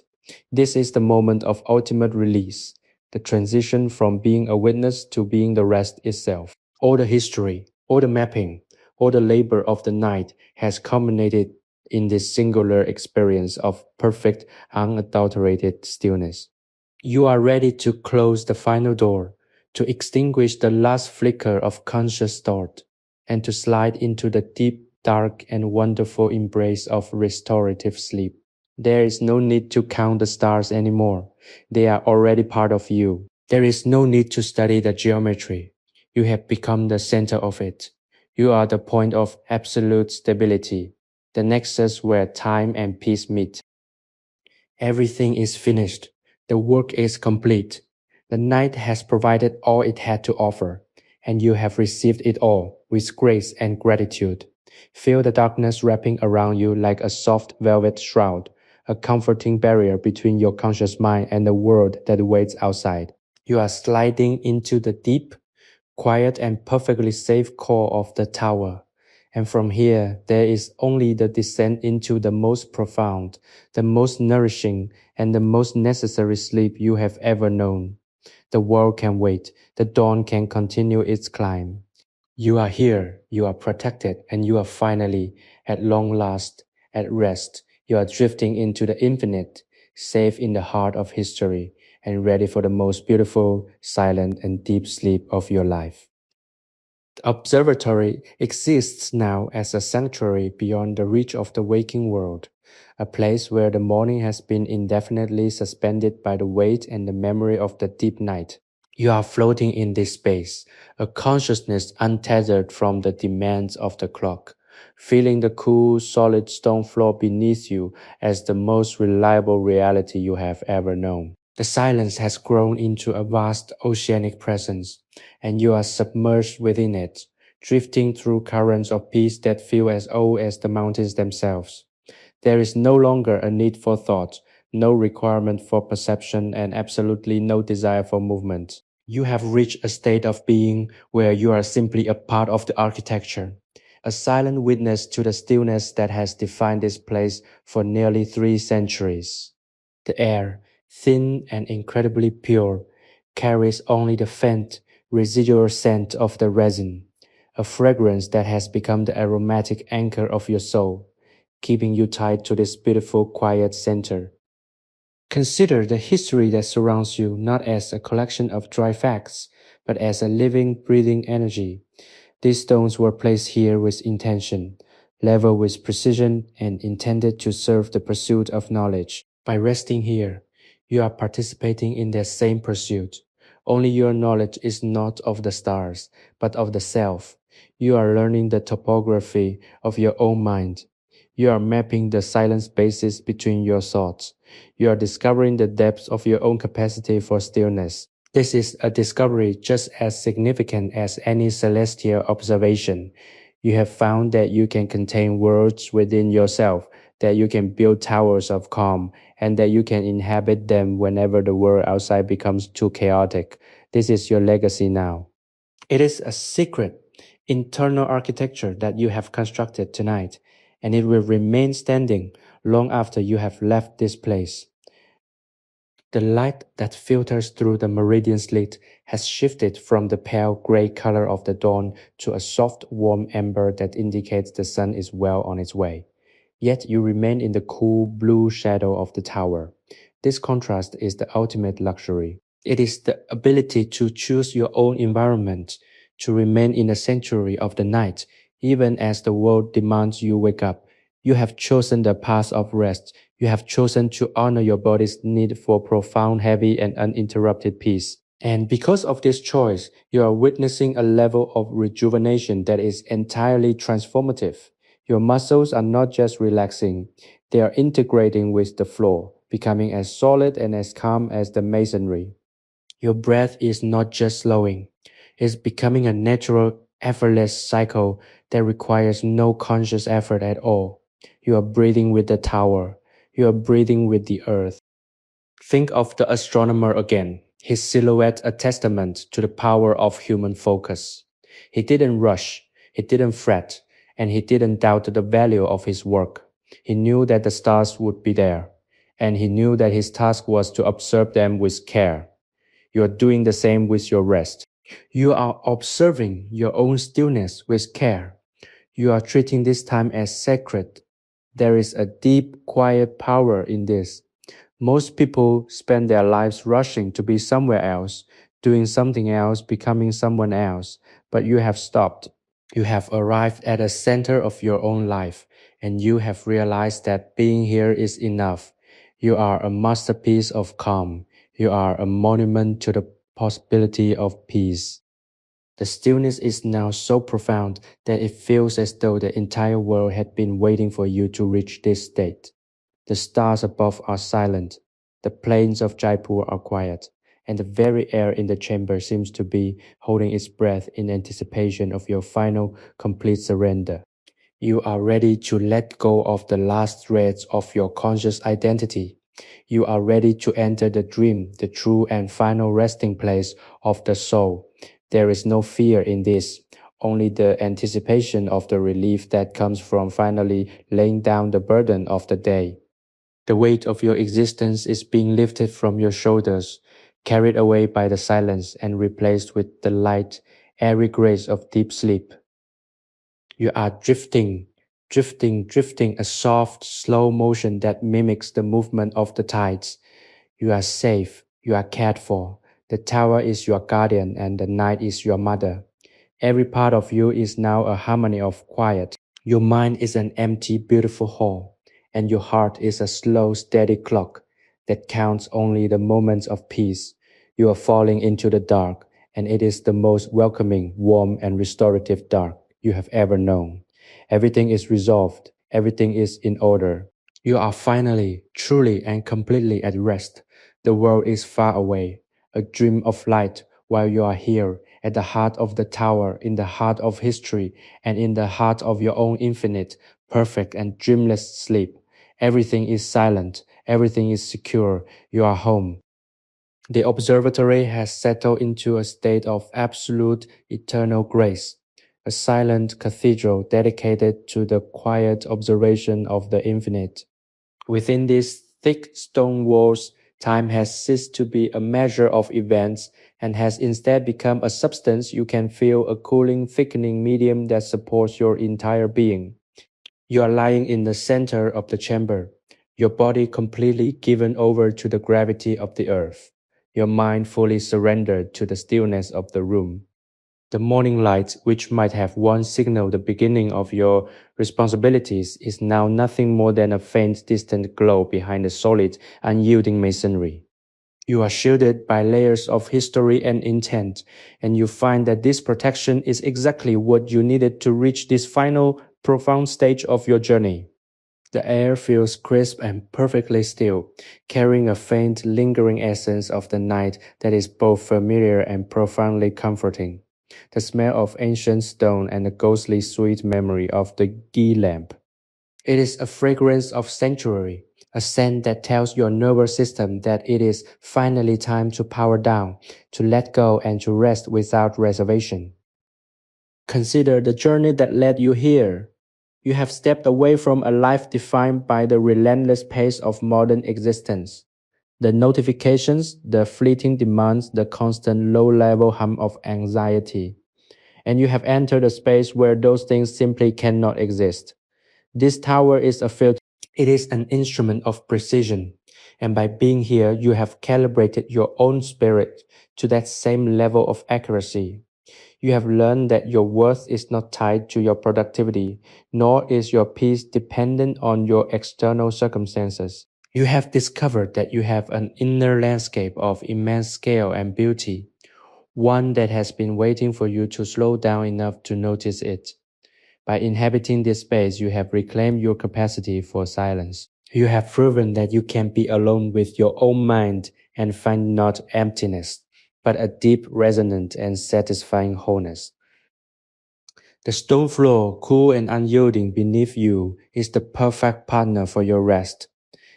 Speaker 1: This is the moment of ultimate release, the transition from being a witness to being the rest itself. All the history, all the mapping, all the labor of the night has culminated in this singular experience of perfect, unadulterated stillness. You are ready to close the final door, to extinguish the last flicker of conscious thought, and to slide into the deep, dark, and wonderful embrace of restorative sleep. There is no need to count the stars anymore. They are already part of you. There is no need to study the geometry. You have become the center of it. You are the point of absolute stability, the nexus where time and peace meet. Everything is finished. The work is complete. The night has provided all it had to offer, and you have received it all with grace and gratitude. Feel the darkness wrapping around you like a soft velvet shroud, a comforting barrier between your conscious mind and the world that waits outside. You are sliding into the deep, quiet, and perfectly safe core of the tower. And from here, there is only the descent into the most profound, the most nourishing, and the most necessary sleep you have ever known. The world can wait. The dawn can continue its climb. You are here, you are protected, and you are finally, at long last, at rest. You are drifting into the infinite, safe in the heart of history, and ready for the most beautiful, silent, and deep sleep of your life. The observatory exists now as a sanctuary beyond the reach of the waking world, a place where the morning has been indefinitely suspended by the weight and the memory of the deep night. You are floating in this space, a consciousness untethered from the demands of the clock, feeling the cool, solid stone floor beneath you as the most reliable reality you have ever known. The silence has grown into a vast oceanic presence, and you are submerged within it, drifting through currents of peace that feel as old as the mountains themselves. There is no longer a need for thought, no requirement for perception, and absolutely no desire for movement. You have reached a state of being where you are simply a part of the architecture, a silent witness to the stillness that has defined this place for nearly 3 centuries. The air, thin and incredibly pure, carries only the faint, residual scent of the resin, a fragrance that has become the aromatic anchor of your soul, keeping you tied to this beautiful, quiet center. Consider the history that surrounds you not as a collection of dry facts, but as a living, breathing energy. These stones were placed here with intention, leveled with precision, and intended to serve the pursuit of knowledge. By resting here, you are participating in that same pursuit. Only your knowledge is not of the stars, but of the self. You are learning the topography of your own mind. You are mapping the silent spaces between your thoughts. You are discovering the depths of your own capacity for stillness. This is a discovery just as significant as any celestial observation. You have found that you can contain worlds within yourself, that you can build towers of calm, and that you can inhabit them whenever the world outside becomes too chaotic. This is your legacy now. It is a secret, internal architecture that you have constructed tonight, and it will remain standing long after you have left this place. The light that filters through the meridian slit has shifted from the pale gray color of the dawn to a soft, warm amber that indicates the sun is well on its way. Yet you remain in the cool blue shadow of the tower. This contrast is the ultimate luxury. It is the ability to choose your own environment, to remain in the sanctuary of the night, even as the world demands you wake up. You have chosen the path of rest. You have chosen to honor your body's need for profound, heavy, and uninterrupted peace. And because of this choice, you are witnessing a level of rejuvenation that is entirely transformative. Your muscles are not just relaxing, they are integrating with the floor, becoming as solid and as calm as the masonry. Your breath is not just slowing, it's becoming a natural, effortless cycle that requires no conscious effort at all. You are breathing with the tower, you are breathing with the earth. Think of the astronomer again, his silhouette a testament to the power of human focus. He didn't rush, he didn't fret, and he didn't doubt the value of his work. He knew that the stars would be there, and he knew that his task was to observe them with care. You are doing the same with your rest. You are observing your own stillness with care. You are treating this time as sacred. There is a deep, quiet power in this. Most people spend their lives rushing to be somewhere else, doing something else, becoming someone else, but you have stopped. You have arrived at the center of your own life, and you have realized that being here is enough. You are a masterpiece of calm. You are a monument to the possibility of peace. The stillness is now so profound that it feels as though the entire world had been waiting for you to reach this state. The stars above are silent, the plains of Jaipur are quiet, and the very air in the chamber seems to be holding its breath in anticipation of your final, complete surrender. You are ready to let go of the last threads of your conscious identity. You are ready to enter the dream, the true and final resting place of the soul. There is no fear in this, only the anticipation of the relief that comes from finally laying down the burden of the day. The weight of your existence is being lifted from your shoulders, carried away by the silence and replaced with the light, airy grace of deep sleep. You are drifting, drifting, a soft, slow motion that mimics the movement of the tides. You are safe, you are cared for. The tower is your guardian and the night is your mother. Every part of you is now a harmony of quiet. Your mind is an empty, beautiful hall, and your heart is a slow, steady clock that counts only the moments of peace. You are falling into the dark, and it is the most welcoming, warm, and restorative dark you have ever known. Everything is resolved, everything is in order. You are finally, truly, and completely at rest. The world is far away, a dream of light, while you are here, at the heart of the tower, in the heart of history, and in the heart of your own infinite, perfect, and dreamless sleep. Everything is silent, everything is secure, you are home. The observatory has settled into a state of absolute eternal grace, a silent cathedral dedicated to the quiet observation of the infinite. Within these thick stone walls, time has ceased to be a measure of events and has instead become a substance you can feel, a cooling, thickening medium that supports your entire being. You are lying in the center of the chamber, your body completely given over to the gravity of the earth, your mind fully surrendered to the stillness of the room. The morning light, which might have once signaled the beginning of your responsibilities, is now nothing more than a faint, distant glow behind the solid, unyielding masonry. You are shielded by layers of history and intent, and you find that this protection is exactly what you needed to reach this final, profound stage of your journey. The air feels crisp and perfectly still, carrying a faint, lingering essence of the night that is both familiar and profoundly comforting. The smell of ancient stone and the ghostly sweet memory of the ghee lamp. It is a fragrance of sanctuary, a scent that tells your nervous system that it is finally time to power down, to let go, and to rest without reservation. Consider the journey that led you here. You have stepped away from a life defined by the relentless pace of modern existence. The notifications, the fleeting demands, the constant low level hum of anxiety. And you have entered a space where those things simply cannot exist. This tower is a filter. It is an instrument of precision. And by being here, you have calibrated your own spirit to that same level of accuracy. You have learned that your worth is not tied to your productivity, nor is your peace dependent on your external circumstances. You have discovered that you have an inner landscape of immense scale and beauty, one that has been waiting for you to slow down enough to notice it. By inhabiting this space, you have reclaimed your capacity for silence. You have proven that you can be alone with your own mind and find not emptiness, but a deep, resonant, and satisfying wholeness. The stone floor, cool and unyielding beneath you, is the perfect partner for your rest.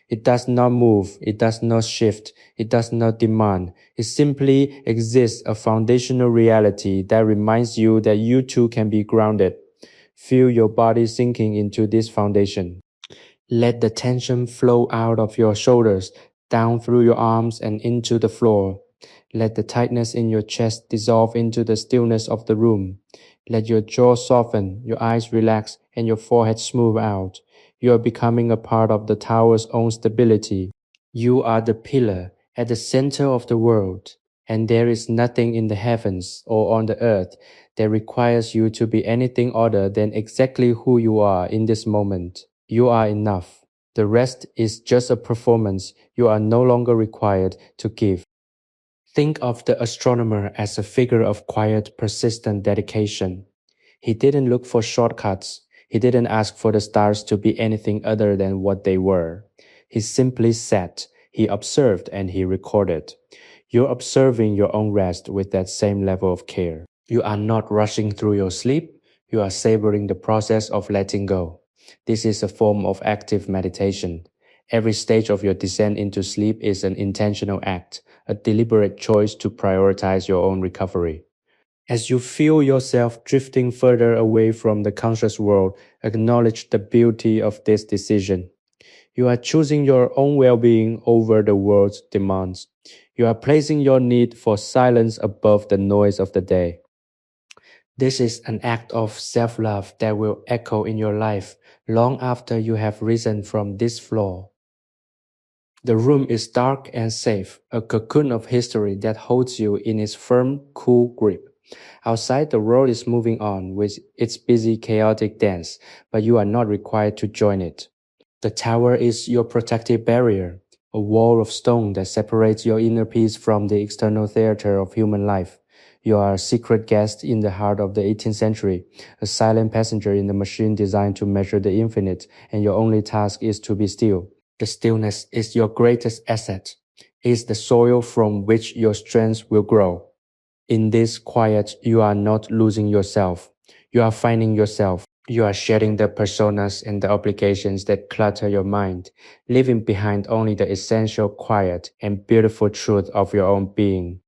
Speaker 1: It does not move, it does not shift, it does not demand. It simply exists, a foundational reality that reminds you that you too can be grounded. Feel your body sinking into this foundation. Let the tension flow out of your shoulders, down through your arms and into the floor. Let the tightness in your chest dissolve into the stillness of the room. Let your jaw soften, your eyes relax, and your forehead smooth out. You are becoming a part of the tower's own stability. You are the pillar at the center of the world, and there is nothing in the heavens or on the earth that requires you to be anything other than exactly who you are in this moment. You are enough. The rest is just a performance you are no longer required to give. Think of the astronomer as a figure of quiet, persistent dedication. He didn't look for shortcuts. He didn't ask for the stars to be anything other than what they were. He simply sat, he observed, and he recorded. You're observing your own rest with that same level of care. You are not rushing through your sleep. You are savoring the process of letting go. This is a form of active meditation. Every stage of your descent into sleep is an intentional act, a deliberate choice to prioritize your own recovery. As you feel yourself drifting further away from the conscious world, acknowledge the beauty of this decision. You are choosing your own well-being over the world's demands. You are placing your need for silence above the noise of the day. This is an act of self-love that will echo in your life long after you have risen from this floor. The room is dark and safe, a cocoon of history that holds you in its firm, cool grip. Outside, the world is moving on with its busy, chaotic dance, but you are not required to join it. The tower is your protective barrier, a wall of stone that separates your inner peace from the external theater of human life. You are a secret guest in the heart of the 18th century, a silent passenger in a machine designed to measure the infinite, and your only task is to be still. The stillness is your greatest asset. It is the soil from which your strength will grow. In this quiet, you are not losing yourself. You are finding yourself. You are shedding the personas and the obligations that clutter your mind, leaving behind only the essential quiet and beautiful truth of your own being.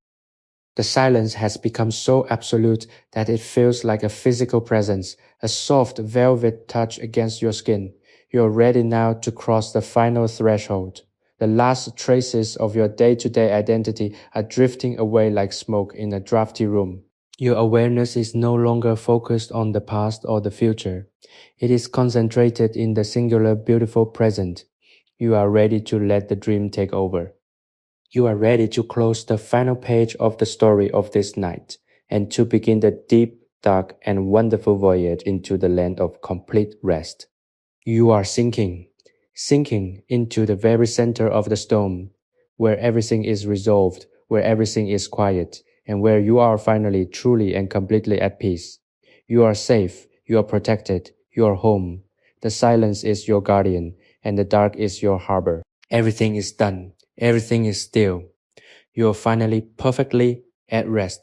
Speaker 1: The silence has become so absolute that it feels like a physical presence, a soft velvet touch against your skin. You are ready now to cross the final threshold. The last traces of your day-to-day identity are drifting away like smoke in a drafty room. Your awareness is no longer focused on the past or the future. It is concentrated in the singular beautiful present. You are ready to let the dream take over. You are ready to close the final page of the story of this night and to begin the deep, dark, and wonderful voyage into the land of complete rest. You are sinking into the very center of the storm, where everything is resolved, where everything is quiet, and where you are finally truly and completely at peace. You are safe, you are protected, you are home. The silence is your guardian, and the dark is your harbor. Everything is done, everything is still. You are finally perfectly at rest.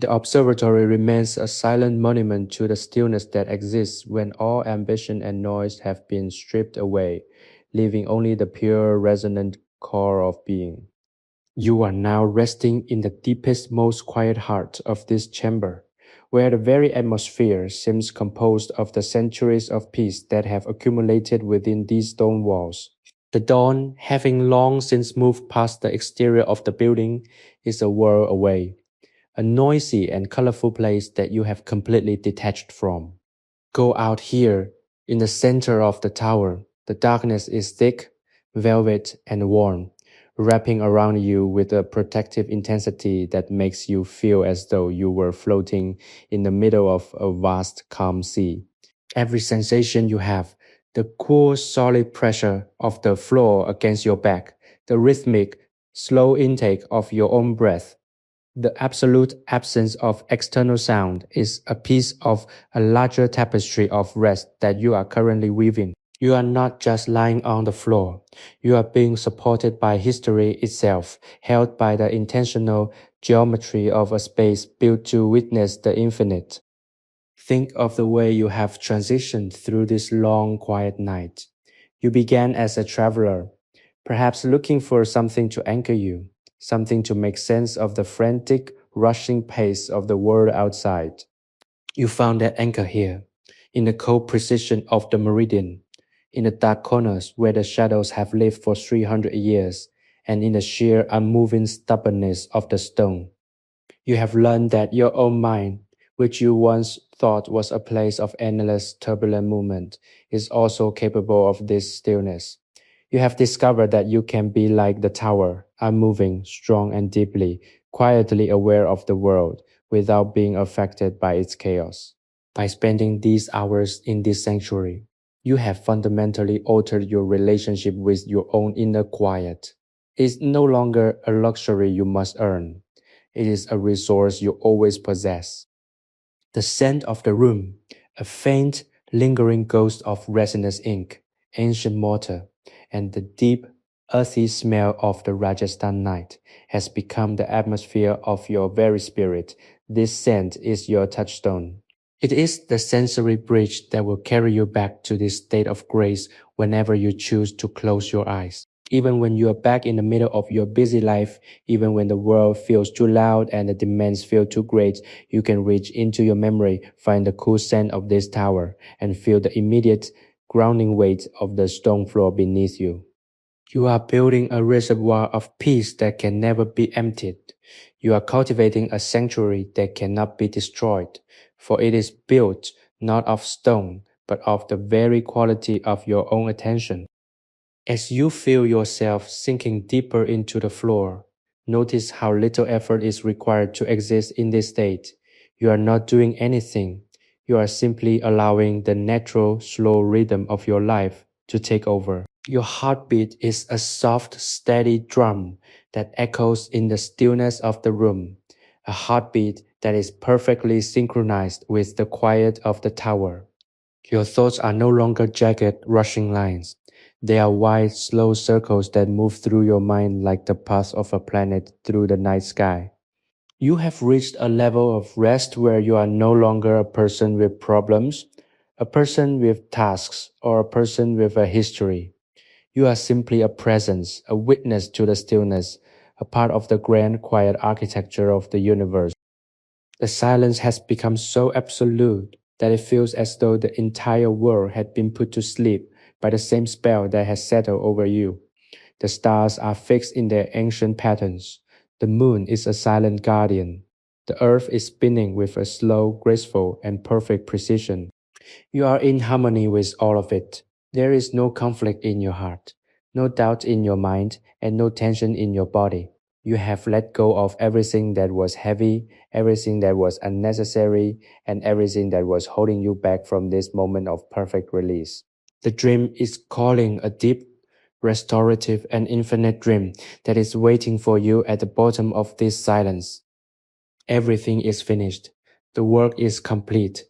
Speaker 1: The observatory remains a silent monument to the stillness that exists when all ambition and noise have been stripped away, leaving only the pure resonant core of being. You are now resting in the deepest, most quiet heart of this chamber, where the very atmosphere seems composed of the centuries of peace that have accumulated within these stone walls. The dawn, having long since moved past the exterior of the building, is a world away, a noisy and colorful place that you have completely detached from. Go out here, in the center of the tower. The darkness is thick, velvet, and warm, wrapping around you with a protective intensity that makes you feel as though you were floating in the middle of a vast, calm sea. Every sensation you have, the cool, solid pressure of the floor against your back, the rhythmic, slow intake of your own breath, the absolute absence of external sound is a piece of a larger tapestry of rest that you are currently weaving. You are not just lying on the floor. You are being supported by history itself, held by the intentional geometry of a space built to witness the infinite. Think of the way you have transitioned through this long, quiet night. You began as a traveler, perhaps looking for something to anchor you, something to make sense of the frantic, rushing pace of the world outside. You found that anchor here, in the cold precision of the meridian, in the dark corners where the shadows have lived for 300 years, and in the sheer unmoving stubbornness of the stone. You have learned that your own mind, which you once thought was a place of endless turbulent movement, is also capable of this stillness. You have discovered that you can be like the tower, unmoving, strong and deeply, quietly aware of the world, without being affected by its chaos. By spending these hours in this sanctuary, you have fundamentally altered your relationship with your own inner quiet. It is no longer a luxury you must earn. It is a resource you always possess. The scent of the room, a faint, lingering ghost of resinous ink, ancient mortar, and the deep, earthy smell of the Rajasthan night has become the atmosphere of your very spirit. This scent is your touchstone. It is the sensory bridge that will carry you back to this state of grace whenever you choose to close your eyes. Even when you are back in the middle of your busy life, even when the world feels too loud and the demands feel too great, you can reach into your memory, find the cool scent of this tower, and feel the immediate grounding weight of the stone floor beneath you. You are building a reservoir of peace that can never be emptied. You are cultivating a sanctuary that cannot be destroyed, for it is built not of stone, but of the very quality of your own attention. As you feel yourself sinking deeper into the floor, notice how little effort is required to exist in this state. You are not doing anything. You are simply allowing the natural, slow rhythm of your life to take over. Your heartbeat is a soft, steady drum that echoes in the stillness of the room, a heartbeat that is perfectly synchronized with the quiet of the tower. Your thoughts are no longer jagged, rushing lines. They are wide, slow circles that move through your mind like the path of a planet through the night sky. You have reached a level of rest where you are no longer a person with problems, a person with tasks, or a person with a history. You are simply a presence, a witness to the stillness, a part of the grand quiet architecture of the universe. The silence has become so absolute that it feels as though the entire world had been put to sleep by the same spell that has settled over you. The stars are fixed in their ancient patterns. The moon is a silent guardian. The earth is spinning with a slow, graceful, and perfect precision. You are in harmony with all of it. There is no conflict in your heart, no doubt in your mind, and no tension in your body. You have let go of everything that was heavy, everything that was unnecessary, and everything that was holding you back from this moment of perfect release. The dream is calling, a deep, restorative, and infinite dream that is waiting for you at the bottom of this silence. Everything is finished. The work is complete.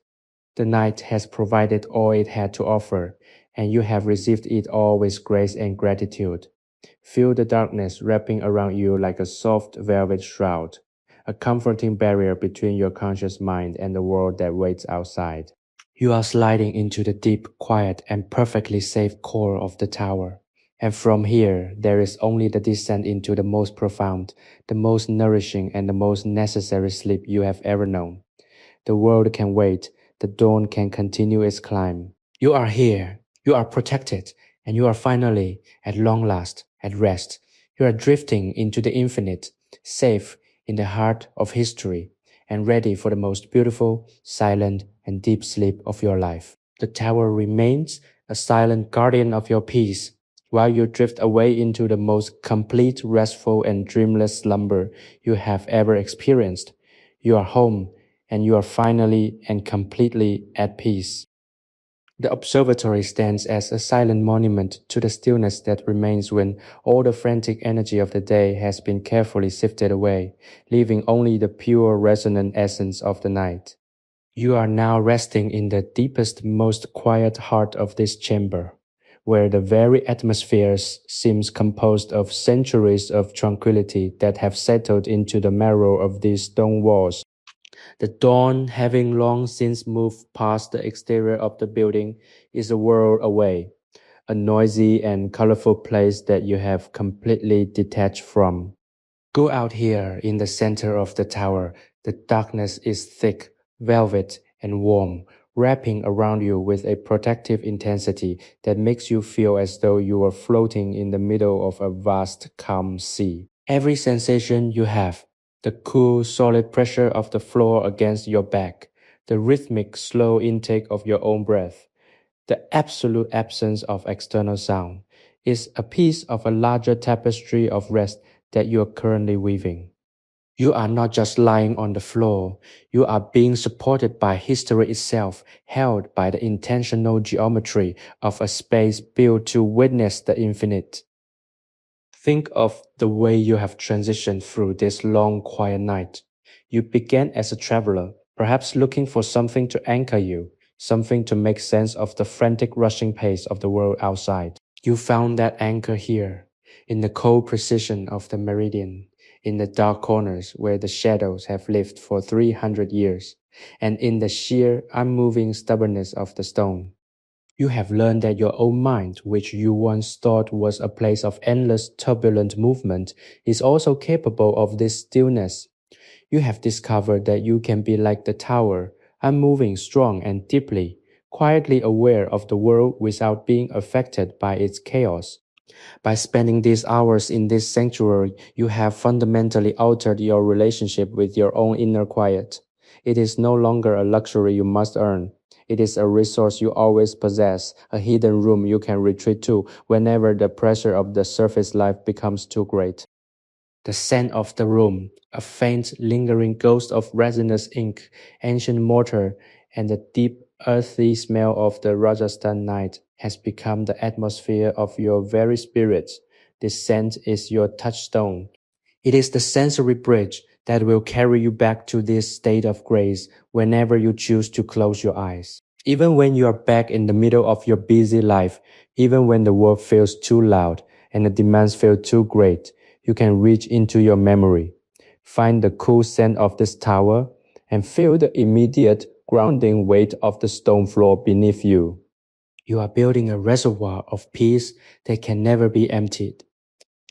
Speaker 1: The night has provided all it had to offer, and you have received it all with grace and gratitude. Feel the darkness wrapping around you like a soft velvet shroud, a comforting barrier between your conscious mind and the world that waits outside. You are sliding into the deep, quiet, and perfectly safe core of the tower. And from here, there is only the descent into the most profound, the most nourishing, and the most necessary sleep you have ever known. The world can wait, the dawn can continue its climb. You are here, you are protected, and you are finally, at long last, at rest. You are drifting into the infinite, safe in the heart of history, and ready for the most beautiful, silent, and deep sleep of your life. The tower remains a silent guardian of your peace, while you drift away into the most complete, restful, and dreamless slumber you have ever experienced. You are home, and you are finally and completely at peace. The observatory stands as a silent monument to the stillness that remains when all the frantic energy of the day has been carefully sifted away, leaving only the pure resonant essence of the night. You are now resting in the deepest, most quiet heart of this chamber, where the very atmosphere seems composed of centuries of tranquility that have settled into the marrow of these stone walls. The dawn, having long since moved past the exterior of the building, is a world away, a noisy and colorful place that you have completely detached from. Go out here in the center of the tower. The darkness is thick, velvet, and warm, wrapping around you with a protective intensity that makes you feel as though you are floating in the middle of a vast, calm sea. Every sensation you have, the cool, solid pressure of the floor against your back, the rhythmic, slow intake of your own breath, the absolute absence of external sound, is a piece of a larger tapestry of rest that you are currently weaving. You are not just lying on the floor, you are being supported by history itself, held by the intentional geometry of a space built to witness the infinite. Think of the way you have transitioned through this long, quiet night. You began as a traveler, perhaps looking for something to anchor you, something to make sense of the frantic rushing pace of the world outside. You found that anchor here, in the cold precision of the meridian, in the dark corners where the shadows have lived for 300 years, and in the sheer, unmoving stubbornness of the stone. You have learned that your own mind, which you once thought was a place of endless turbulent movement, is also capable of this stillness. You have discovered that you can be like the tower, unmoving, strong, and deeply, quietly aware of the world without being affected by its chaos. By spending these hours in this sanctuary, you have fundamentally altered your relationship with your own inner quiet. It is no longer a luxury you must earn. It is a resource you always possess, a hidden room you can retreat to whenever the pressure of the surface life becomes too great. The scent of the room, a faint, lingering ghost of resinous ink, ancient mortar, and the deep, earthy smell of the Rajasthan night has become the atmosphere of your very spirit. This scent is your touchstone. It is the sensory bridge that will carry you back to this state of grace whenever you choose to close your eyes. Even when you are back in the middle of your busy life, even when the world feels too loud and the demands feel too great, you can reach into your memory, find the cool scent of this tower, and feel the immediate grounding weight of the stone floor beneath you. You are building a reservoir of peace that can never be emptied.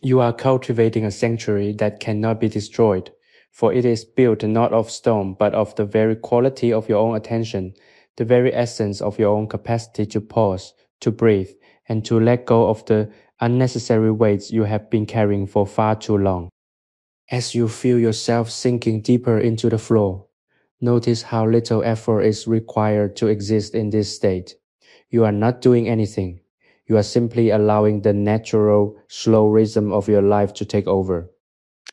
Speaker 1: You are cultivating a sanctuary that cannot be destroyed, for it is built not of stone but of the very quality of your own attention, the very essence of your own capacity to pause, to breathe, and to let go of the unnecessary weights you have been carrying for far too long. As you feel yourself sinking deeper into the floor, notice how little effort is required to exist in this state. You are not doing anything. You are simply allowing the natural, slow rhythm of your life to take over.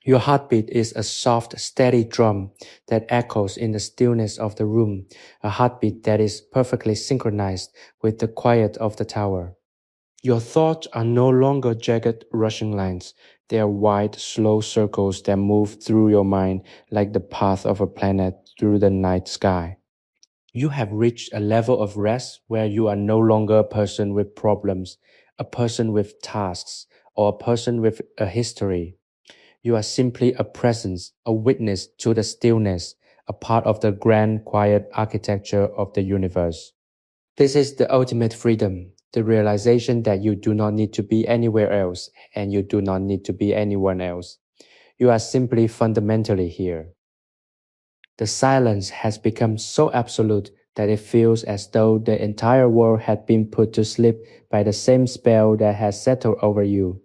Speaker 1: Your heartbeat is a soft, steady drum that echoes in the stillness of the room, a heartbeat that is perfectly synchronized with the quiet of the tower. Your thoughts are no longer jagged, rushing lines. They are wide, slow circles that move through your mind like the path of a planet through the night sky. You have reached a level of rest where you are no longer a person with problems, a person with tasks, or a person with a history. You are simply a presence, a witness to the stillness, a part of the grand, quiet architecture of the universe. This is the ultimate freedom, the realization that you do not need to be anywhere else and you do not need to be anyone else. You are simply fundamentally here. The silence has become so absolute that it feels as though the entire world had been put to sleep by the same spell that has settled over you.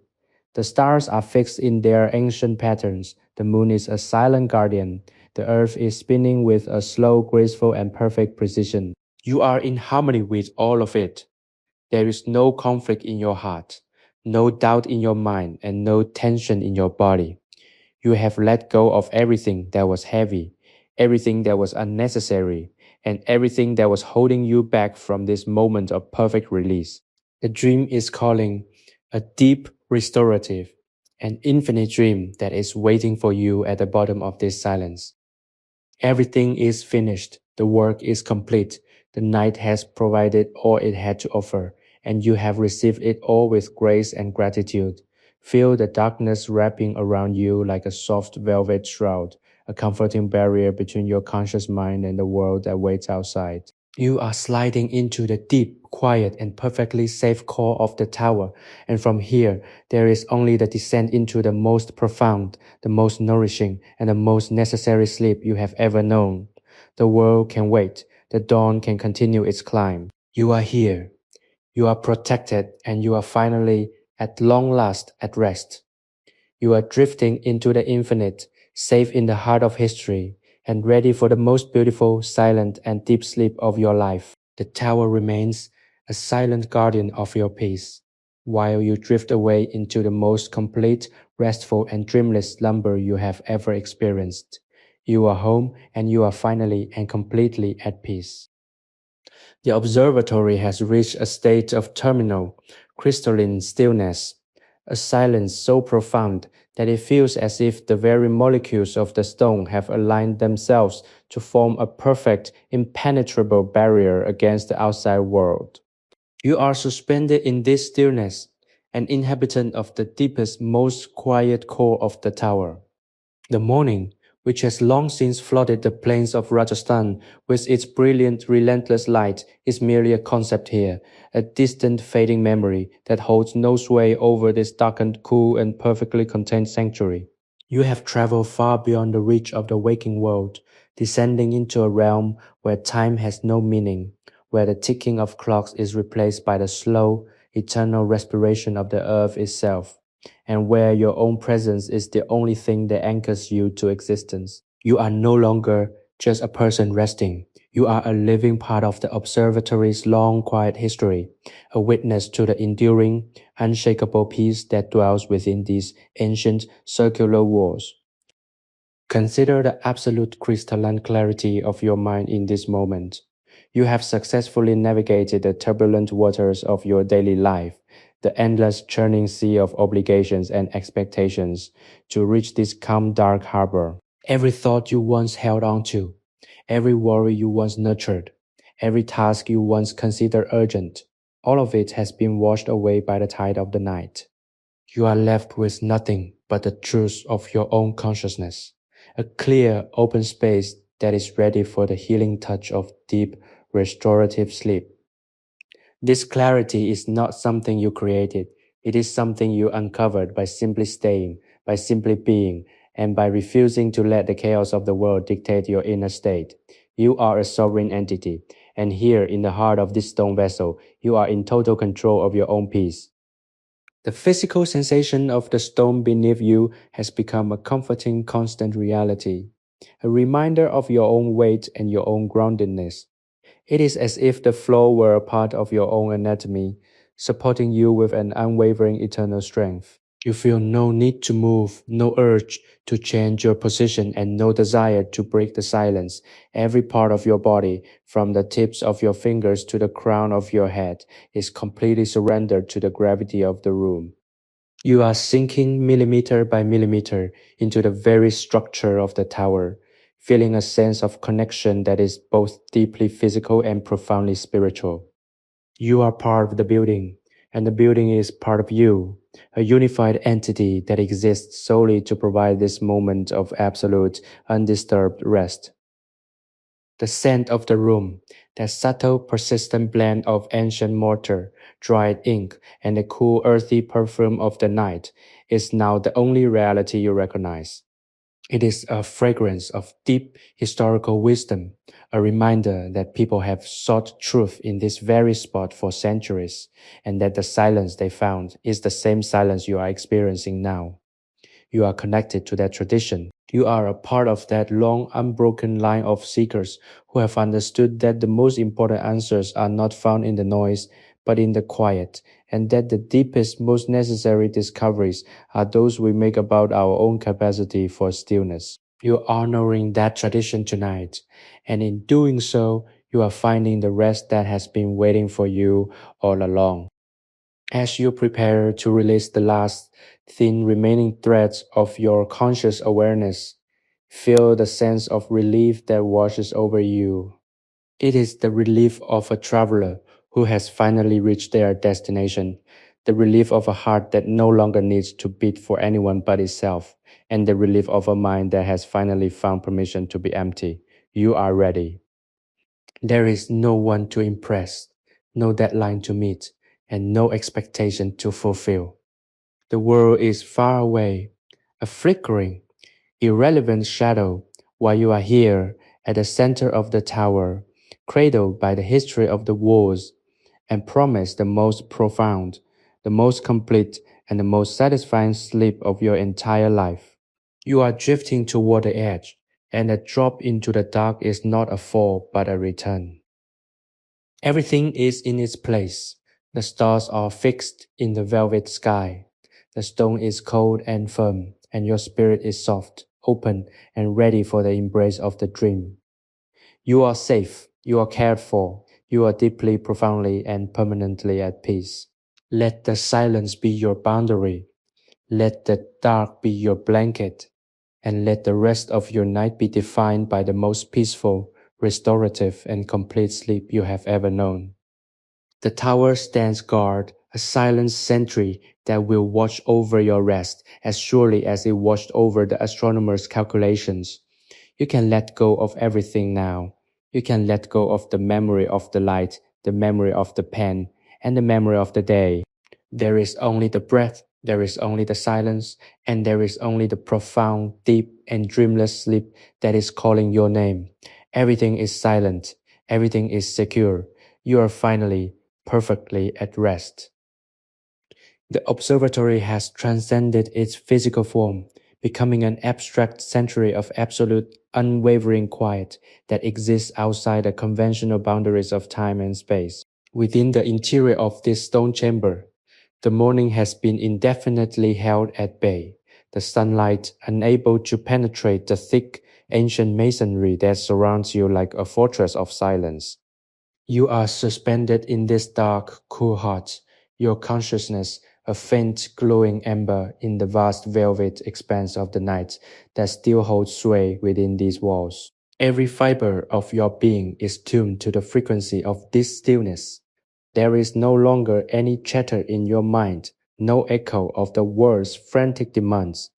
Speaker 1: The stars are fixed in their ancient patterns. The moon is a silent guardian. The earth is spinning with a slow, graceful, and perfect precision. You are in harmony with all of it. There is no conflict in your heart, no doubt in your mind, and no tension in your body. You have let go of everything that was heavy, everything that was unnecessary, and everything that was holding you back from this moment of perfect release. The dream is calling, a deep, restorative, and infinite dream that is waiting for you at the bottom of this silence. Everything is finished, the work is complete, the night has provided all it had to offer, and you have received it all with grace and gratitude. Feel the darkness wrapping around you like a soft velvet shroud, a comforting barrier between your conscious mind and the world that waits outside. You are sliding into the deep, quiet, and perfectly safe core of the tower, and from here, there is only the descent into the most profound, the most nourishing, and the most necessary sleep you have ever known. The world can wait, the dawn can continue its climb. You are here, you are protected, and you are finally, at long last, at rest. You are drifting into the infinite, safe in the heart of history, and ready for the most beautiful, silent, and deep sleep of your life. The tower remains a silent guardian of your peace, while you drift away into the most complete, restful, and dreamless slumber you have ever experienced. You are home, and you are finally and completely at peace. The observatory has reached a state of terminal, crystalline stillness, a silence so profound that it feels as if the very molecules of the stone have aligned themselves to form a perfect, impenetrable barrier against the outside world. You are suspended in this stillness, an inhabitant of the deepest, most quiet core of the tower. The morning, which has long since flooded the plains of Rajasthan with its brilliant, relentless light, is merely a concept here, a distant, fading memory that holds no sway over this darkened, cool, and perfectly contained sanctuary. You have traveled far beyond the reach of the waking world, descending into a realm where time has no meaning, where the ticking of clocks is replaced by the slow, eternal respiration of the earth itself, and where your own presence is the only thing that anchors you to existence. You are no longer just a person resting. You are a living part of the observatory's long, quiet history, a witness to the enduring, unshakable peace that dwells within these ancient circular walls. Consider the absolute crystalline clarity of your mind in this moment. You have successfully navigated the turbulent waters of your daily life, the endless churning sea of obligations and expectations, to reach this calm, dark harbor. Every thought you once held on to, every worry you once nurtured, every task you once considered urgent, all of it has been washed away by the tide of the night. You are left with nothing but the truth of your own consciousness, a clear, open space that is ready for the healing touch of deep, restorative sleep. This clarity is not something you created. It is something you uncovered by simply staying, by simply being, and by refusing to let the chaos of the world dictate your inner state. You are a sovereign entity, and here in the heart of this stone vessel, you are in total control of your own peace. The physical sensation of the stone beneath you has become a comforting, constant reality, a reminder of your own weight and your own groundedness. It is as if the floor were a part of your own anatomy, supporting you with an unwavering eternal strength. You feel no need to move, no urge to change your position, and no desire to break the silence. Every part of your body, from the tips of your fingers to the crown of your head, is completely surrendered to the gravity of the room. You are sinking millimeter by millimeter into the very structure of the tower, feeling a sense of connection that is both deeply physical and profoundly spiritual. You are part of the building, and the building is part of you, a unified entity that exists solely to provide this moment of absolute, undisturbed rest. The scent of the room, that subtle, persistent blend of ancient mortar, dried ink, and the cool, earthy perfume of the night, is now the only reality you recognize. It is a fragrance of deep historical wisdom, a reminder that people have sought truth in this very spot for centuries, and that the silence they found is the same silence you are experiencing now. You are connected to that tradition. You are a part of that long, unbroken line of seekers who have understood that the most important answers are not found in the noise, but in the quiet, and that the deepest, most necessary discoveries are those we make about our own capacity for stillness. You are honoring that tradition tonight, and in doing so, you are finding the rest that has been waiting for you all along. As you prepare to release the last thin remaining threads of your conscious awareness, feel the sense of relief that washes over you. It is the relief of a traveler who has finally reached their destination, the relief of a heart that no longer needs to beat for anyone but itself, and the relief of a mind that has finally found permission to be empty. You are ready. There is no one to impress, no deadline to meet, and no expectation to fulfill. The world is far away, a flickering, irrelevant shadow, while you are here at the center of the tower, cradled by the history of the walls, and promised the most profound, the most complete, and the most satisfying sleep of your entire life. You are drifting toward the edge, and a drop into the dark is not a fall but a return. Everything is in its place. The stars are fixed in the velvet sky. The stone is cold and firm, and your spirit is soft, open, and ready for the embrace of the dream. You are safe, you are cared for, you are deeply, profoundly, and permanently at peace. Let the silence be your boundary. Let the dark be your blanket. And let the rest of your night be defined by the most peaceful, restorative, and complete sleep you have ever known. The tower stands guard, a silent sentry that will watch over your rest as surely as it watched over the astronomers' calculations. You can let go of everything now. You can let go of the memory of the light, the memory of the pen, and the memory of the day. There is only the breath, there is only the silence, and there is only the profound, deep, and dreamless sleep that is calling your name. Everything is silent, everything is secure. You are finally, perfectly at rest. The observatory has transcended its physical form, becoming an abstract sanctuary of absolute, unwavering quiet that exists outside the conventional boundaries of time and space. Within the interior of this stone chamber, the morning has been indefinitely held at bay, the sunlight unable to penetrate the thick, ancient masonry that surrounds you like a fortress of silence. You are suspended in this dark, cool heart, your consciousness a faint glowing ember in the vast velvet expanse of the night that still holds sway within these walls. Every fiber of your being is tuned to the frequency of this stillness. There is no longer any chatter in your mind, no echo of the world's frantic demands,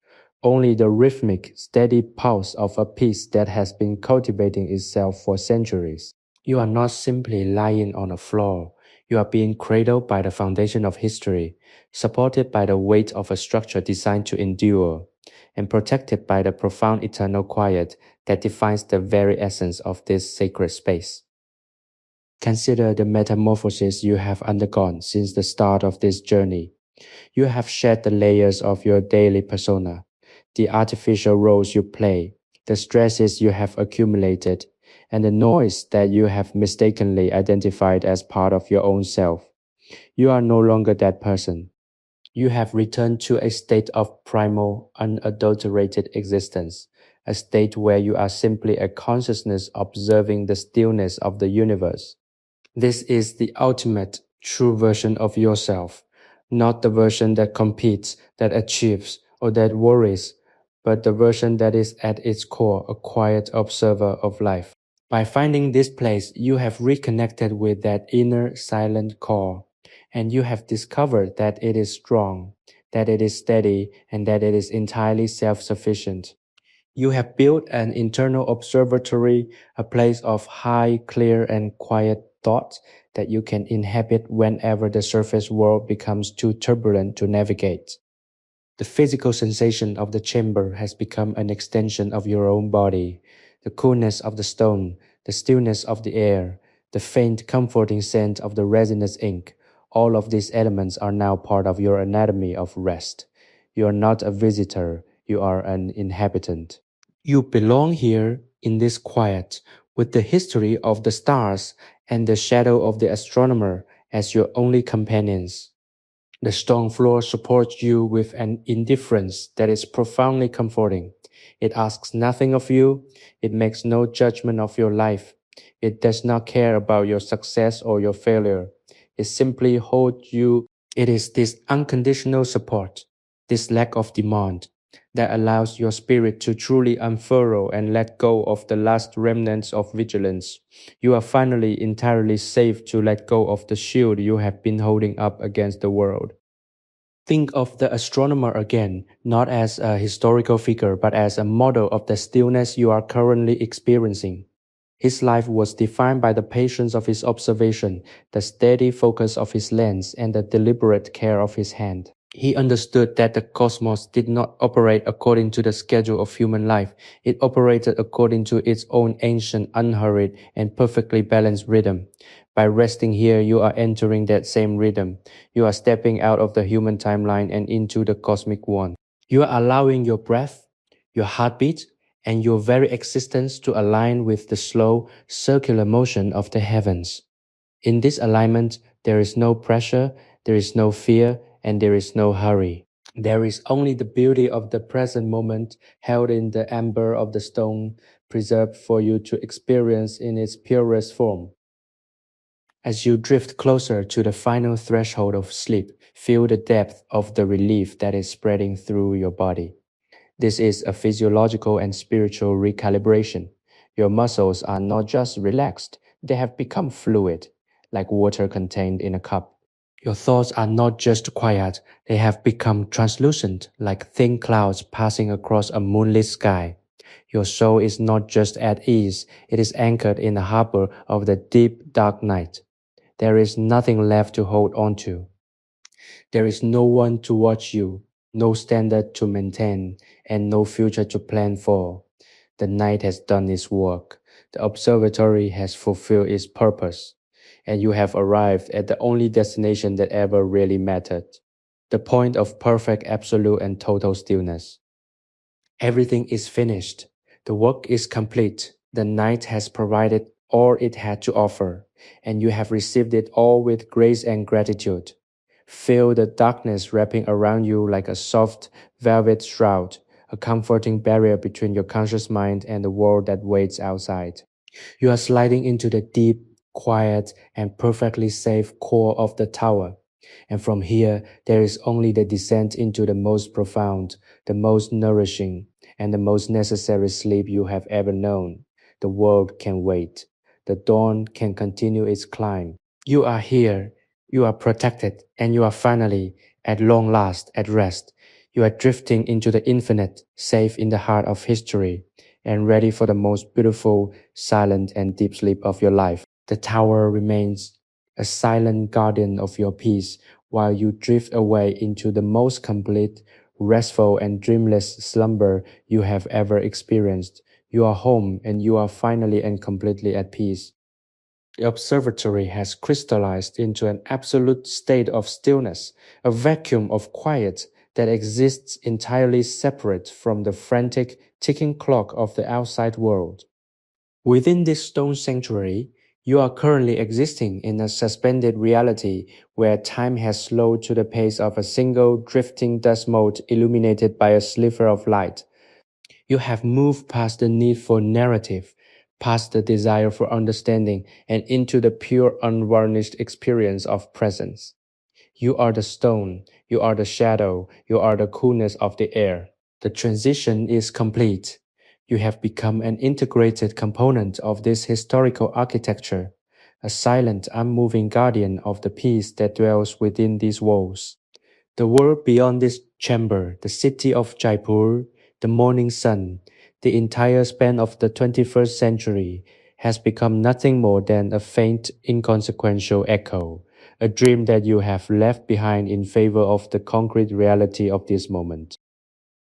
Speaker 1: only the rhythmic, steady pulse of a peace that has been cultivating itself for centuries. You are not simply lying on a floor. You are being cradled by the foundation of history, supported by the weight of a structure designed to endure, and protected by the profound eternal quiet that defines the very essence of this sacred space. Consider the metamorphosis you have undergone since the start of this journey. You have shed the layers of your daily persona, the artificial roles you play, the stresses you have accumulated, and the noise that you have mistakenly identified as part of your own self. You are no longer that person. You have returned to a state of primal, unadulterated existence, a state where you are simply a consciousness observing the stillness of the universe. This is the ultimate, true version of yourself, not the version that competes, that achieves, or that worries, but the version that is at its core a quiet observer of life. By finding this place, you have reconnected with that inner silent core, and you have discovered that it is strong, that it is steady, and that it is entirely self-sufficient. You have built an internal observatory, a place of high, clear, and quiet thought that you can inhabit whenever the surface world becomes too turbulent to navigate. The physical sensation of the chamber has become an extension of your own body. The coolness of the stone, the stillness of the air, the faint, comforting scent of the resinous ink, all of these elements are now part of your anatomy of rest. You are not a visitor, you are an inhabitant. You belong here in this quiet, with the history of the stars and the shadow of the astronomer as your only companions. The stone floor supports you with an indifference that is profoundly comforting. It asks nothing of you. It makes no judgment of your life. It does not care about your success or your failure. It simply holds you. It is this unconditional support, this lack of demand, that allows your spirit to truly unfurl and let go of the last remnants of vigilance. You are finally entirely safe to let go of the shield you have been holding up against the world. Think of the astronomer again, not as a historical figure, but as a model of the stillness you are currently experiencing. His life was defined by the patience of his observation, the steady focus of his lens, and the deliberate care of his hand. He understood that the cosmos did not operate according to the schedule of human life. It operated according to its own ancient, unhurried, and perfectly balanced rhythm. By resting here, you are entering that same rhythm. You are stepping out of the human timeline and into the cosmic one. You are allowing your breath, your heartbeat, and your very existence to align with the slow, circular motion of the heavens. In this alignment, there is no pressure, there is no fear, and there is no hurry. There is only the beauty of the present moment held in the amber of the stone, preserved for you to experience in its purest form. As you drift closer to the final threshold of sleep, feel the depth of the relief that is spreading through your body. This is a physiological and spiritual recalibration. Your muscles are not just relaxed, they have become fluid, like water contained in a cup. Your thoughts are not just quiet, they have become translucent, like thin clouds passing across a moonlit sky. Your soul is not just at ease, it is anchored in the harbor of the deep, dark night. There is nothing left to hold on to. There is no one to watch you, no standard to maintain, and no future to plan for. The night has done its work. The observatory has fulfilled its purpose, and you have arrived at the only destination that ever really mattered, the point of perfect, absolute, and total stillness. Everything is finished. The work is complete. The night has provided all it had to offer, and you have received it all with grace and gratitude. Feel the darkness wrapping around you like a soft, velvet shroud, a comforting barrier between your conscious mind and the world that waits outside. You are sliding into the deep, quiet, and perfectly safe core of the tower. And from here, there is only the descent into the most profound, the most nourishing, and the most necessary sleep you have ever known. The world can wait. The dawn can continue its climb. You are here. You are protected, and you are finally, at long last, at rest. You are drifting into the infinite, safe in the heart of history, and ready for the most beautiful, silent, and deep sleep of your life. The tower remains a silent guardian of your peace while you drift away into the most complete, restful, and dreamless slumber you have ever experienced. You are home, and you are finally and completely at peace. The observatory has crystallized into an absolute state of stillness, a vacuum of quiet that exists entirely separate from the frantic ticking clock of the outside world. Within this stone sanctuary, you are currently existing in a suspended reality where time has slowed to the pace of a single drifting dust mote illuminated by a sliver of light. You have moved past the need for narrative, past the desire for understanding, and into the pure, unvarnished experience of presence. You are the stone, you are the shadow, you are the coolness of the air. The transition is complete. You have become an integrated component of this historical architecture, a silent, unmoving guardian of the peace that dwells within these walls. The world beyond this chamber, the city of Jaipur, the morning sun, the entire span of the 21st century, has become nothing more than a faint, inconsequential echo, a dream that you have left behind in favor of the concrete reality of this moment.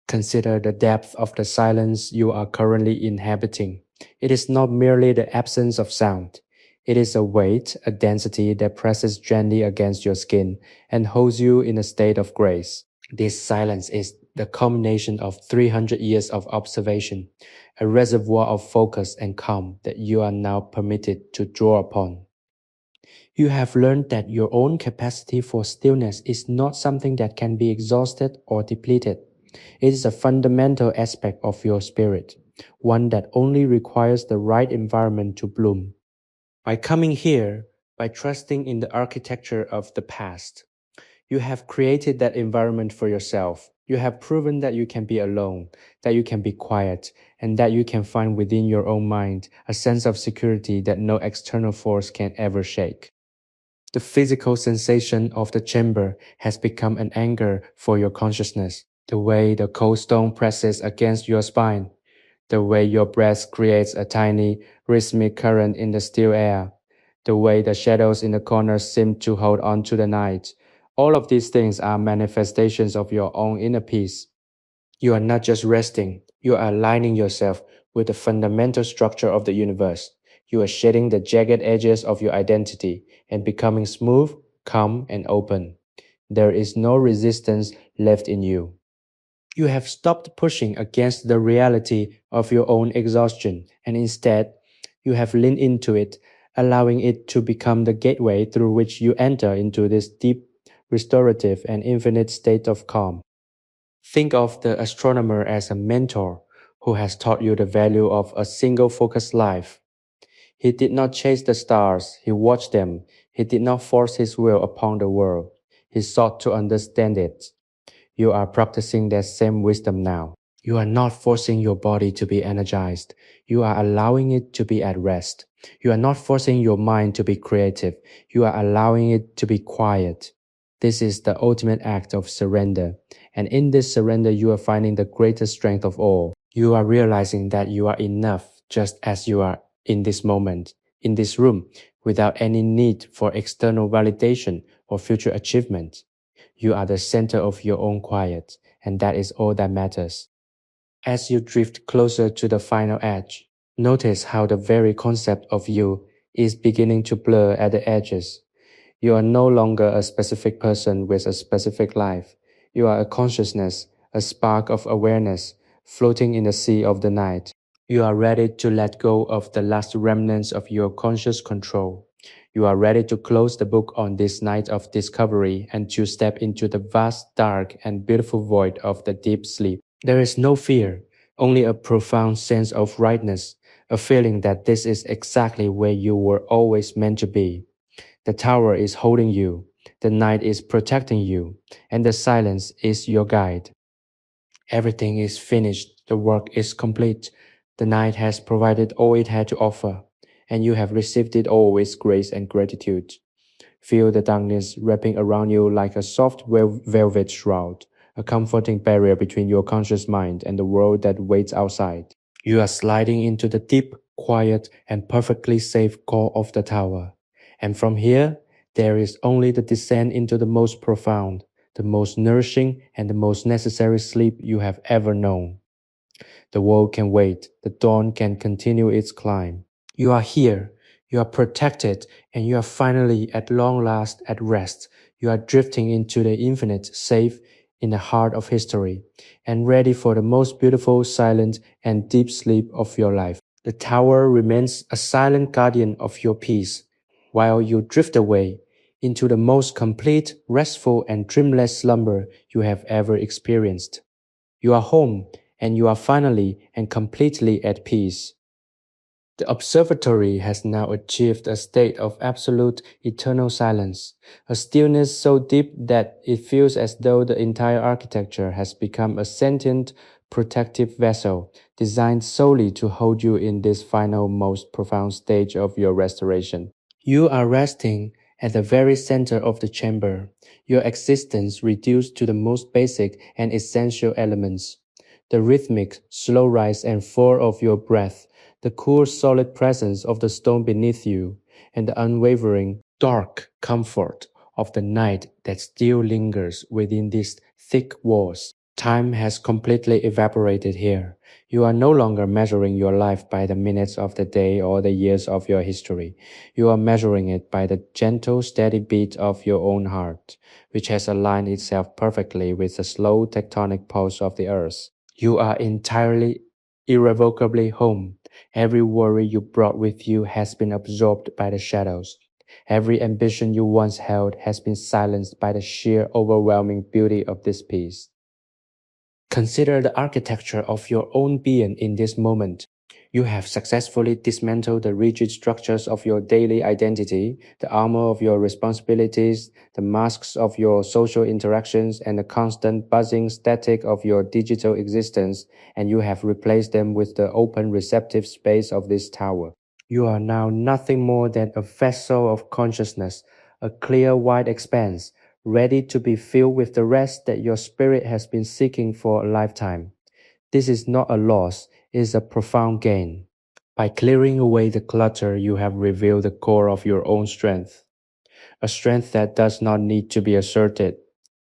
Speaker 1: Consider the depth of the silence you are currently inhabiting. It is not merely the absence of sound. It is a weight, a density that presses gently against your skin and holds you in a state of grace. This silence is the culmination of 300 years of observation, a reservoir of focus and calm that you are now permitted to draw upon. You have learned that your own capacity for stillness is not something that can be exhausted or depleted. It is a fundamental aspect of your spirit, one that only requires the right environment to bloom. By coming here, by trusting in the architecture of the past, you have created that environment for yourself. You have proven that you can be alone, that you can be quiet, and that you can find within your own mind a sense of security that no external force can ever shake. The physical sensation of the chamber has become an anchor for your consciousness. The way the cold stone presses against your spine, the way your breath creates a tiny, rhythmic current in the still air, the way the shadows in the corners seem to hold on to the night. All of these things are manifestations of your own inner peace. You are not just resting, you are aligning yourself with the fundamental structure of the universe. You are shedding the jagged edges of your identity and becoming smooth, calm, and open. There is no resistance left in you. You have stopped pushing against the reality of your own exhaustion, and instead, you have leaned into it, allowing it to become the gateway through which you enter into this deep, restorative, and infinite state of calm. Think of the astronomer as a mentor who has taught you the value of a single focused life. He did not chase the stars, he watched them. He did not force his will upon the world. He sought to understand it. You are practicing that same wisdom now. You are not forcing your body to be energized. You are allowing it to be at rest. You are not forcing your mind to be creative. You are allowing it to be quiet. This is the ultimate act of surrender. And in this surrender, you are finding the greatest strength of all. You are realizing that you are enough just as you are in this moment, in this room, without any need for external validation or future achievement. You are the center of your own quiet, and that is all that matters. As you drift closer to the final edge, notice how the very concept of you is beginning to blur at the edges. You are no longer a specific person with a specific life. You are a consciousness, a spark of awareness, floating in the sea of the night. You are ready to let go of the last remnants of your conscious control. You are ready to close the book on this night of discovery and to step into the vast, dark, and beautiful void of the deep sleep. There is no fear, only a profound sense of rightness, a feeling that this is exactly where you were always meant to be. The tower is holding you. The night is protecting you, and the silence is your guide. Everything is finished, the work is complete. The night has provided all it had to offer, and you have received it all with grace and gratitude. Feel the darkness wrapping around you like a soft velvet shroud, a comforting barrier between your conscious mind and the world that waits outside. You are sliding into the deep, quiet, and perfectly safe core of the tower. And from here, there is only the descent into the most profound, the most nourishing, and the most necessary sleep you have ever known. The world can wait, the dawn can continue its climb. You are here, you are protected, and you are finally at long last at rest. You are drifting into the infinite, safe in the heart of history, and ready for the most beautiful, silent, and deep sleep of your life. The tower remains a silent guardian of your peace, while you drift away into the most complete, restful, and dreamless slumber you have ever experienced. You are home, and you are finally and completely at peace. The observatory has now achieved a state of absolute eternal silence, a stillness so deep that it feels as though the entire architecture has become a sentient, protective vessel designed solely to hold you in this final, most profound stage of your restoration. You are resting at the very center of the chamber, your existence reduced to the most basic and essential elements. The rhythmic, slow rise and fall of your breath, the cool solid presence of the stone beneath you, and the unwavering dark comfort of the night that still lingers within these thick walls. Time has completely evaporated here. You are no longer measuring your life by the minutes of the day or the years of your history. You are measuring it by the gentle, steady beat of your own heart, which has aligned itself perfectly with the slow tectonic pulse of the earth. You are entirely, irrevocably home. Every worry you brought with you has been absorbed by the shadows. Every ambition you once held has been silenced by the sheer overwhelming beauty of this piece. Consider the architecture of your own being in this moment. You have successfully dismantled the rigid structures of your daily identity, the armor of your responsibilities, the masks of your social interactions, and the constant buzzing static of your digital existence, and you have replaced them with the open receptive space of this tower. You are now nothing more than a vessel of consciousness, a clear white expanse, ready to be filled with the rest that your spirit has been seeking for a lifetime. This is not a loss, it is a profound gain. By clearing away the clutter, you have revealed the core of your own strength. A strength that does not need to be asserted,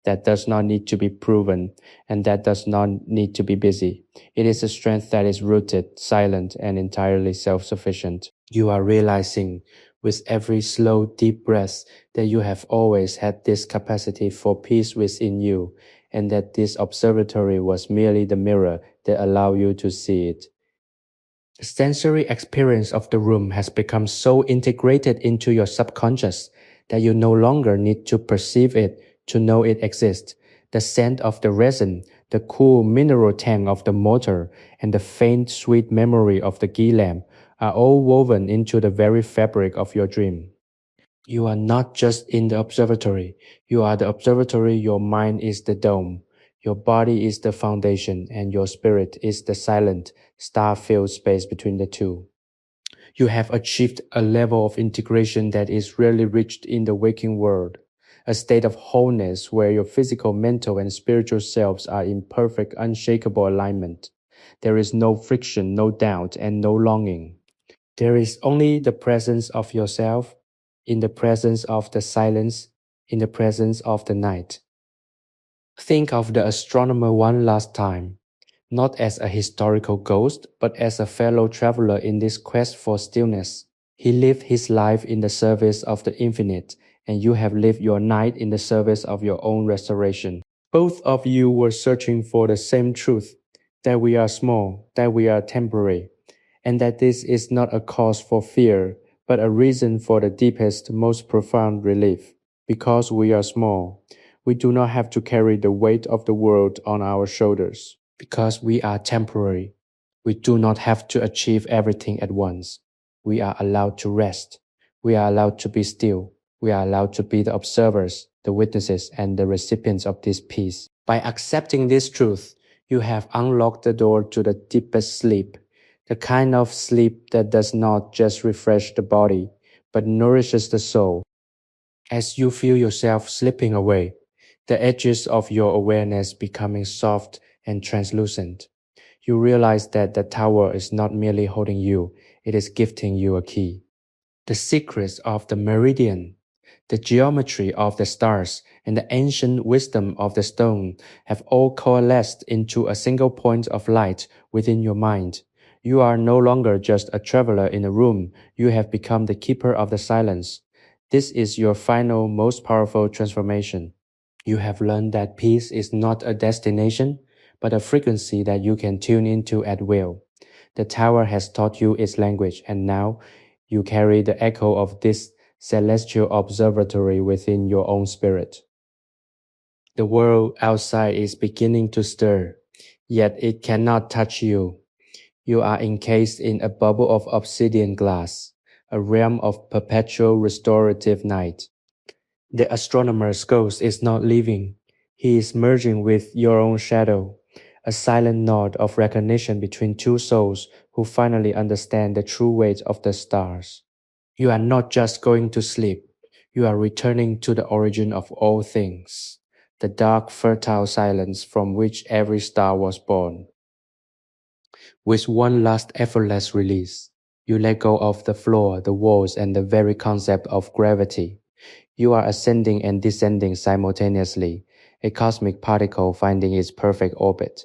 Speaker 1: that does not need to be proven, and that does not need to be busy. It is a strength that is rooted, silent, and entirely self-sufficient. You are realizing with every slow, deep breath that you have always had this capacity for peace within you, and that this observatory was merely the mirror that allowed you to see it. The sensory experience of the room has become so integrated into your subconscious that you no longer need to perceive it to know it exists. The scent of the resin, the cool mineral tang of the mortar, and the faint sweet memory of the ghee lamp are all woven into the very fabric of your dream. You are not just in the observatory. You are the observatory. Your mind is the dome. Your body is the foundation, and your spirit is the silent, star-filled space between the two. You have achieved a level of integration that is rarely reached in the waking world, a state of wholeness where your physical, mental, and spiritual selves are in perfect, unshakable alignment. There is no friction, no doubt, and no longing. There is only the presence of yourself, in the presence of the silence, in the presence of the night. Think of the astronomer one last time, not as a historical ghost, but as a fellow traveler in this quest for stillness. He lived his life in the service of the infinite, and you have lived your night in the service of your own restoration. Both of you were searching for the same truth, that we are small, that we are temporary, and that this is not a cause for fear, but a reason for the deepest, most profound relief. Because we are small, we do not have to carry the weight of the world on our shoulders. Because we are temporary, we do not have to achieve everything at once. We are allowed to rest. We are allowed to be still. We are allowed to be the observers, the witnesses, and the recipients of this peace. By accepting this truth, you have unlocked the door to the deepest sleep, the kind of sleep that does not just refresh the body, but nourishes the soul. As you feel yourself slipping away, the edges of your awareness becoming soft and translucent, you realize that the tower is not merely holding you, it is gifting you a key. The secrets of the meridian, the geometry of the stars, and the ancient wisdom of the stone have all coalesced into a single point of light within your mind. You are no longer just a traveler in a room, you have become the keeper of the silence. This is your final, most powerful transformation. You have learned that peace is not a destination, but a frequency that you can tune into at will. The tower has taught you its language, and now you carry the echo of this celestial observatory within your own spirit. The world outside is beginning to stir, yet it cannot touch you. You are encased in a bubble of obsidian glass, a realm of perpetual restorative night. The astronomer's ghost is not leaving. He is merging with your own shadow, a silent nod of recognition between two souls who finally understand the true weight of the stars. You are not just going to sleep. You are returning to the origin of all things, the dark, fertile silence from which every star was born. With one last effortless release, you let go of the floor, the walls, and the very concept of gravity. You are ascending and descending simultaneously, a cosmic particle finding its perfect orbit.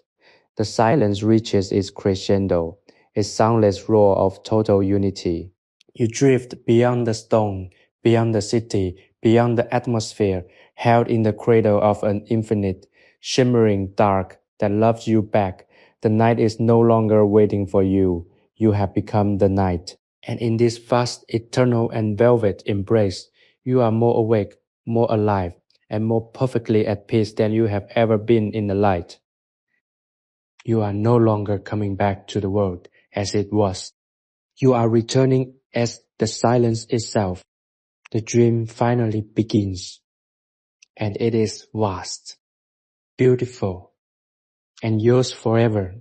Speaker 1: The silence reaches its crescendo, a soundless roar of total unity. You drift beyond the stone, beyond the city, beyond the atmosphere, held in the cradle of an infinite, shimmering dark that loves you back. The night is no longer waiting for you. You have become the night. And in this vast, eternal, and velvet embrace, you are more awake, more alive, and more perfectly at peace than you have ever been in the light. You are no longer coming back to the world as it was. You are returning as the silence itself. The dream finally begins. And it is vast, beautiful, and yours forever.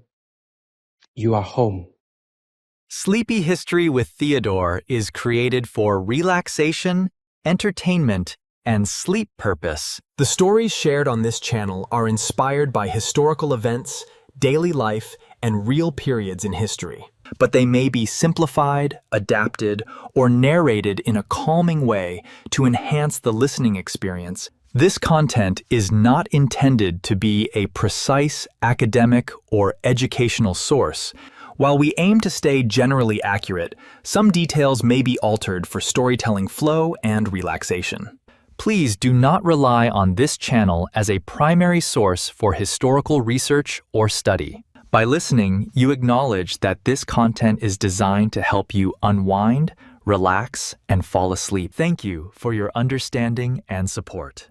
Speaker 1: You are home.
Speaker 2: Sleepy History with Theodore is created for relaxation, entertainment, and sleep purpose.
Speaker 3: The stories shared on this channel are inspired by historical events, daily life, and real periods in history.
Speaker 2: But they may be simplified, adapted, or narrated in a calming way to enhance the listening experience. This content is not intended to be a precise academic or educational source. While we aim to stay generally accurate, some details may be altered for storytelling flow and relaxation. Please do not rely on this channel as a primary source for historical research or study. By listening, you acknowledge that this content is designed to help you unwind, relax, and fall asleep. Thank you for your understanding and support.